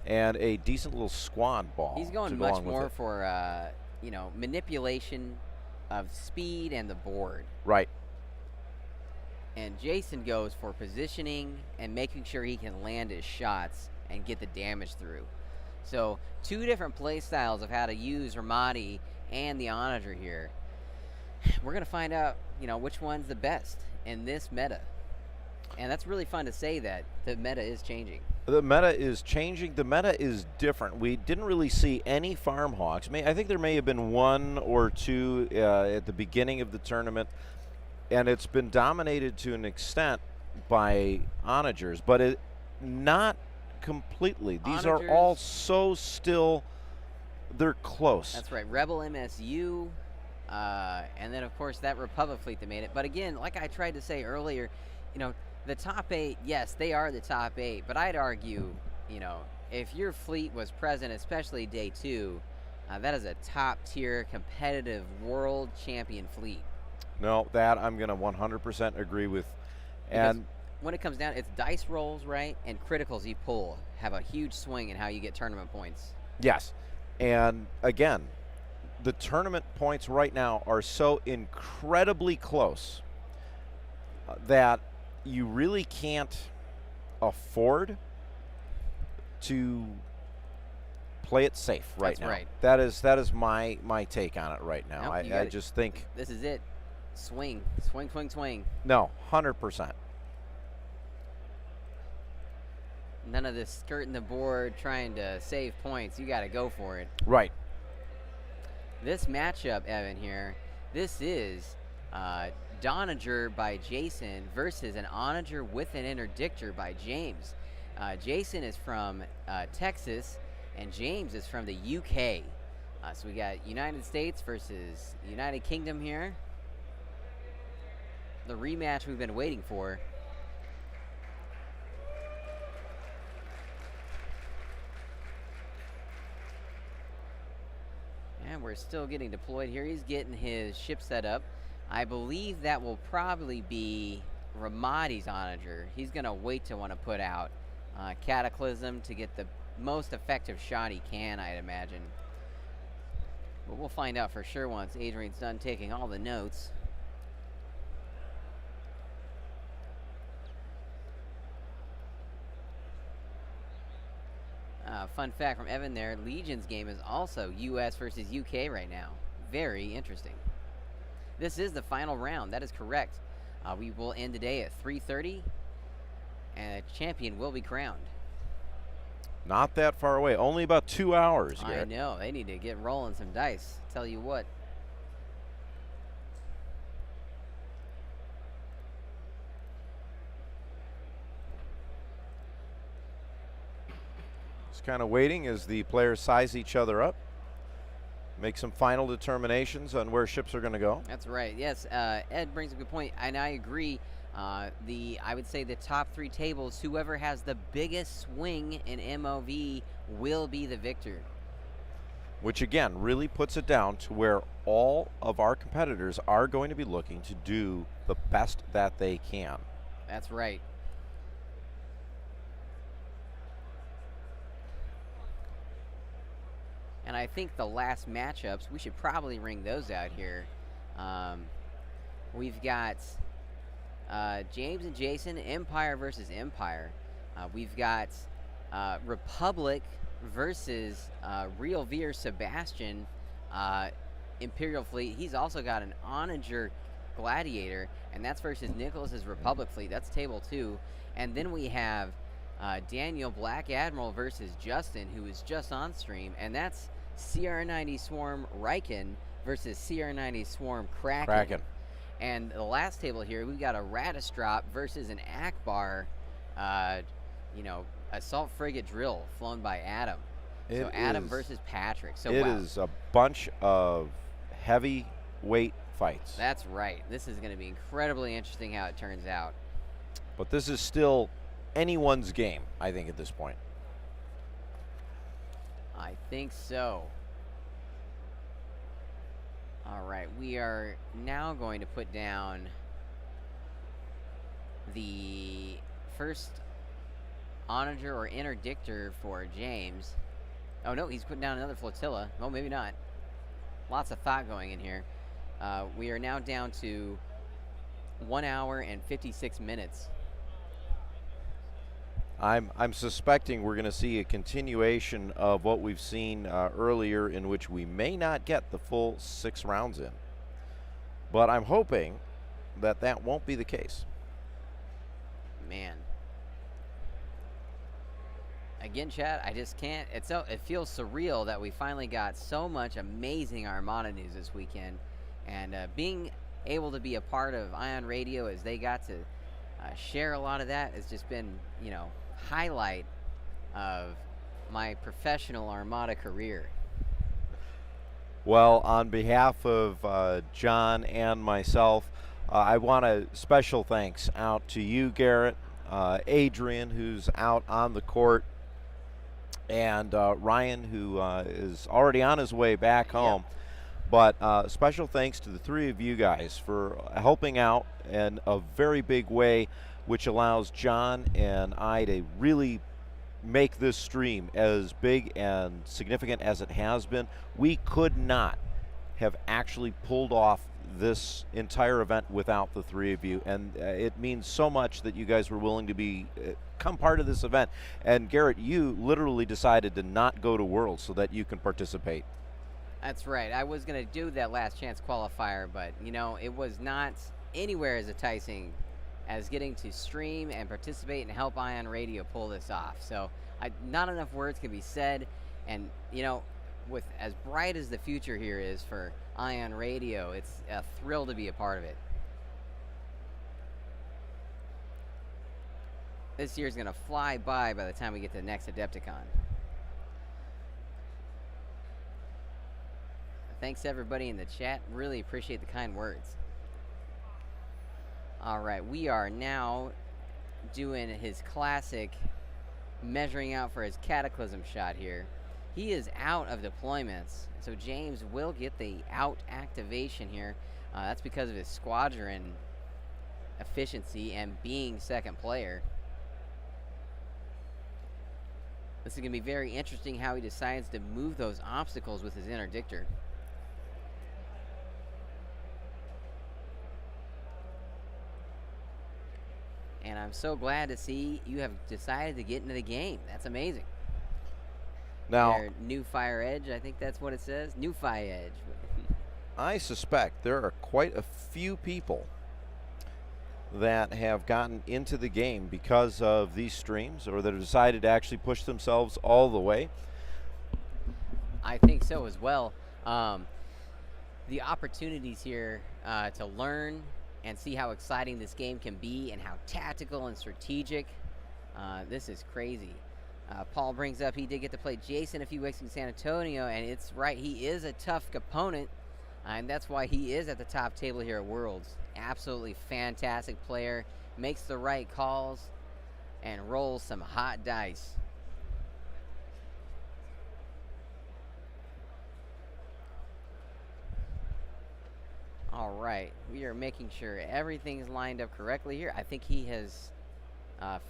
and a decent little squad ball. He's going much more for, you know, manipulation of speed and the board. Right. And Jason goes for positioning and making sure he can land his shots and get the damage through. So 2 different play styles of how to use Ramadi and the Onager here. We're going to find out, you know, which one's the best in this meta. And that's really fun to say that the meta is changing. The meta is changing. The meta is different. We didn't really see any Farm Hawks. I think there may have been 1 or 2 at the beginning of the tournament, and it's been dominated to an extent by Onagers, but not completely. These are all so still, they're close. That's right. Rebel MSU, and then, of course, that Republic fleet that made it. But again, like I tried to say earlier, you know, the top 8, yes, they are the top 8, but I'd argue, you know, if your fleet was present, especially day 2, that is a top-tier competitive world champion fleet. No, that I'm going to 100% agree with. Because and when it comes down, it's dice rolls, right, and criticals you pull have a huge swing in how you get tournament points. Yes, and again, the tournament points right now are so incredibly close that you really can't afford to play it safe right now. That's right. That is my take on it right now. Nope, I just think this is it. Swing, swing, swing, swing. No, 100%. None of this skirting the board trying to save points. You got to go for it. Right. This matchup, Evan, here, this is Donager by Jason versus an Onager with an interdictor by James. Jason is from Texas, and James is from the UK. So we got United States versus United Kingdom here. The rematch we've been waiting for. And we're still getting deployed here. He's getting his ship set up. I believe that will probably be Ramadi's Onager. He's going to wait to want to put out Cataclysm to get the most effective shot he can, I'd imagine. But we'll find out for sure once Adrian's done taking all the notes. Fun fact from Evan there, Legion's game is also US versus UK right now. Very interesting. This is the final round, that is correct. We will end today at 3:30, and a champion will be crowned. Not that far away, only about 2 hours. I know, they need to get rolling some dice, tell you what. Just kind of waiting as the players size each other up, make some final determinations on where ships are going to go. That's right. Yes, Ed brings a good point, and I agree. I would say the top 3 tables, whoever has the biggest swing in MOV will be the victor. Which again really puts it down to where all of our competitors are going to be looking to do the best that they can. That's right. And I think the last matchups, we should probably ring those out here. We've got James and Jason, Empire versus Empire. We've got Republic versus Real Veer Sebastian, Imperial Fleet. He's also got an Onager Gladiator, and that's versus Nicholas's Republic Fleet. That's table 2. And then we have Daniel Black Admiral versus Justin, who is just on stream, and that's CR90 Swarm Riken versus CR90 Swarm Kraken. And the last table here, we've got a Radistrop versus an Akbar, assault frigate drill flown by Adam. So Adam versus Patrick. So it is a bunch of heavyweight fights. That's right. This is going to be incredibly interesting how it turns out. But this is still anyone's game, I think, at this point. I think so. All right, we are now going to put down the first onager or interdictor for James. Oh no, he's putting down another flotilla. Oh, maybe not. Lots of thought going in here. We are now down to 1 hour and 56 minutes. I'm suspecting we're going to see a continuation of what we've seen earlier, in which we may not get the full 6 rounds in. But I'm hoping that that won't be the case. Man. Again, chat, I just can't. It feels surreal that we finally got so much amazing Armada news this weekend. And being able to be a part of Ion Radio as they got to share a lot of that has just been, highlight of my professional Armada career. Well, on behalf of John and myself, I want a special thanks out to you, Garrett, Adrian, who's out on the court, and Ryan, who is already on his way back home. But special thanks to the 3 of you guys for helping out in a very big way, which allows John and I to really make this stream as big and significant as it has been. We could not have actually pulled off this entire event without the 3 of you, and it means so much that you guys were willing to become part of this event. And Garrett, you literally decided to not go to Worlds so that you can participate. That's right. I was going to do that last chance qualifier, but it was not anywhere as enticing as getting to stream and participate and help Ion Radio pull this off. So not enough words can be said, and with as bright as the future here is for Ion Radio, it's a thrill to be a part of it. This year's going to fly by the time we get to the next AdeptiCon. Thanks everybody in the chat. Really appreciate the kind words. All right, we are now doing his classic measuring out for his Cataclysm shot here. He is out of deployments, so James will get the out activation here. That's because of his Squadron efficiency and being second player. This is going to be very interesting how he decides to move those obstacles with his interdictor. And I'm so glad to see you have decided to get into the game. That's amazing. Now, Their new Fire Edge, I think that's what it says. New Fire Edge. I suspect there are quite a few people that have gotten into the game because of these streams, or that have decided to actually push themselves all the way. I think so as well. The opportunities here to learn and see how exciting this game can be and how tactical and strategic. This is crazy. Paul brings up he did get to play Jason a few weeks in San Antonio, and it's right, he is a tough opponent, and that's why he is at the top table here at Worlds. Absolutely fantastic player, makes the right calls, and rolls some hot dice. All right, we are making sure everything's lined up correctly here. I think he has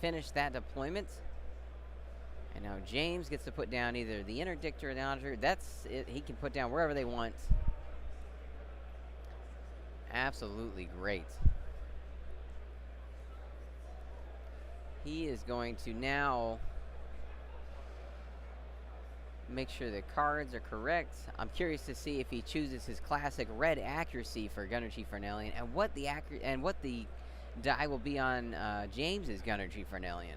finished that deployment. And now James gets to put down either the interdictor or the onager. That's it. He can put down wherever they want. Absolutely great. He is going to now make sure the cards are correct. I'm curious to see if he chooses his classic red accuracy for Gunner Chief Fernelian, and what the die will be on James's Gunner Chief Fernelian.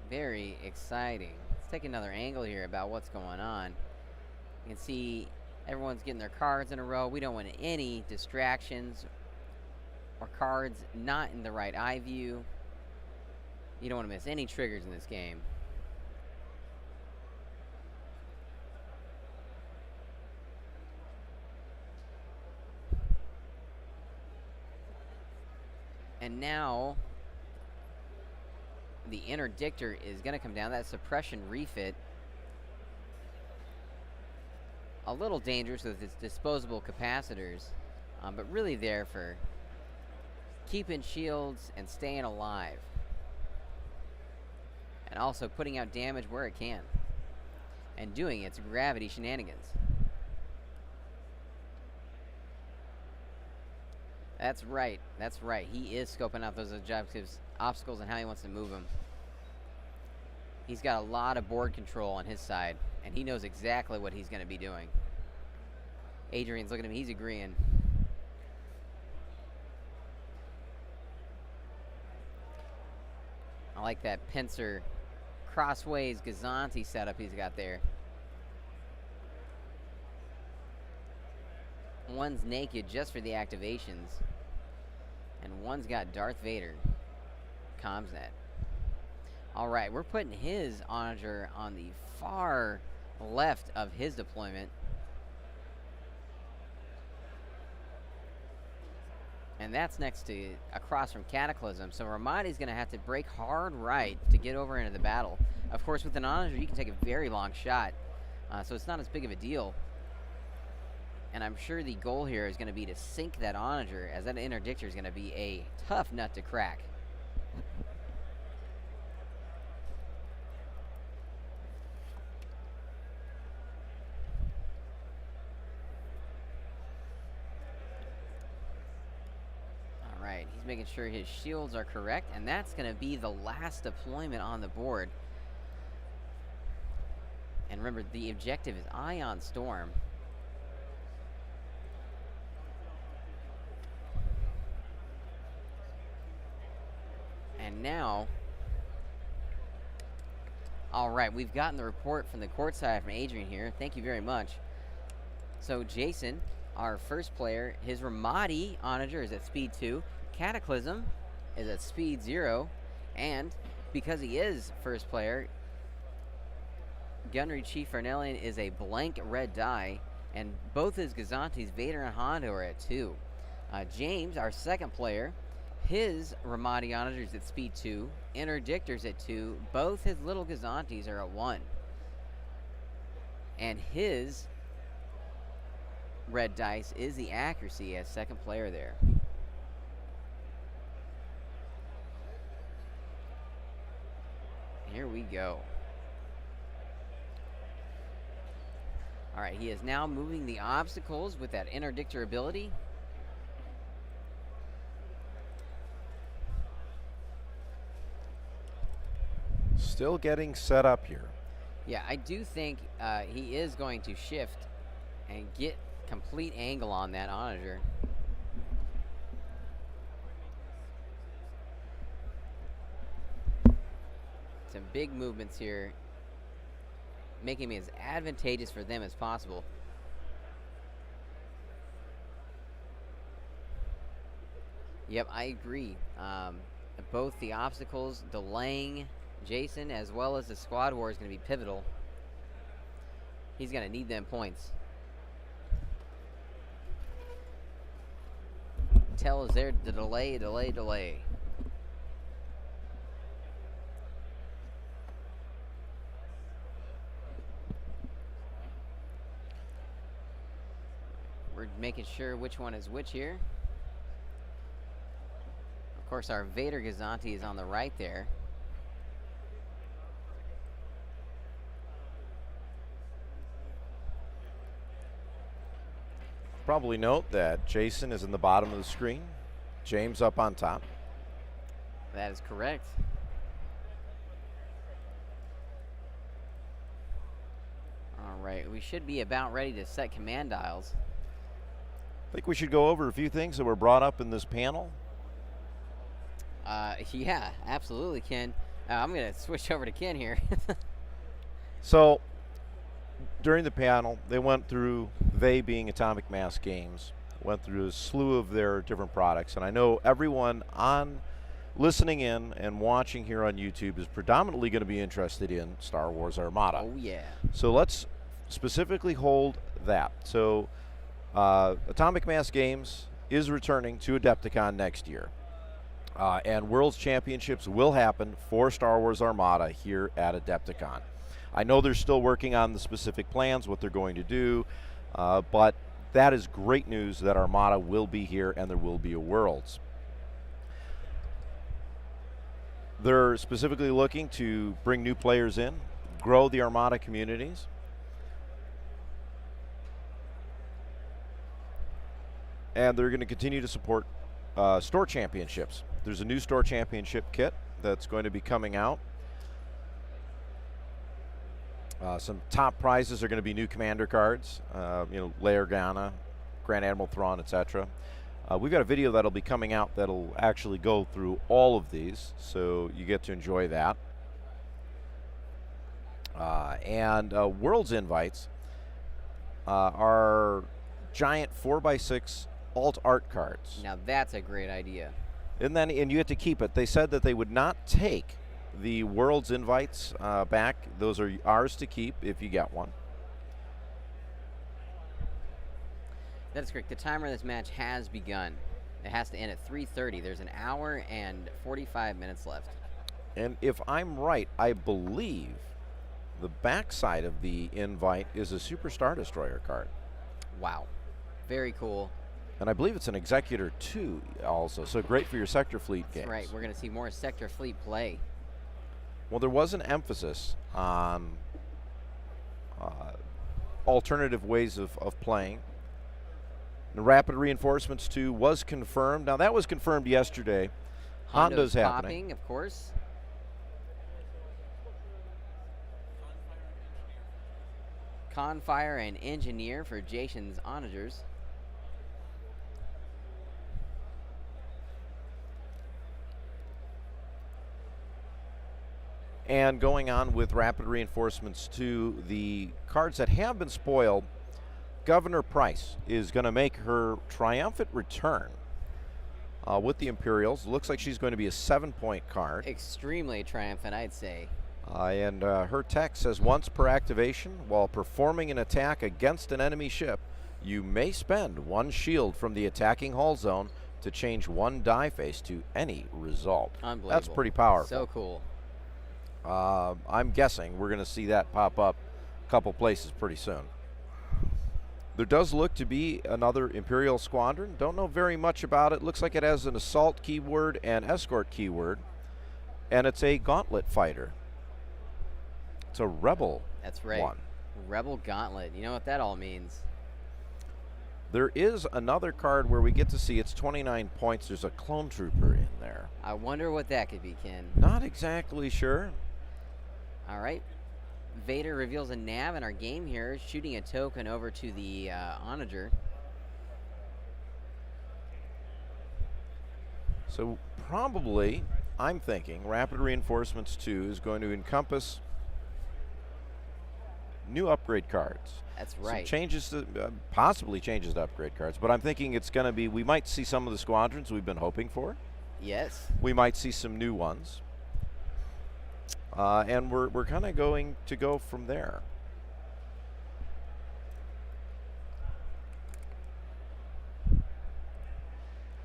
Very exciting. Let's take another angle here about what's going on. You can see everyone's getting their cards in a row. We don't want any distractions or cards not in the right eye view. You don't want to miss any triggers in this game. And now the interdictor is going to come down. That suppression refit. A little dangerous with its disposable capacitors, but really there for keeping shields and staying alive. And also putting out damage where it can. And doing its gravity shenanigans. That's right. That's right. He is scoping out those objectives, obstacles, and how he wants to move them. He's got a lot of board control on his side, and he knows exactly what he's going to be doing. Adrian's looking at him. He's agreeing. I like that pincer crossways Gazanti setup he's got there. One's naked just for the activations, and one's got Darth Vader Comsnet. Alright, we're putting his onager on the far left of his deployment. And that's next to, across from Cataclysm. So Ramadi's going to have to break hard right to get over into the battle. Of course, with an onager, you can take a very long shot. So it's not as big of a deal. And I'm sure the goal here is going to be to sink that onager, as that interdictor is going to be a tough nut to crack. Alright, he's making sure his shields are correct, and that's going to be the last deployment on the board. And remember, the objective is Ion Storm. And now, all right, we've gotten the report from the courtside from Adrian here. Thank you very much. So Jason, our first player, his Ramadi onager is at speed 2. Cataclysm is at speed 0. And because he is first player, Gunnery Chief Fernelian is a blank red die. And both his Gazantis, Vader and Hondo, are at 2. James, our second player, his Ramadi onager is at speed 2, interdictor's at 2, both his little Gazantis are at 1. And his red dice is the accuracy as second player there. Here we go. All right, he is now moving the obstacles with that interdictor ability. Still getting set up here. Yeah, I do think he is going to shift and get complete angle on that onager. Some big movements here, making it as advantageous for them as possible. Yep, I agree. Both the obstacles delaying Jason as well as the squad war is going to be pivotal. He's going to need them points. Tell is there to delay. We're making sure which one is which here. Of course, our Vader Gazanti is on the right there. Probably note that Jason is in the bottom of the screen, James up on top. That is correct. All right, we should be about ready to set command dials. I think we should go over a few things that were brought up in this panel. Yeah, absolutely, Ken. I'm going to switch over to Ken here. So, during the panel, they went through, they being Atomic Mass Games, went through a slew of their different products. And I know everyone on listening in and watching here on YouTube is predominantly going to be interested in Star Wars Armada. Oh, yeah. So let's specifically hold that. So Atomic Mass Games is returning to AdeptiCon next year. And World's Championships will happen for Star Wars Armada here at AdeptiCon. I know they're still working on the specific plans, what they're going to do, but that is great news that Armada will be here and there will be a Worlds. They're specifically looking to bring new players in, grow the Armada communities. And they're going to continue to support store championships. There's a new store championship kit that's going to be coming out. Some top prizes are going to be new commander cards, Leia Organa, Grand Admiral Thrawn, etc. We've got a video that'll be coming out that'll actually go through all of these, so you get to enjoy that. And Worlds invites are giant 4x6 alt art cards. Now that's a great idea. And you get to keep it. They said that they would not take the Worlds invites back. Those are ours to keep if you get one. That's correct. The timer of this match has begun. It has to end at 3:30. There's an hour and 45 minutes left. And if I'm right, I believe the backside of the invite is a Super Star Destroyer card. Wow. Very cool. And I believe it's an Executor 2 also, so great for your Sector Fleet games. That's right. We're going to see more Sector Fleet play. Well, there was an emphasis on alternative ways of playing. The Rapid Reinforcements 2 was confirmed. Now, that was confirmed yesterday. Honda's happening. Popping, of course. Confire and Engineer for Jason's onagers. And going on with Rapid Reinforcements 2, the cards that have been spoiled, Governor Price is going to make her triumphant return with the Imperials. Looks like she's going to be a 7-point card. Extremely triumphant, I'd say. And her text says, once per activation, while performing an attack against an enemy ship, you may spend 1 shield from the attacking hull zone to change 1 die face to any result. Unbelievable. That's pretty powerful. So cool. I'm guessing we're going to see that pop up a couple places pretty soon. There does look to be another Imperial Squadron. Don't know very much about it. Looks like it has an assault keyword and escort keyword. And it's a gauntlet fighter. It's a Rebel. That's right. One. Rebel Gauntlet. You know what that all means. There is another card where we get to see it's 29 points. There's a Clone Trooper in there. I wonder what that could be, Ken. Not exactly sure. All right. Vader reveals a nav in our game here, shooting a token over to the Onager. So probably, I'm thinking, Rapid Reinforcements 2 is going to encompass new upgrade cards. That's right. Some changes to, possibly changes to upgrade cards, but I'm thinking it's going to be, we might see some of the squadrons we've been hoping for. Yes. We might see some new ones. And we're kind of going to go from there.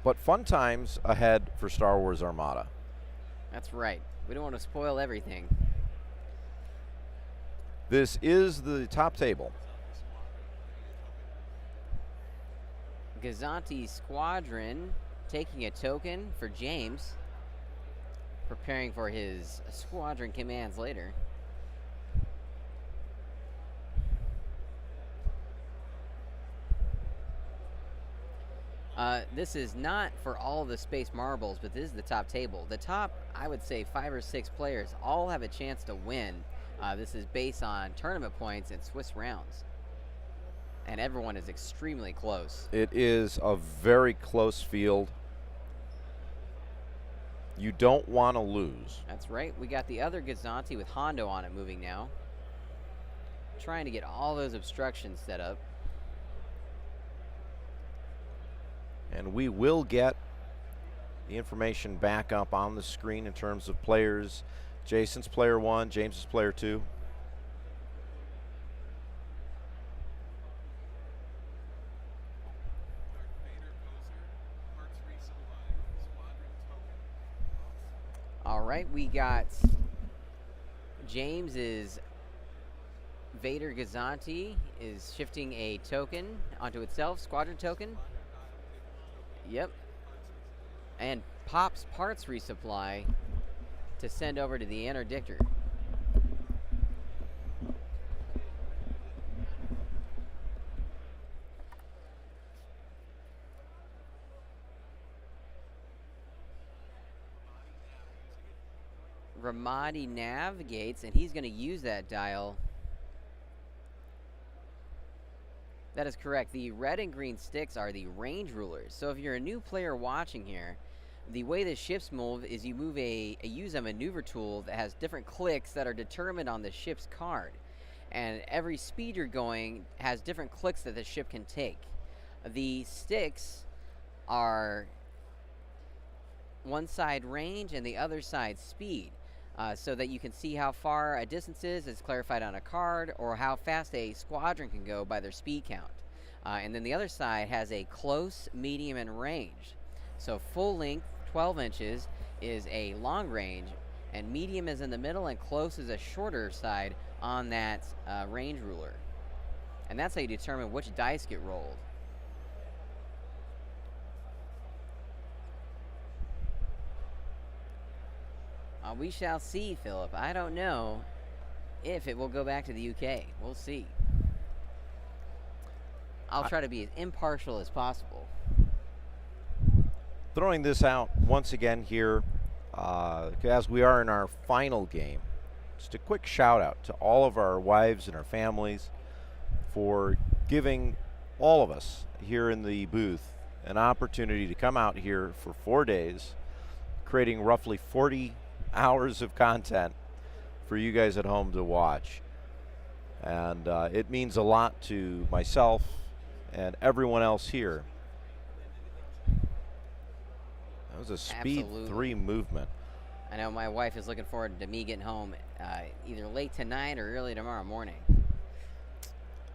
But fun times ahead for Star Wars Armada. That's right. We don't want to spoil everything. This is the top table. Gazanti Squadron taking a token for James, preparing for his squadron commands later. This is not for all the space marbles, but this is the top table. The top, I would say, 5 or 6 players all have a chance to win. This is based on tournament points and Swiss rounds. And everyone is extremely close. It is a very close field. You don't want to lose. That's right. We got the other Gazanti with Hondo on it moving now. Trying to get all those obstructions set up. And we will get the information back up on the screen in terms of players. Jason's player 1, James is player 2. All right, we got James's Vader Gazanti is shifting a token onto itself, squadron token. Yep. And Pop's parts resupply to send over to the interdictor. Ramadi navigates, and he's going to use that dial. That is correct. The red and green sticks are the range rulers. So if you're a new player watching here, the way the ships move is you use a maneuver tool that has different clicks that are determined on the ship's card. And every speed you're going has different clicks that the ship can take. The sticks are one side range and the other side speed. So that you can see how far a distance is clarified on a card, or how fast a squadron can go by their speed count. And then the other side has a close, medium, and range. So full length, 12 inches, is a long range, and medium is in the middle, and close is a shorter side on that range ruler. And that's how you determine which dice get rolled. We shall see, Philip. I don't know if it will go back to the UK. We'll see. I'll try to be as impartial as possible. Throwing this out once again here, as we are in our final game, just a quick shout out to all of our wives and our families for giving all of us here in the booth an opportunity to come out here for 4 days, creating roughly 40 hours of content for you guys at home to watch. And it means a lot to myself and everyone else here. That was a speed 3 movement. I know my wife is looking forward to me getting home either late tonight or early tomorrow morning.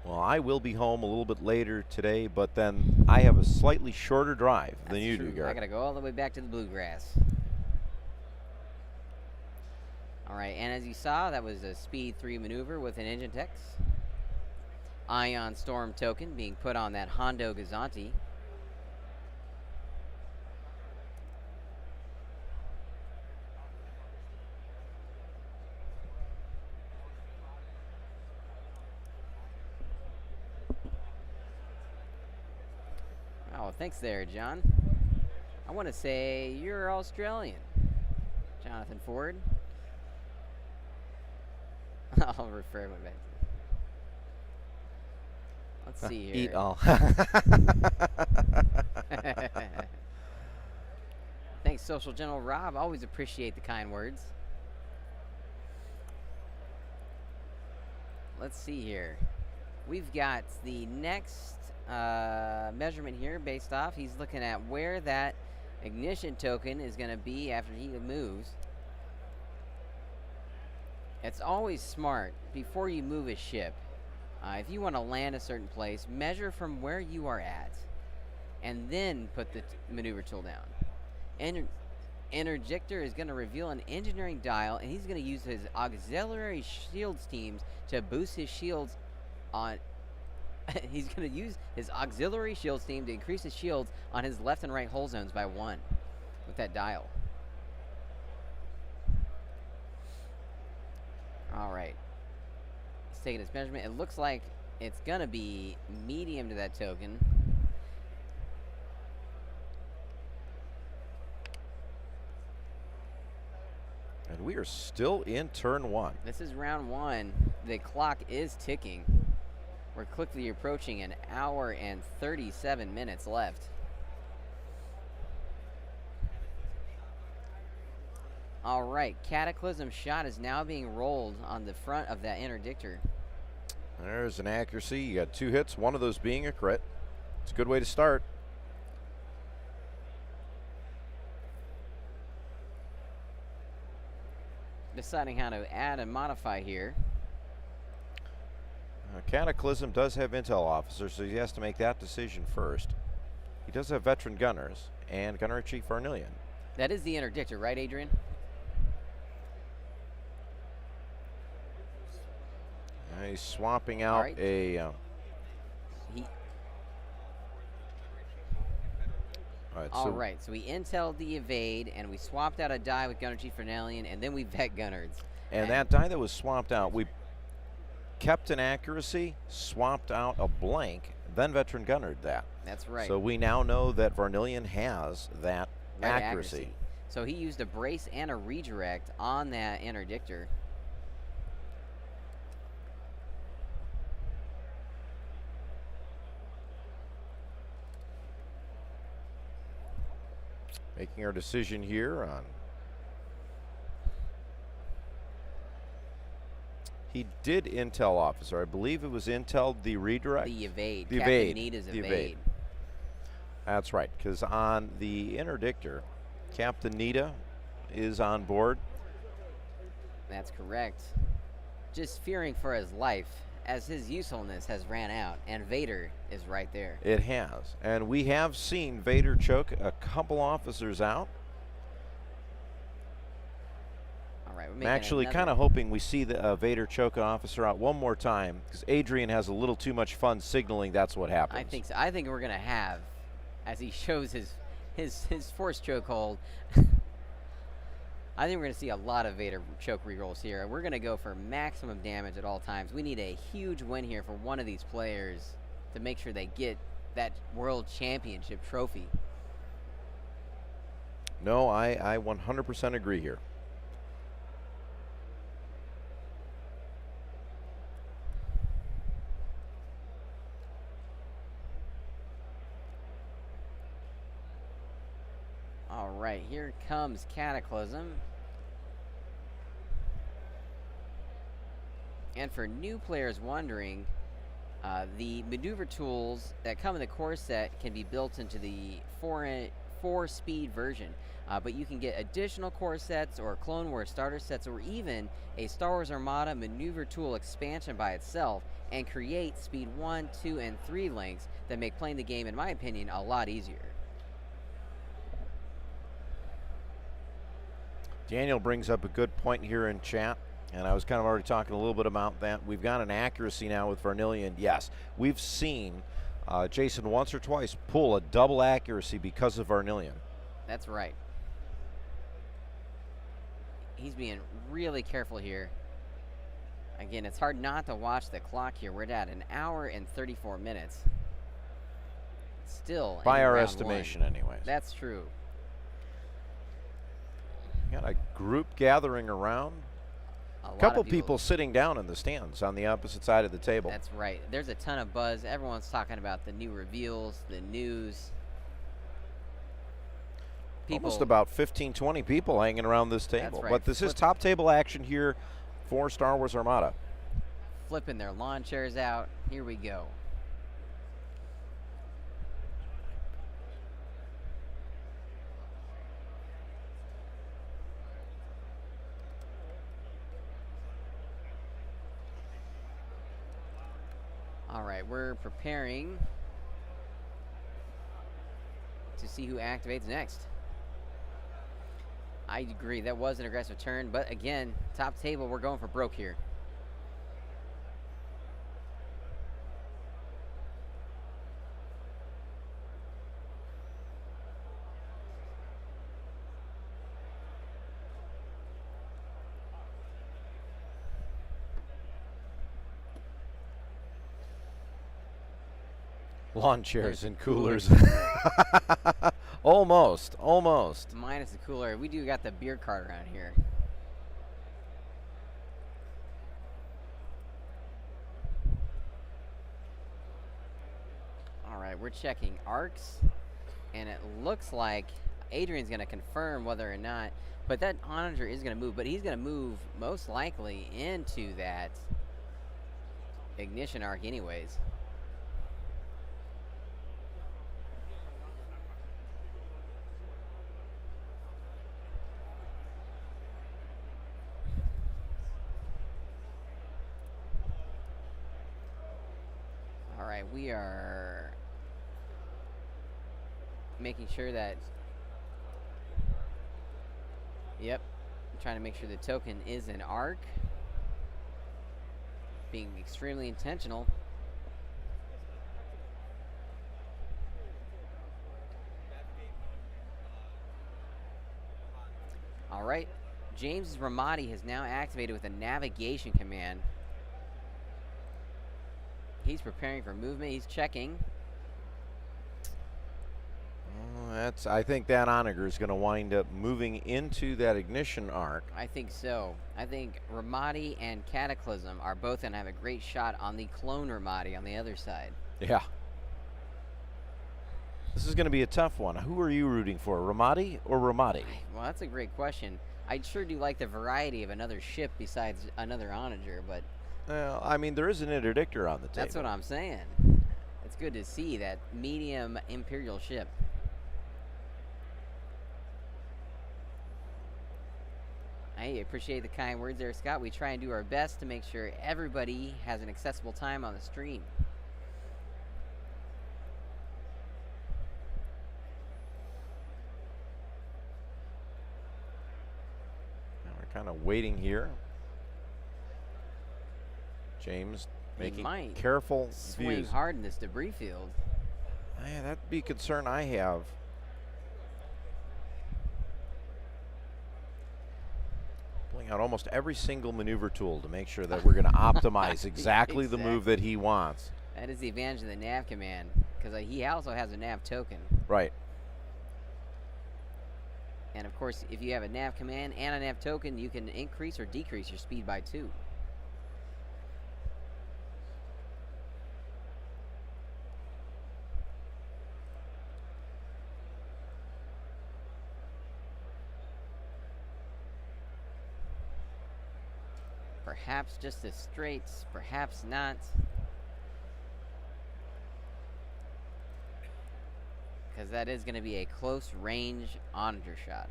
Well, I will be home a little bit later today, but then I have a slightly shorter drive than you do, Garrett. I gotta go all the way back to the bluegrass. All right, and as you saw, that was a speed 3 maneuver with an engine text. Ion Storm token being put on that Hondo Gazanti. Oh, thanks there, John. I want to say you're Australian, Jonathan Ford. I'll refer it back. Let's see here. Eat all. Thanks, Social General Rob. Always appreciate the kind words. Let's see here. We've got the next measurement here based off. He's looking at where that ignition token is going to be after he moves. It's always smart before you move a ship. If you want to land a certain place, measure from where you are at and then put the maneuver tool down. Interdictor is going to reveal an engineering dial, and he's going to use his auxiliary shields teams to boost his shields on. He's going to use his auxiliary shields team to increase his shields on his left and right hull zones by 1 with that dial. All right. He's taking his measurement. It looks like it's going to be medium to that token. And we are still in turn 1. This is round 1. The clock is ticking. We're quickly approaching an hour and 37 minutes left. All right, Cataclysm shot is now being rolled on the front of that interdictor. There's an accuracy. You got 2 hits, one of those being a crit. It's a good way to start. Deciding how to add and modify here. Cataclysm does have intel officers, so he has to make that decision first. He does have veteran gunners and Gunner Chief Varnillion. That is the interdictor, right, Adrian? He's swapping out right. a. All right, so we intel the evade, and we swapped out a die with Gunner Chief Varnillion, and then we vet gunners. And that die that was swapped out, we kept an accuracy, swapped out a blank, then veteran gunnered that. That's right. So we now know that Varnillion has that accuracy. So he used a brace and a redirect on that interdictor. Making our decision here on. He did intel officer. I believe it was intel the redirect. The evade. The Captain evade. Nita's The evade. That's right, because on the interdictor, Captain Nita is on board. That's correct. Just fearing for his life as his usefulness has ran out, and Vader is right there. It has. And we have seen Vader choke a couple officers out. All right, I'm actually kind of hoping we see the Vader choke an officer out one more time, because Adrian has a little too much fun signaling that's what happens. I think so. I think we're going to have, as he shows his force chokehold, I think we're going to see a lot of Vader choke rerolls here. We're going to go for maximum damage at all times. We need a huge win here for one of these players to make sure they get that World Championship trophy. No, I 100% agree here. All right, here comes Cataclysm. And for new players wondering, the maneuver tools that come in the core set can be built into the 4-speed version. But you can get additional core sets or Clone Wars starter sets or even a Star Wars Armada maneuver tool expansion by itself and create speed 1, 2, and 3 links that make playing the game, in my opinion, a lot easier. Daniel brings up a good point here in chat, and I was kind of already talking a little bit about that. We've got an accuracy now with Varnillion. Yes, we've seen Jason once or twice pull a double accuracy because of Varnillion. That's right. He's being really careful here. Again, it's hard not to watch the clock here. We're at an hour and 34 minutes. still By in our round estimation, one. anyways. That's true. Got a group gathering around. A lot Couple of people sitting down in the stands on the opposite side of the table. That's right. There's a ton of buzz. Everyone's talking about the new reveals, the news. Almost about 15, 20 people hanging around this table. That's right. But this is top table action here for Star Wars Armada. Flipping their lawn chairs out. Here we go. All right, we're preparing to see who activates next. I agree, that was an aggressive turn, but again, top table, we're going for broke here. Lawn chairs There's and coolers. Almost. Minus the cooler. We do got the beer cart around here. All right, we're checking arcs, and it looks like Adrian's going to confirm whether or not, but that onager is going to move, but he's going to move most likely into that ignition arc anyways. We are making sure that, yep, I'm trying to make sure the token is an arc, being extremely intentional. All right, James Ramadi has now activated with a navigation command. He's preparing for movement. He's checking. I think that onager is going to wind up moving into that ignition arc. I think so. I think Ramadi and Cataclysm are both going to have a great shot on the clone Ramadi on the other side. Yeah. This is going to be a tough one. Who are you rooting for, Ramadi or Ramadi? Well, that's a great question. I sure do like the variety of another ship besides another onager, but I mean, there is an interdictor on the table. that's what I'm saying. It's good to see that medium Imperial ship. I appreciate the kind words there, Scott. We try and do our best to make sure everybody has an accessible time on the stream. Now we're kind of waiting here. James making careful swing views. hard in this debris field. Yeah, that'd be a concern I have. Pulling out almost every single maneuver tool to make sure that we're going to optimize exactly the move that he wants. That is the advantage of the nav command, because he also has a nav token. Right. And of course, if you have a nav command and a nav token, you can increase or decrease your speed by 2. Perhaps just a straight, perhaps not. Because that is going to be a close range onager shot.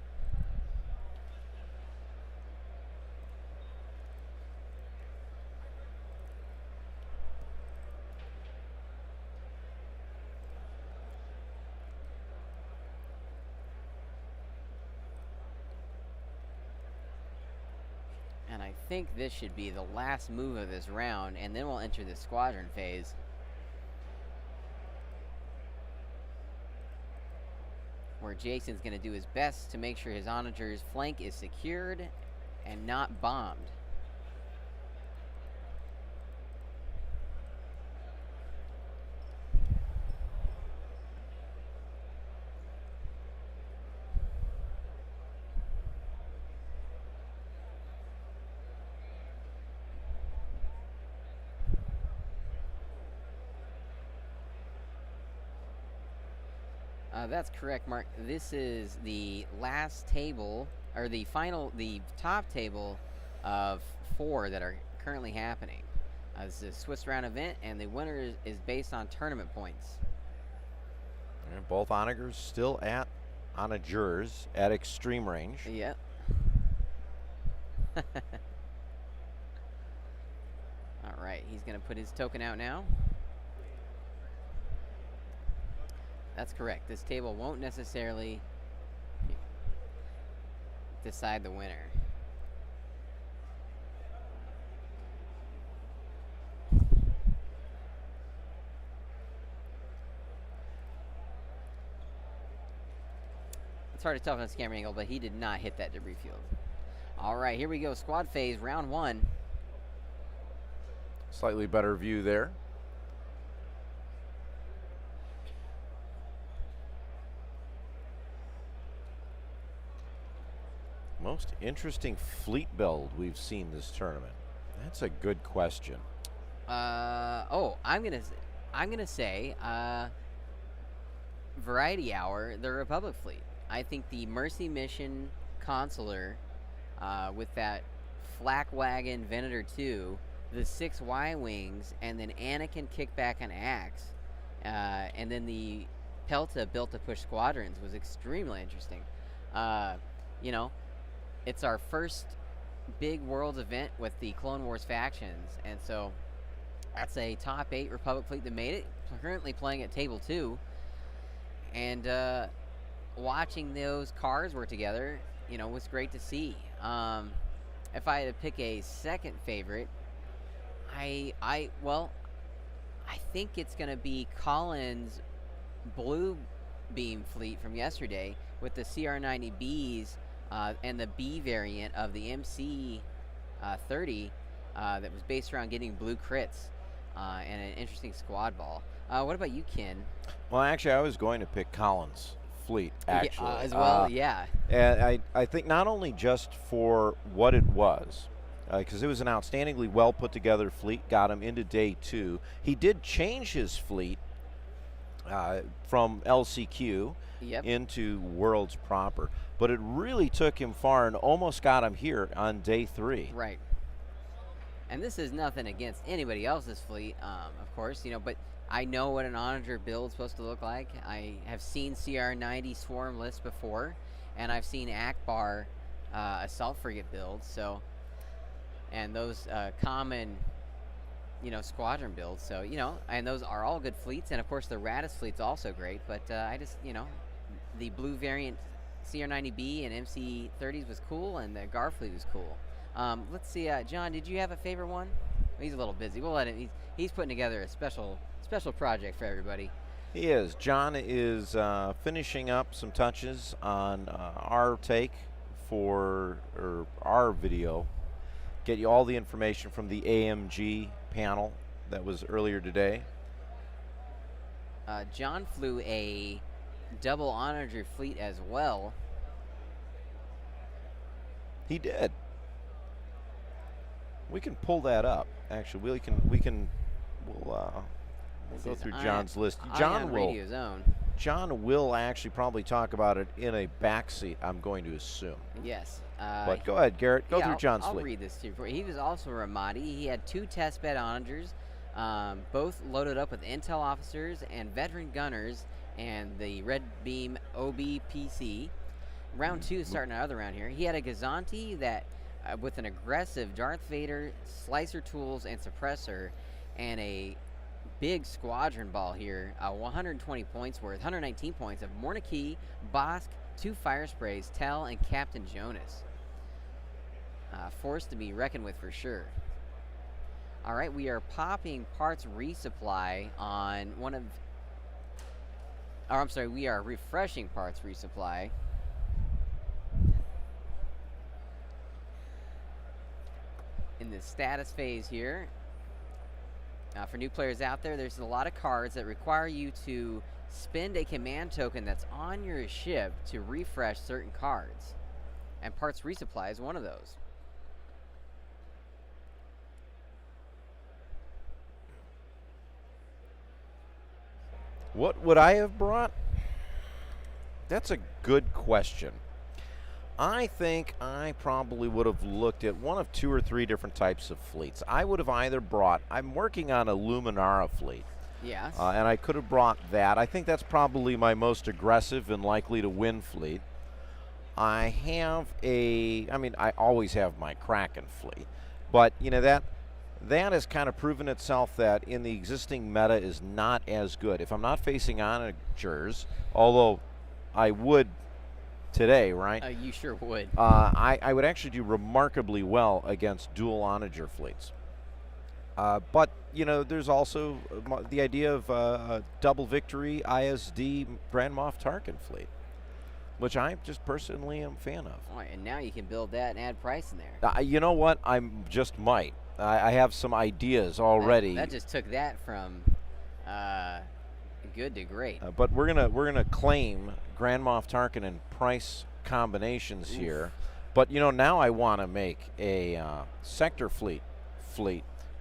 And I think this should be the last move of this round, and then we'll enter the squadron phase. Where Jason's going to do his best to make sure his onager's flank is secured and not bombed. That's correct, Mark. This is the last table, or the top table of 4 that are currently happening. This is a Swiss round event, and the winner is based on tournament points. And both onagers still at onagers at extreme range. Yep. All right, he's going to put his token out now. That's correct. This table won't necessarily decide the winner. It's hard to tell from the camera angle, but he did not hit that debris field. All right, here we go. Squad phase, round 1. Slightly better view there. Most interesting fleet build we've seen this tournament. That's a good question. I'm gonna say Variety Hour, the Republic fleet. I think the Mercy Mission Consular with that Flak Wagon Venator 2, the 6 Y-Wings, and then Anakin kickback on Axe, and then the Pelta built to push squadrons was extremely interesting. You know, it's our first big Worlds event with the Clone Wars factions, and so that's a top 8 Republic fleet that made it. Currently playing at table 2, and watching those cars work together, you know, was great to see. If I had to pick a second favorite, I think it's going to be Colin's Blue Beam fleet from yesterday with the CR90Bs and the B variant of the MC 30 that was based around getting blue crits and an interesting squad ball. What about you, Ken? Well, actually, I was going to pick Collins' fleet, actually. As well, yeah. And I think not only just for what it was, because it was an outstandingly well put together fleet, got him into day 2. He did change his fleet from LCQ into Worlds proper, but it really took him far and almost got him here on day 3. Right. And this is nothing against anybody else's fleet, of course, you know, but I know what an Onager build is supposed to look like. I have seen CR90 swarm lists before, and I've seen Akbar assault frigate builds, so, and those common, you know, squadron builds, so, you know, and those are all good fleets, and of course the Radis fleet's also great, but I just, you know, the blue variant CR90B and MC30s was cool, and the Gar fleet was cool. Let's see, John, did you have a favorite one? He's a little busy. We'll let him. He's putting together a special project for everybody. He is. John is finishing up some touches on our take for our video. Get you all the information from the AMG panel that was earlier today. John flew a double Onager fleet as well. He did. We can pull that up. Actually, we'll go through John's list. John will actually probably talk about it in a backseat, I'm going to assume. Yes. But go ahead, Garrett. Go through John's fleet. I'll read this to you. He was also Ramadi. He had 2 testbed Onagers, both loaded up with intel officers and veteran gunners, and the Red Beam OBPC. Round 2 starting another round here. He had a Gazanti that with an aggressive Darth Vader, Slicer.Tools, and suppressor, and a big squadron ball here, 120 points worth, 119 points of Mornaki, Bosk, 2 fire sprays, Tell, and Captain Jonas. Force to be reckoned with for sure. All right, we are popping parts resupply on one of, we are refreshing parts resupply. In the status phase here. For new players out there, there's a lot of cards that require you to spend a command token that's on your ship to refresh certain cards. And parts resupply is one of those. What would I have brought? That's a good question. I think I probably would have looked at one of 2 or 3 different types of fleets. I would have either brought, I'm working on a Luminara fleet. Yes. And I could have brought that. I think that's probably my most aggressive and likely to win fleet. I have I always have my Kraken fleet. But, that has kind of proven itself that in the existing meta is not as good. If I'm not facing onagers, although I would today, right? You sure would. I would actually do remarkably well against dual onager fleets. But, there's also the idea of a double victory ISD Grand Moff Tarkin fleet, which I just personally am a fan of. All right, and now you can build that and add price in there. You know what? I just might. I have some ideas already. That just took that from good to great. But we're gonna claim Grand Moff Tarkin and price combinations here. But now I want to make a sector fleet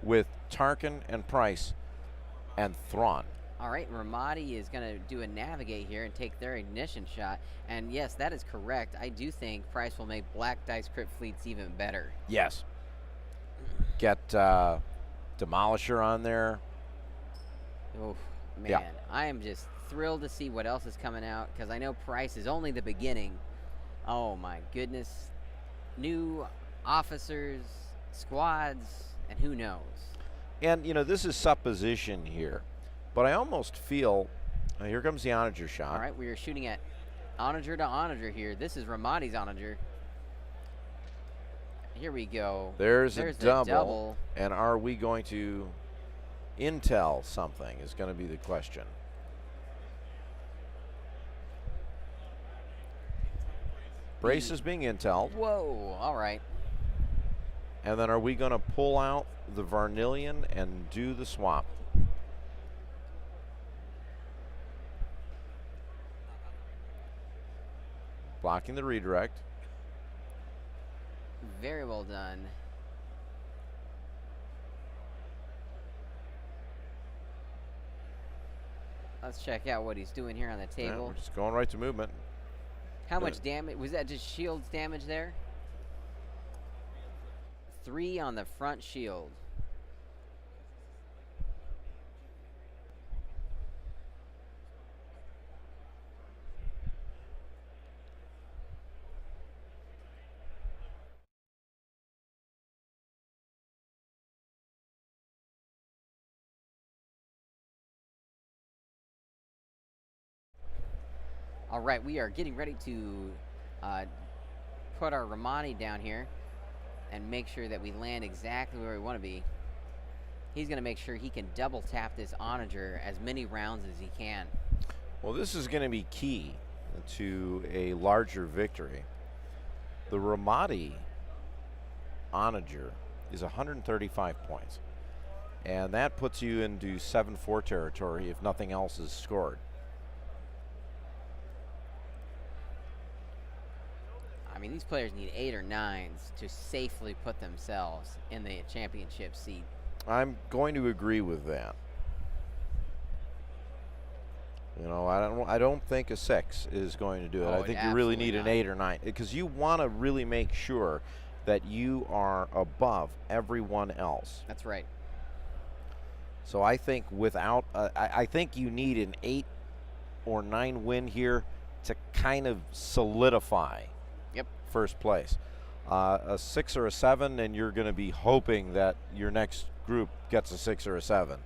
with Tarkin and Price and Thrawn. All right, Ramadi is going to do a navigate here and take their ignition shot. And yes, that is correct. I do think Price will make Black Dice Crypt fleets even better. Yes. Get Demolisher on there. Oh, man. Yeah. I am just thrilled to see what else is coming out because I know Price is only the beginning. Oh, my goodness. New officers, squads, and who knows? And, this is supposition here. But I almost feel, here comes the onager shot. All right, we are shooting at onager to onager here. This is Ramadi's onager. Here we go. There's a double. double. And are we going to intel something is going to be the question. Brace is being intel. Whoa, all right. And then are we going to pull out the Varnillion and do the swap? Blocking the redirect. Very well done. Let's check out what he's doing here on the Yeah, table. we're just going right to movement. How much damage? Was that just shields damage there? 3 on the front shield. All right, we are getting ready to put our Ramadi down here and make sure that we land exactly where we want to be. He's going to make sure he can double tap this onager as many rounds as he can. Well, this is going to be key to a larger victory. The Ramadi onager is 135 points. And that puts you into 7-4 territory if nothing else is scored. I mean, these players need 8 or 9s to safely put themselves in the championship seat. I'm going to agree with that. I don't think a 6 is going to do it. Oh, I think you really absolutely need an not. 8 or 9 because you want to really make sure that you are above everyone else. That's right. So I think without, I think you need an 8 or 9 win here to kind of solidify first place. A 6 or a 7, and you're going to be hoping that your next group gets a 6 or a 7.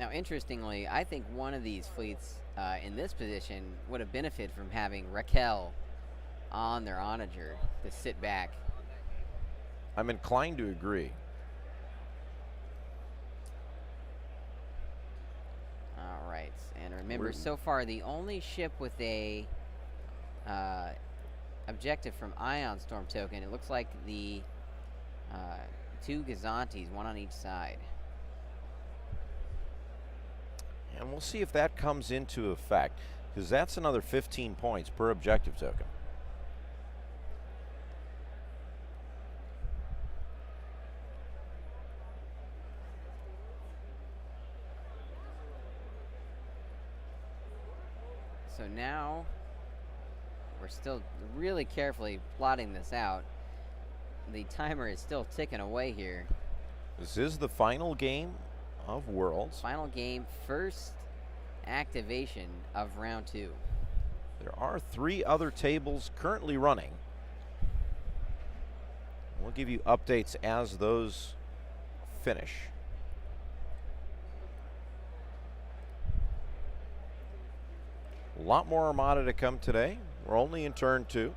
Now, interestingly, I think one of these fleets in this position would have benefited from having Raquel on their onager to sit back. I'm inclined to agree. All right, and remember, so far the only ship with a objective from Ion Storm token, it looks like the 2 Gazantes, 1 on each side. And we'll see if that comes into effect, because that's another 15 points per objective token. So now we're still really carefully plotting this out. The timer is still ticking away here. This is the final game of Worlds. Final game, first activation of round 2. There are 3 other tables currently running. We'll give you updates as those finish. A lot more Armada to come today. We're only in turn 2.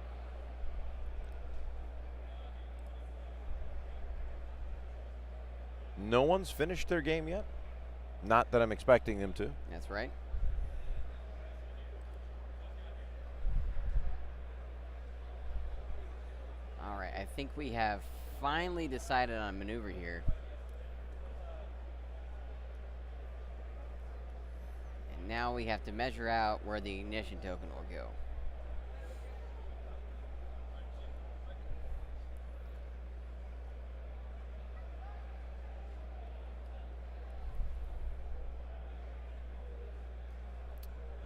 No one's finished their game yet. Not that I'm expecting them to. That's right. All right, I think we have finally decided on a maneuver here. And now we have to measure out where the ignition token will go.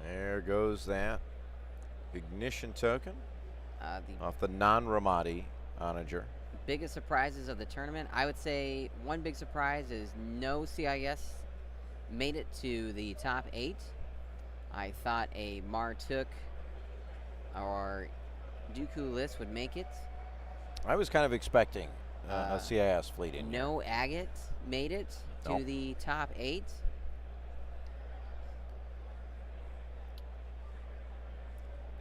There goes that ignition token The off the non-Ramadi onager. biggest surprises of the tournament, I would say one big surprise is no CIS made it to the top 8. I thought a Martuk or Dooku list would make it. I was kind of expecting a CIS fleet in here. No Agate made it to Nope. the top 8.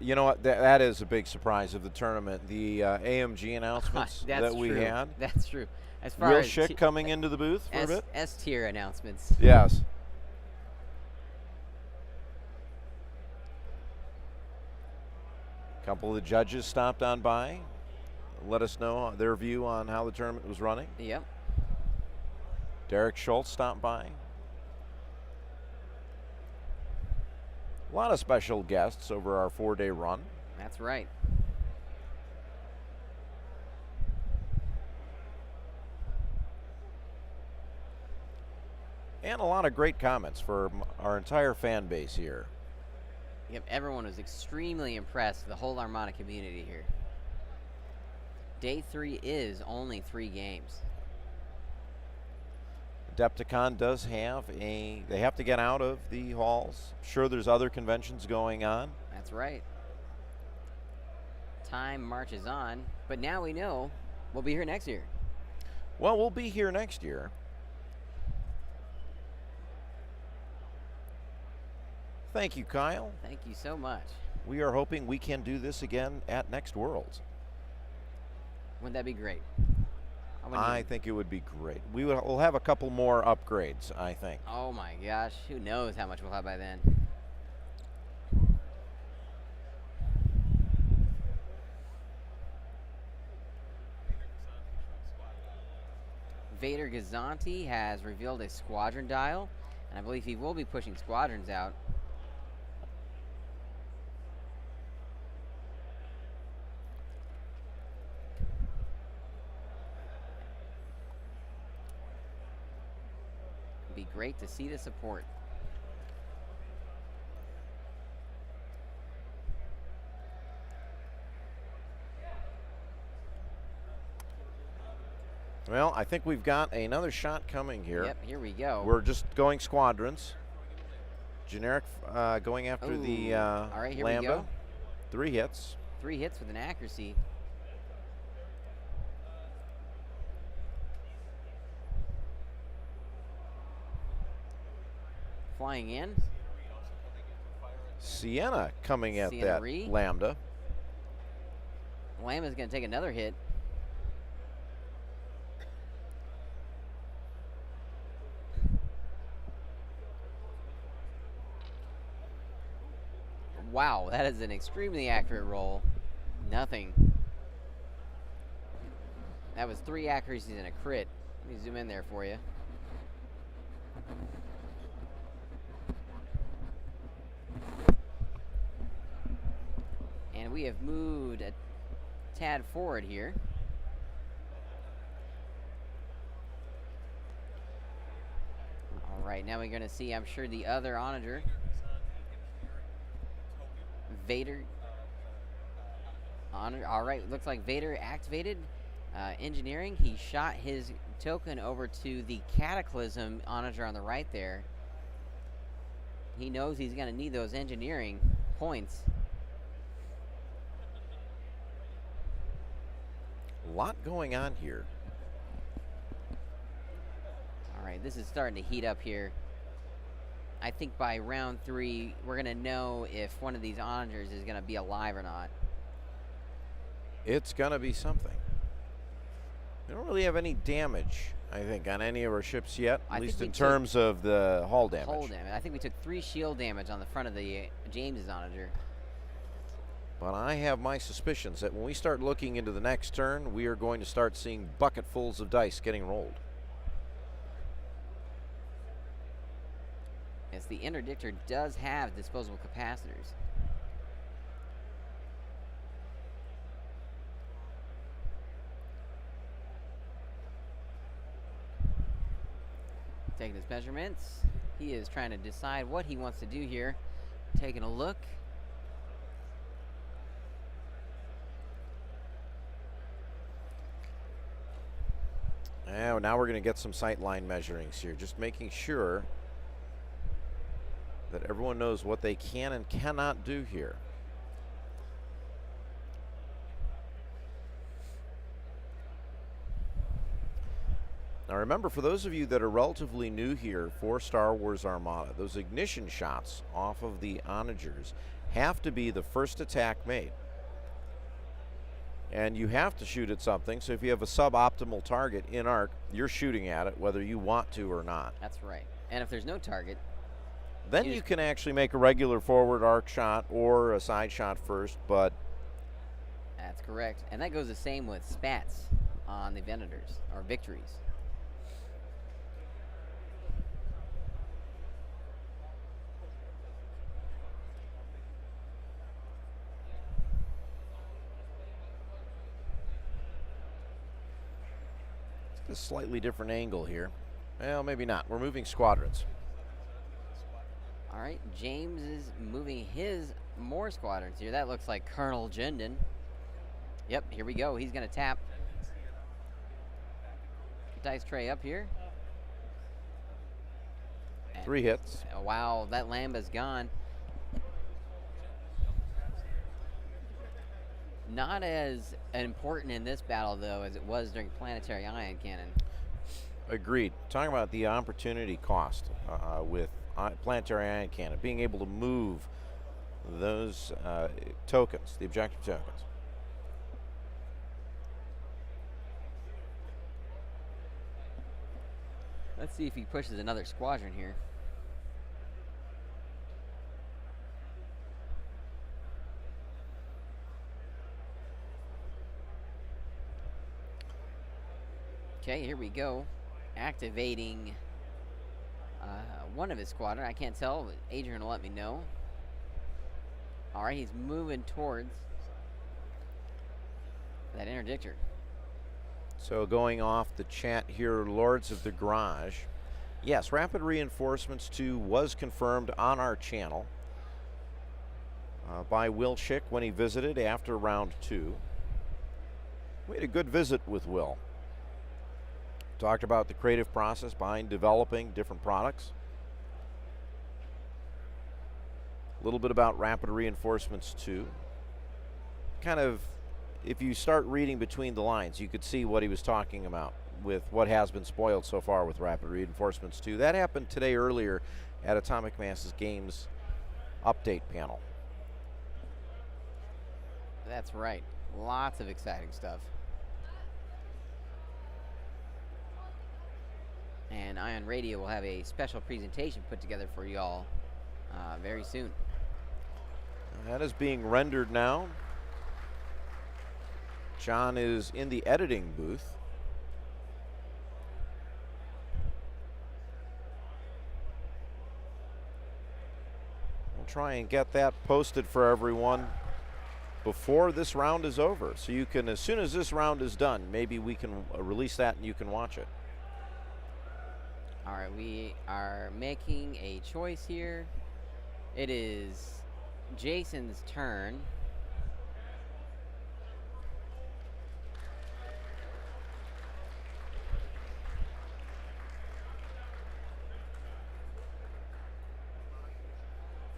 You know what? That is a big surprise of the tournament. The AMG announcements That's that we true. had. That's true. As far Will as Schick coming into the booth for a bit. S-tier announcements. Yes. A couple of the judges stopped on by, let us know their view on how the tournament was running. Yep. Derek Schultz stopped by. A lot of special guests over our 4-day run. That's right. And a lot of great comments for our entire fan base here. Yep, everyone was extremely impressed, the whole Armada community here. Day 3 is only 3 games. AdeptiCon does have they have to get out of the halls. Sure, there's other conventions going on. That's right. Time marches on, but now we know we'll be here next year. Well, we'll be here next year. Thank you, Kyle. Thank you so much. We are hoping we can do this again at next Worlds. Wouldn't that be great? I think it would be great. We'll have a couple more upgrades, I think. Oh my gosh, who knows how much we'll have by then. Vader Gazanti has revealed a squadron dial, and I believe he will be pushing squadrons out. Be great to see the support. Well, I think we've got another shot coming here. Yep, here we go. We're just going squadrons. Generic going after the all right, here Lambda. we go. 3 hits. 3 hits with an accuracy. Flying in. Sienna coming at Sienna that Ree. Lambda. Lambda's going to take another hit. Wow, that is an extremely accurate roll. Nothing. That was 3 accuracies and a crit. Let me zoom in there for you. And we have moved a tad forward here. All right, now we're going to see, I'm sure, the other onager. Vader. All right, looks like Vader activated engineering. He shot his token over to the Cataclysm Onager on the right there. He knows he's going to need those engineering points. A lot going on here. All right, this is starting to heat up here. I think by round 3, we're going to know if one of these Onagers is going to be alive or not. It's going to be something. We don't really have any damage, I think, on any of our ships yet, at least in terms of the hull damage. Hull damage. I think we took 3 shield damage on the front of the James's Onager. But I have my suspicions that when we start looking into the next turn, we are going to start seeing bucketfuls of dice getting rolled. Yes, the interdictor does have disposable capacitors. Taking his measurements. He is trying to decide what he wants to do here. Taking a look. Now we're going to get some sightline measurings here, just making sure that everyone knows what they can and cannot do here. Now remember, for those of you that are relatively new here for Star Wars Armada, those ignition shots off of the Onagers have to be the first attack made. And you have to shoot at something, so if you have a suboptimal target in arc, you're shooting at it whether you want to or not. That's right. And if there's no target, then you can actually make a regular forward arc shot or a side shot first, but... That's correct. And that goes the same with spats on the Venators, or victories. A slightly different angle here. Well, maybe not. We're moving squadrons. All right, James is moving his more squadrons here. That looks like Colonel Jendon. Yep, here we go. He's going to tap. Dice tray up here. And 3 hits. Wow, that Lamba's gone. Not as important in this battle, though, as it was during Planetary Ion Cannon. Agreed. Talking about the opportunity cost with Planetary Ion Cannon, being able to move those tokens, the objective tokens. Let's see if he pushes another squadron here. Okay, here we go. Activating one of his squadron. I can't tell, but Adrian will let me know. All right, he's moving towards that interdictor. So going off the chat here, Lords of the Garage. Yes, Rapid Reinforcements 2 was confirmed on our channel by Will Schick when he visited after round 2. We had a good visit with Will. Talked about the creative process behind developing different products. A little bit about Rapid Reinforcements 2. Kind of, if you start reading between the lines, you could see what he was talking about with what has been spoiled so far with Rapid Reinforcements 2. That happened today earlier at Atomic Masses Games update panel. That's right. Lots of exciting stuff. And Ion Radio will have a special presentation put together for y'all very soon. That is being rendered now. John is in the editing booth. We'll try and get that posted for everyone before this round is over. So you can, as soon as this round is done, maybe we can release that and you can watch it. All right, we are making a choice here. It is Jason's turn.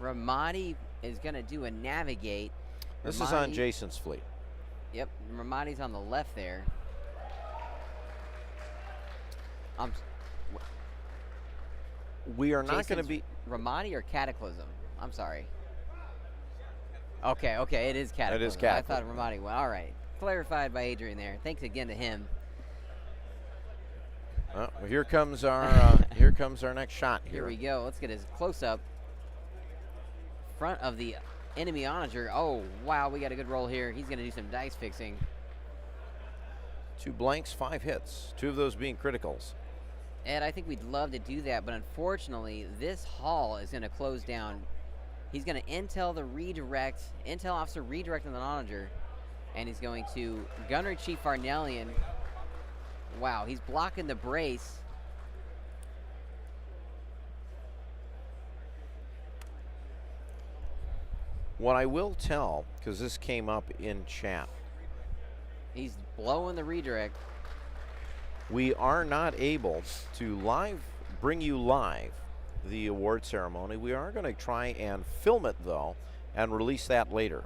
Ramadi is going to do a navigate. This is on Ramadi- Jason's fleet. Yep, Ramadi's on the left there. We are not going to Jason's be. Ramadi or Cataclysm? I'm sorry. Okay, it is Cataclysm. It is I thought Cataclysm. Ramadi. Well, all right. Clarified by Adrian there. Thanks again to him. Well, here comes our next shot Here we go. Let's get his close up. Front of the enemy onager. Oh, wow, we got a good roll here. He's going to do some dice fixing. 2 blanks, 5 hits. 2 of those being criticals. Ed, I think we'd love to do that, but unfortunately, this hall is going to close down. He's going to intel officer redirect on the onager, and he's going to Gunnery Chief Arnellian. Wow, he's blocking the brace. What I will tell, because this came up in chat, He's blowing the redirect. we are not able to bring you live the award ceremony. We are going to try and film it, though, and release that later.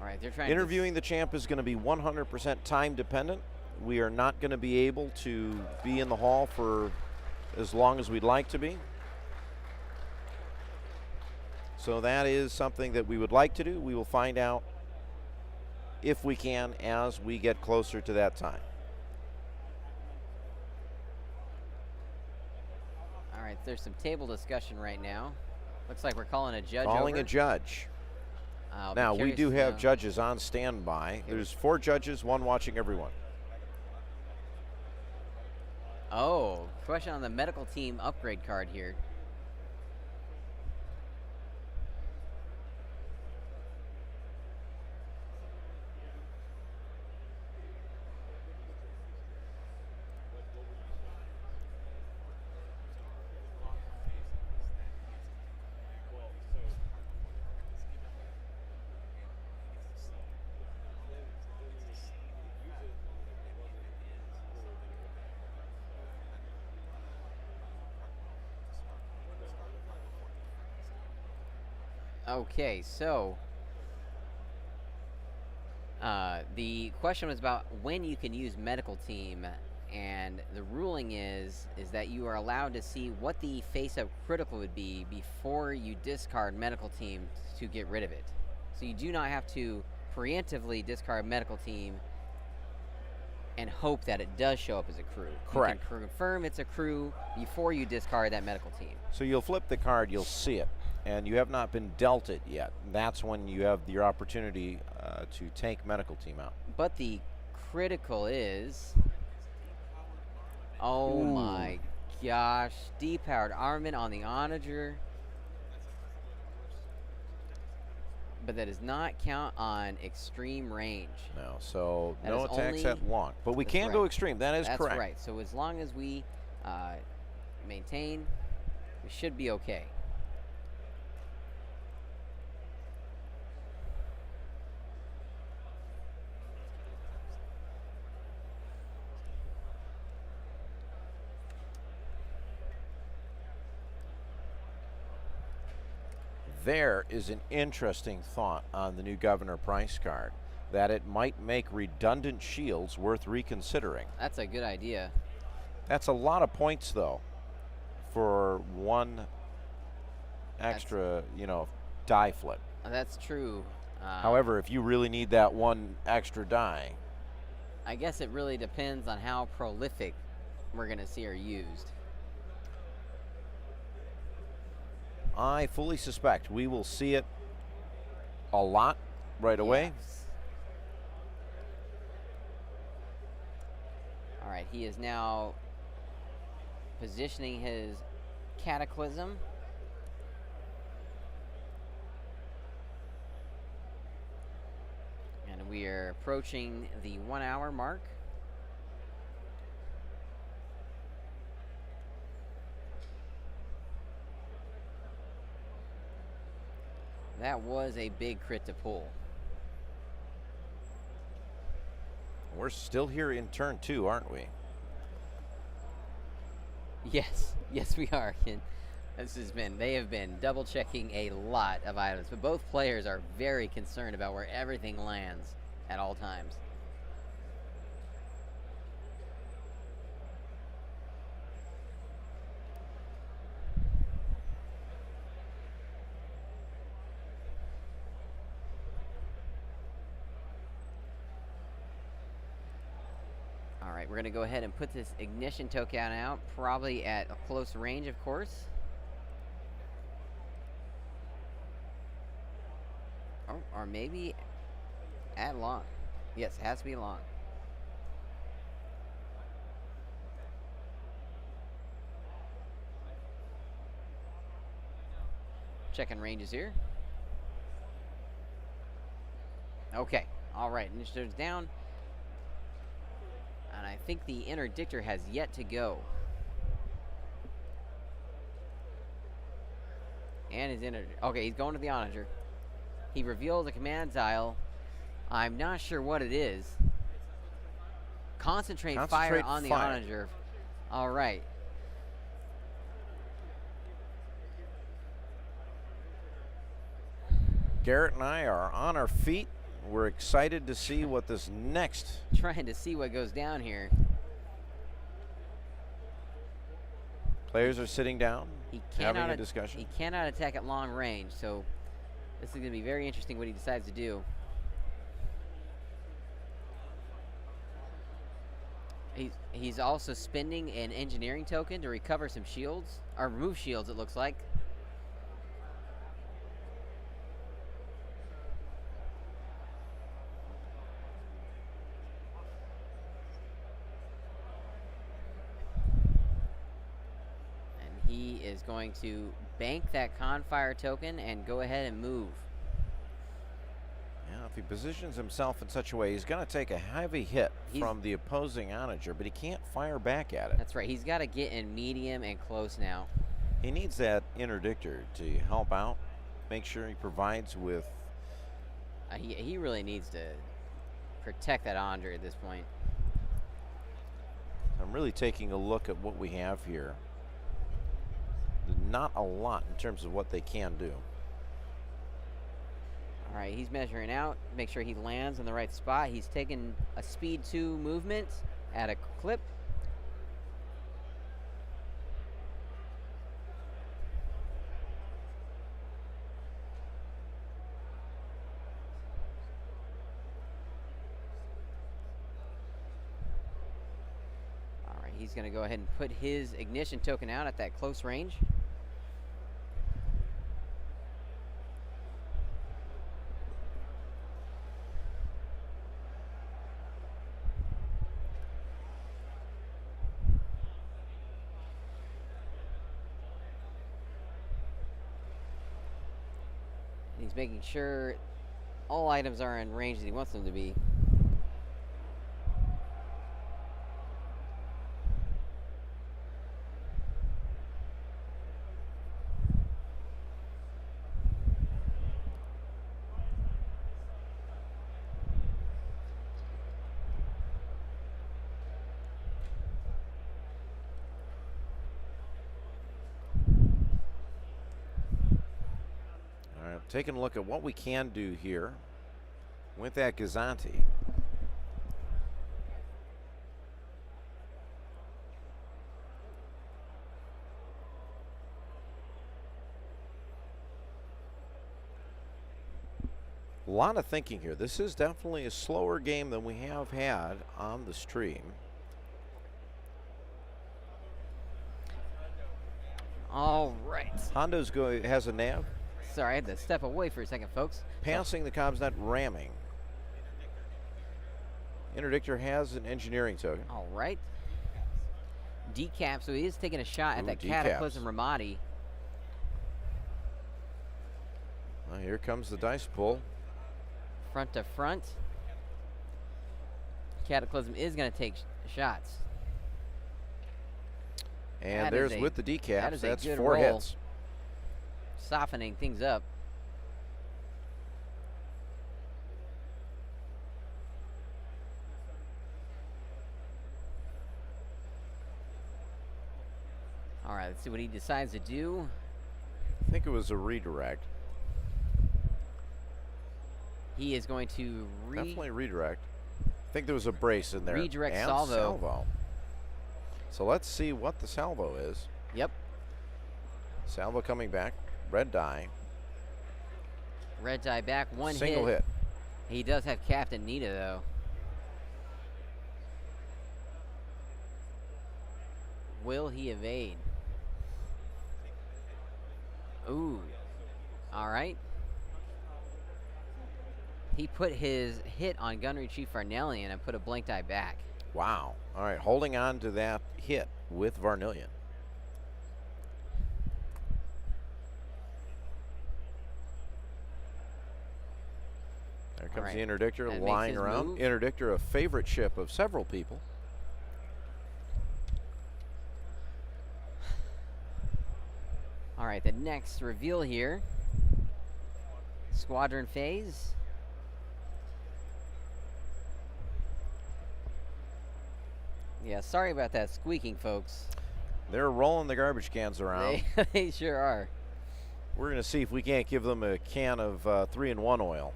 All right, they're trying Interviewing the champ is going to be 100% time dependent. We are not going to be able to be in the hall for as long as we'd like to be. So that is something that we would like to do. We will find out if we can as we get closer to that time. All right, there's some table discussion right now. Looks like we're calling a judge Calling over. a judge. I'll be Now, we curious do to have know. judges on standby. There's 4 judges, 1 watching everyone. Oh, question on the medical team upgrade card here. Okay, so the question was about when you can use medical team, and the ruling is that you are allowed to see what the face-up critical would be before you discard medical team to get rid of it. So you do not have to preemptively discard medical team and hope that it does show up as a crew. Correct. You can confirm it's a crew before you discard that medical team. So you'll flip the card, you'll see it, and you have not been dealt it yet. That's when you have your opportunity to take medical team out. But the critical is... Oh Ooh. my gosh. Depowered armament on the onager. But that does not count on extreme range. No, so That no is attacks only- at long. But we That's can go right. extreme. That is That's correct. right. So as long as we maintain, we should be okay. There is an interesting thought on the new Governor Price card, that it might make redundant shields worth reconsidering. That's a good idea. That's a lot of points, though, for one extra, die flip. That's true. However, if you really need that one extra die, I guess it really depends on how prolific we're going to see her used. I fully suspect we will see it a lot right away. Yes. All right, he is now positioning his Cataclysm. And we are approaching the 1 hour mark. That was a big crit to pull. We're still here in turn 2, aren't we? Yes, yes we are, Ken. They have been double checking a lot of items, but both players are very concerned about where everything lands at all times. All right, we're gonna go ahead and put this ignition token out, probably at a close range, of course. Or maybe at long. Yes, it has to be long. Checking ranges here. Okay, all right, initiative's down. And I think the interdictor has yet to go. And his interdictor. Okay, he's going to the onager. He reveals a command dial. I'm not sure what it is. Concentrate fire on the onager. All right. Garrett and I are on our feet. We're excited to see what this next. Trying to see what goes down here. Players are sitting down, having a He discussion. cannot attack at long range, so this is going to be very interesting what he decides to do. He's also spending an engineering token to recover some shields, or remove shields, it looks like. And he is going to bank that Confire token and go ahead and move. Yeah, if he positions himself in such a way, he's going to take a heavy hit from the opposing onager, but he can't fire back at it. That's right. He's got to get in medium and close now. He needs that interdictor to help out, make sure he provides with. He really needs to protect that onager at this point. I'm really taking a look at what we have here. Not a lot in terms of what they can do. All right, he's measuring out, make sure he lands in the right spot. He's taking a speed 2 movement at a clip. All right, he's going to go ahead and put his ignition token out at that close range. He's making sure all items are in range that he wants them to be. Taking a look at what we can do here with that Gazanti. A lot of thinking here. This is definitely a slower game than we have had on the stream. All right. Hondo's has a nav. Sorry, I had to step away for a second, folks. Passing the comms net, ramming. Interdictor has an engineering token. All right. Decap, so he is taking a shot at that decaps. Cataclysm Ramadi. Well, here comes the dice pull. Front to front. Cataclysm is going to take shots. And there's with the decaps, that's 4 roll. hits. Softening things up. right, let's see what he decides to do. I think it was a redirect. He is going to Definitely redirect. I think there was a brace in there. Redirect and salvo. So let's see what the salvo is. Yep. Salvo coming back. Red die. Red die back. One Single hit. He does have Captain Nita, though. Will he evade? Ooh. All right. He put his hit on Gunnery Chief Varnellian and put a blank die back. Wow. All right, holding on to that hit with Varnellian. There comes the interdictor That lying makes his around. move. Interdictor, a favorite ship of several people. All right, the next reveal here. Squadron phase. Yeah, sorry about that squeaking, folks. They're rolling the garbage cans around. They sure are. We're going to see if we can't give them a can of 3-in-1 oil.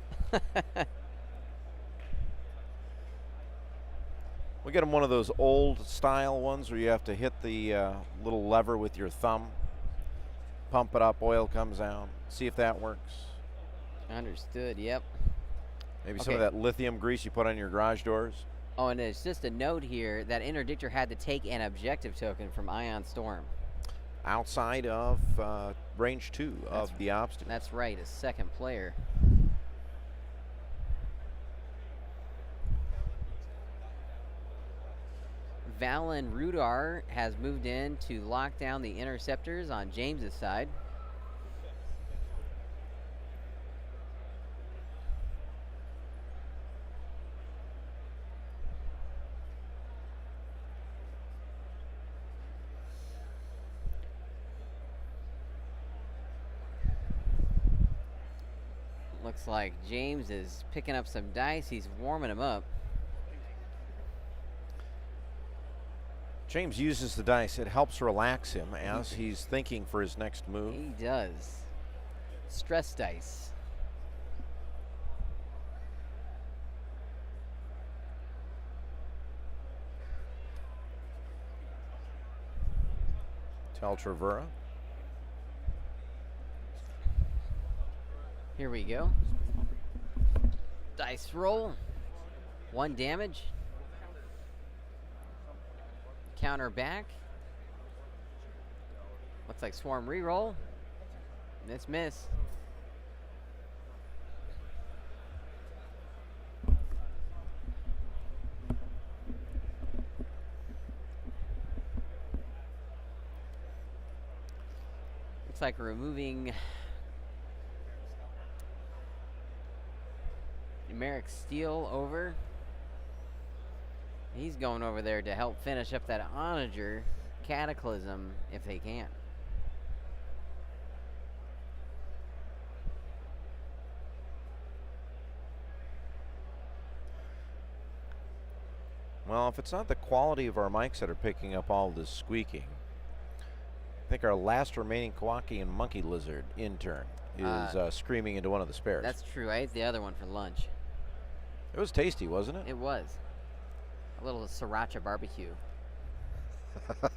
We get them one of those old style ones where you have to hit the little lever with your thumb, pump it up, oil comes out. See if that works. Understood, yep. Maybe some of that lithium grease you put on your garage doors. Oh, and it's just a note here that interdictor had to take an objective token from Ion Storm. Outside of range 2 of the obstacle. That's right, a second player. Valen Rudar has moved in to lock down the interceptors on James's side. Looks like James is picking up some dice. He's warming them up. James uses the dice. It helps relax him as he's thinking for his next move. He does. Stress dice. Teltravura. Here we go. Dice roll. 1 damage. Counter back. Looks like swarm reroll. Miss. Looks like removing numeric steel over. He's going over there to help finish up that Onager Cataclysm if they can. Well, if it's not the quality of our mics that are picking up all this squeaking, I think our last remaining Kawaki and Monkey Lizard intern is screaming into one of the spares. That's true. I ate the other one for lunch. It was tasty, wasn't it? It was. A little sriracha barbecue. I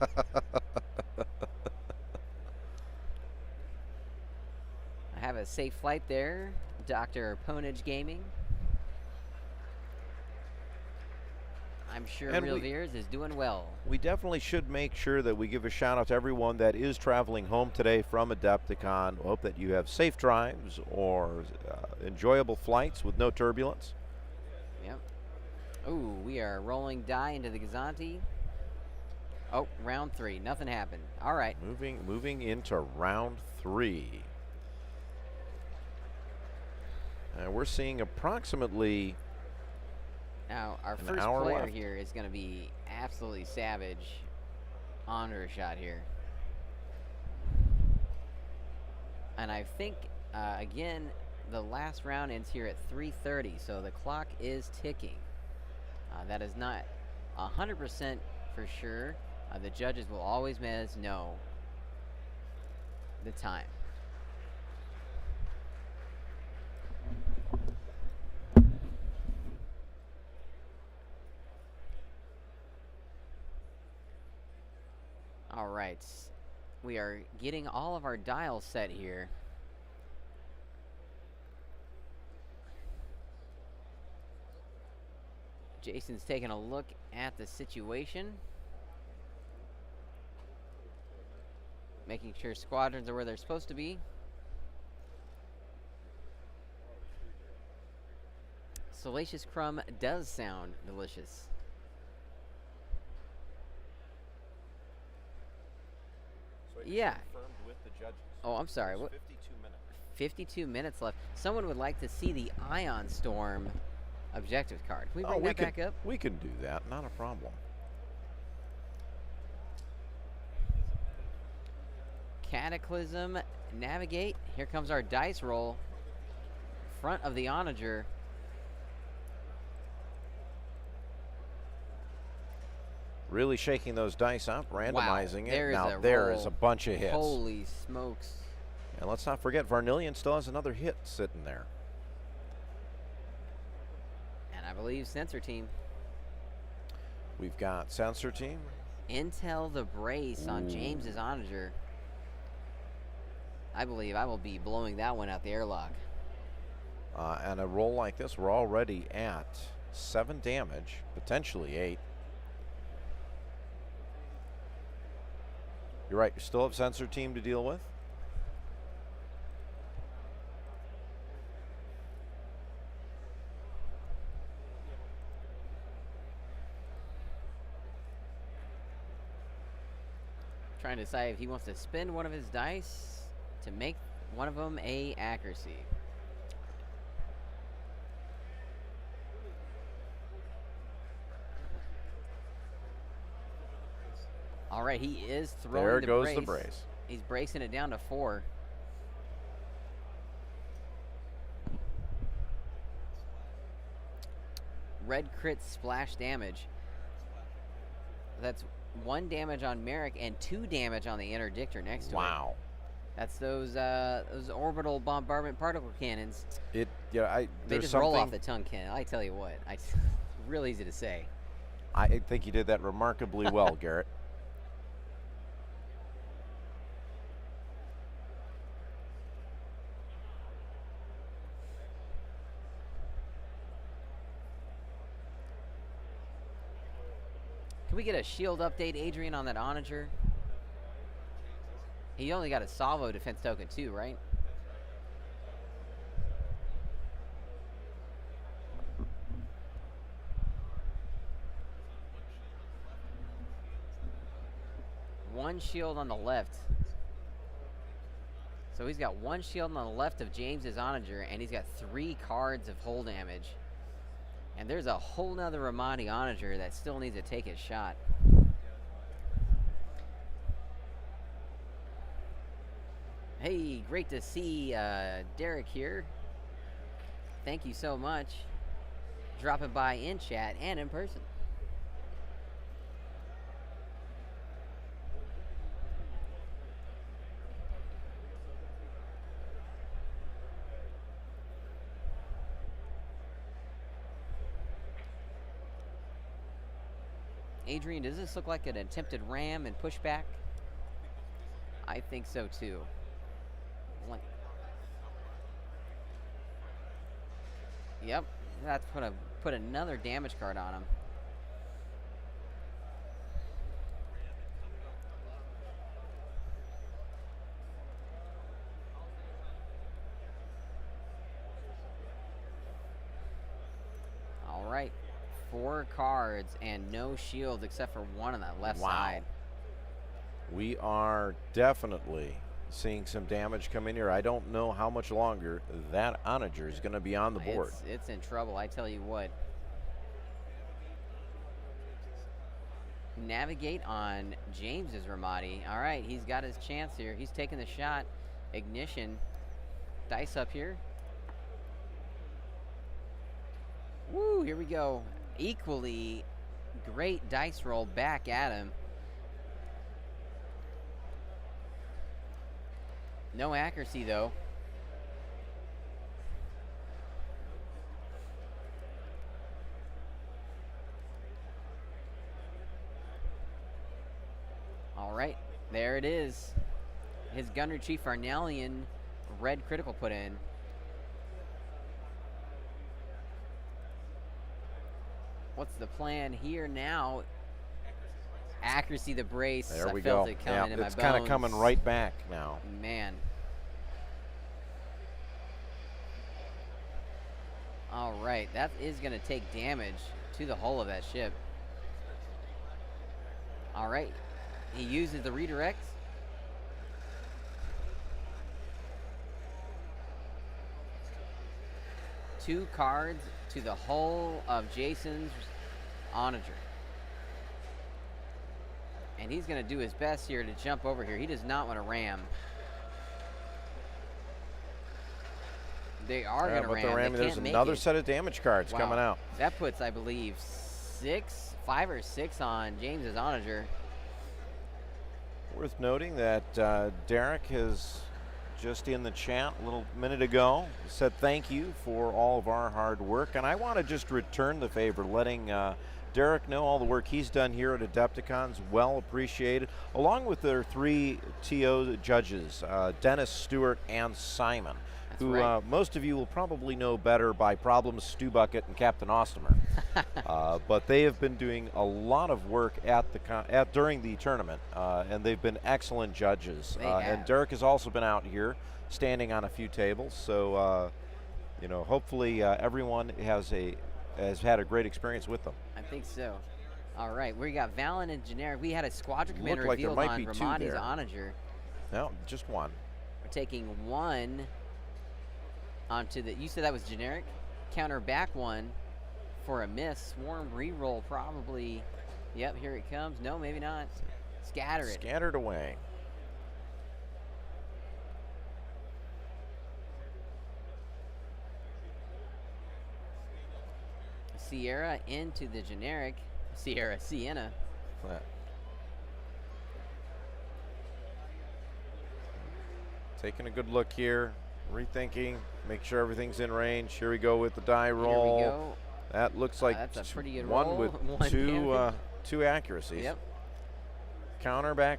have a safe flight there. Dr. Ponage Gaming. I'm sure And Real Veers is doing well. We definitely should make sure that we give a shout out to everyone that is traveling home today from AdeptiCon. We hope that you have safe drives or enjoyable flights with no turbulence. Yep. Ooh, we are rolling die into the Gazanti. Oh, round 3. Nothing happened. All right. Moving into round 3. We're seeing approximately Now, our an first hour player left. here is going to be absolutely savage. Honor shot here. And I think, again, the last round ends here at 3:30, so the clock is ticking. That is not 100% for sure. The judges will always let us know the time. All right, we are getting all of our dials set here. Jason's taking a look at the situation, making sure squadrons are where they're supposed to be. Salacious Crumb does sound delicious. So Yeah. confirmed with the judges. Oh, I'm sorry. There's What? 52 minutes. 52 minutes left. Someone would like to see the Ion Storm objective card. Can we bring that back up? We can do that. Not a problem. Cataclysm, navigate. Here comes our dice roll. Front of the onager. Really shaking those dice up, randomizing it. There's Now a there is roll. a bunch of hits. Holy smokes. And let's not forget, Varnillion still has another hit sitting there. And I believe Sensor Team. We've got Sensor Team. Intel the brace on James's onager. I believe I will be blowing that one out the airlock. And a roll like this, we're already at 7 damage, potentially 8. You're right, you still have Sensor Team to deal with. Trying to decide if he wants to spend one of his dice to make one of them a accuracy. All right, he is throwing There the goes brace. the brace. He's bracing it down to 4. Red crit splash damage. That's 1 damage on Merrick and 2 damage on the interdictor next to it. Wow. That's those orbital bombardment particle cannons. They They just roll off the tongue, Ken. I tell you what, it's real easy to say. I think you did that remarkably well, Garrett. Can we get a shield update, Adrian, on that onager? He only got a salvo defense token too, right? One shield on the left. So he's got 1 shield on the left of James's onager, and he's got 3 cards of hull damage. And there's a whole nother Ramadi onager that still needs to take his shot. Hey, great to see Derek here. Thank you so much. Dropping by in chat and in person. Adrian, does this look like an attempted ram and pushback? I think so too. Yep, that's put another damage card on him. All right. 4 cards and no shields except for 1 on that left side. We are definitely seeing some damage come in here. I don't know how much longer that onager is going to be on the board. It's in trouble, I tell you what. Navigate on James's Ramadi. All right, he's got his chance here. He's taking the shot. Ignition. Dice up here. Woo, here we go. Equally great dice roll back at him. No accuracy, though. All right, there it is. His Gunner Chief Arnellian red critical put in. What's the plan here now? Accuracy, the brace. There we I felt go. it coming in my it's kind of bones. coming right back now. Man. All right, that is going to take damage to the hull of that ship. All right, he uses the redirect. Two cards to the hull of Jason's Onager. And he's going to do his best here to jump over here. He does not want to ram. They are going to ram. They're ramming. There's another set of damage cards coming out. That puts, I believe, 5 or 6 on James's Onager. Worth noting that Derek has just in the chat a little minute ago said thank you for all of our hard work, and I want to just return the favor, letting Derek know all the work he's done here at AdeptiCon is well appreciated, along with their 3 TO judges, Dennis, Stewart, and Simon, who most of you will probably know better by Problems, Stu Bucket, and Captain Ostomer. But they have been doing a lot of work at the during the tournament, and they've been excellent judges. And Derek has also been out here standing on a few tables, so you know, hopefully everyone has had a great experience with them. I think so. All right, we got Valen and Generic. We had a squadron commander Looked like revealed there might on be 2 Ramadi's there. Onager. No, just one. We're taking 1 onto the, you said that was Generic? Counter back 1 for a miss. Swarm reroll probably. Yep, here it comes. No, maybe not. Scatter it. Scattered away. Sierra into the Generic. Sienna. Taking a good look here, rethinking, make sure everything's in range. Here we go with the die roll. Here we go. That looks like That's a pretty good one roll. with One two damage. two accuracies. Yep. Counter back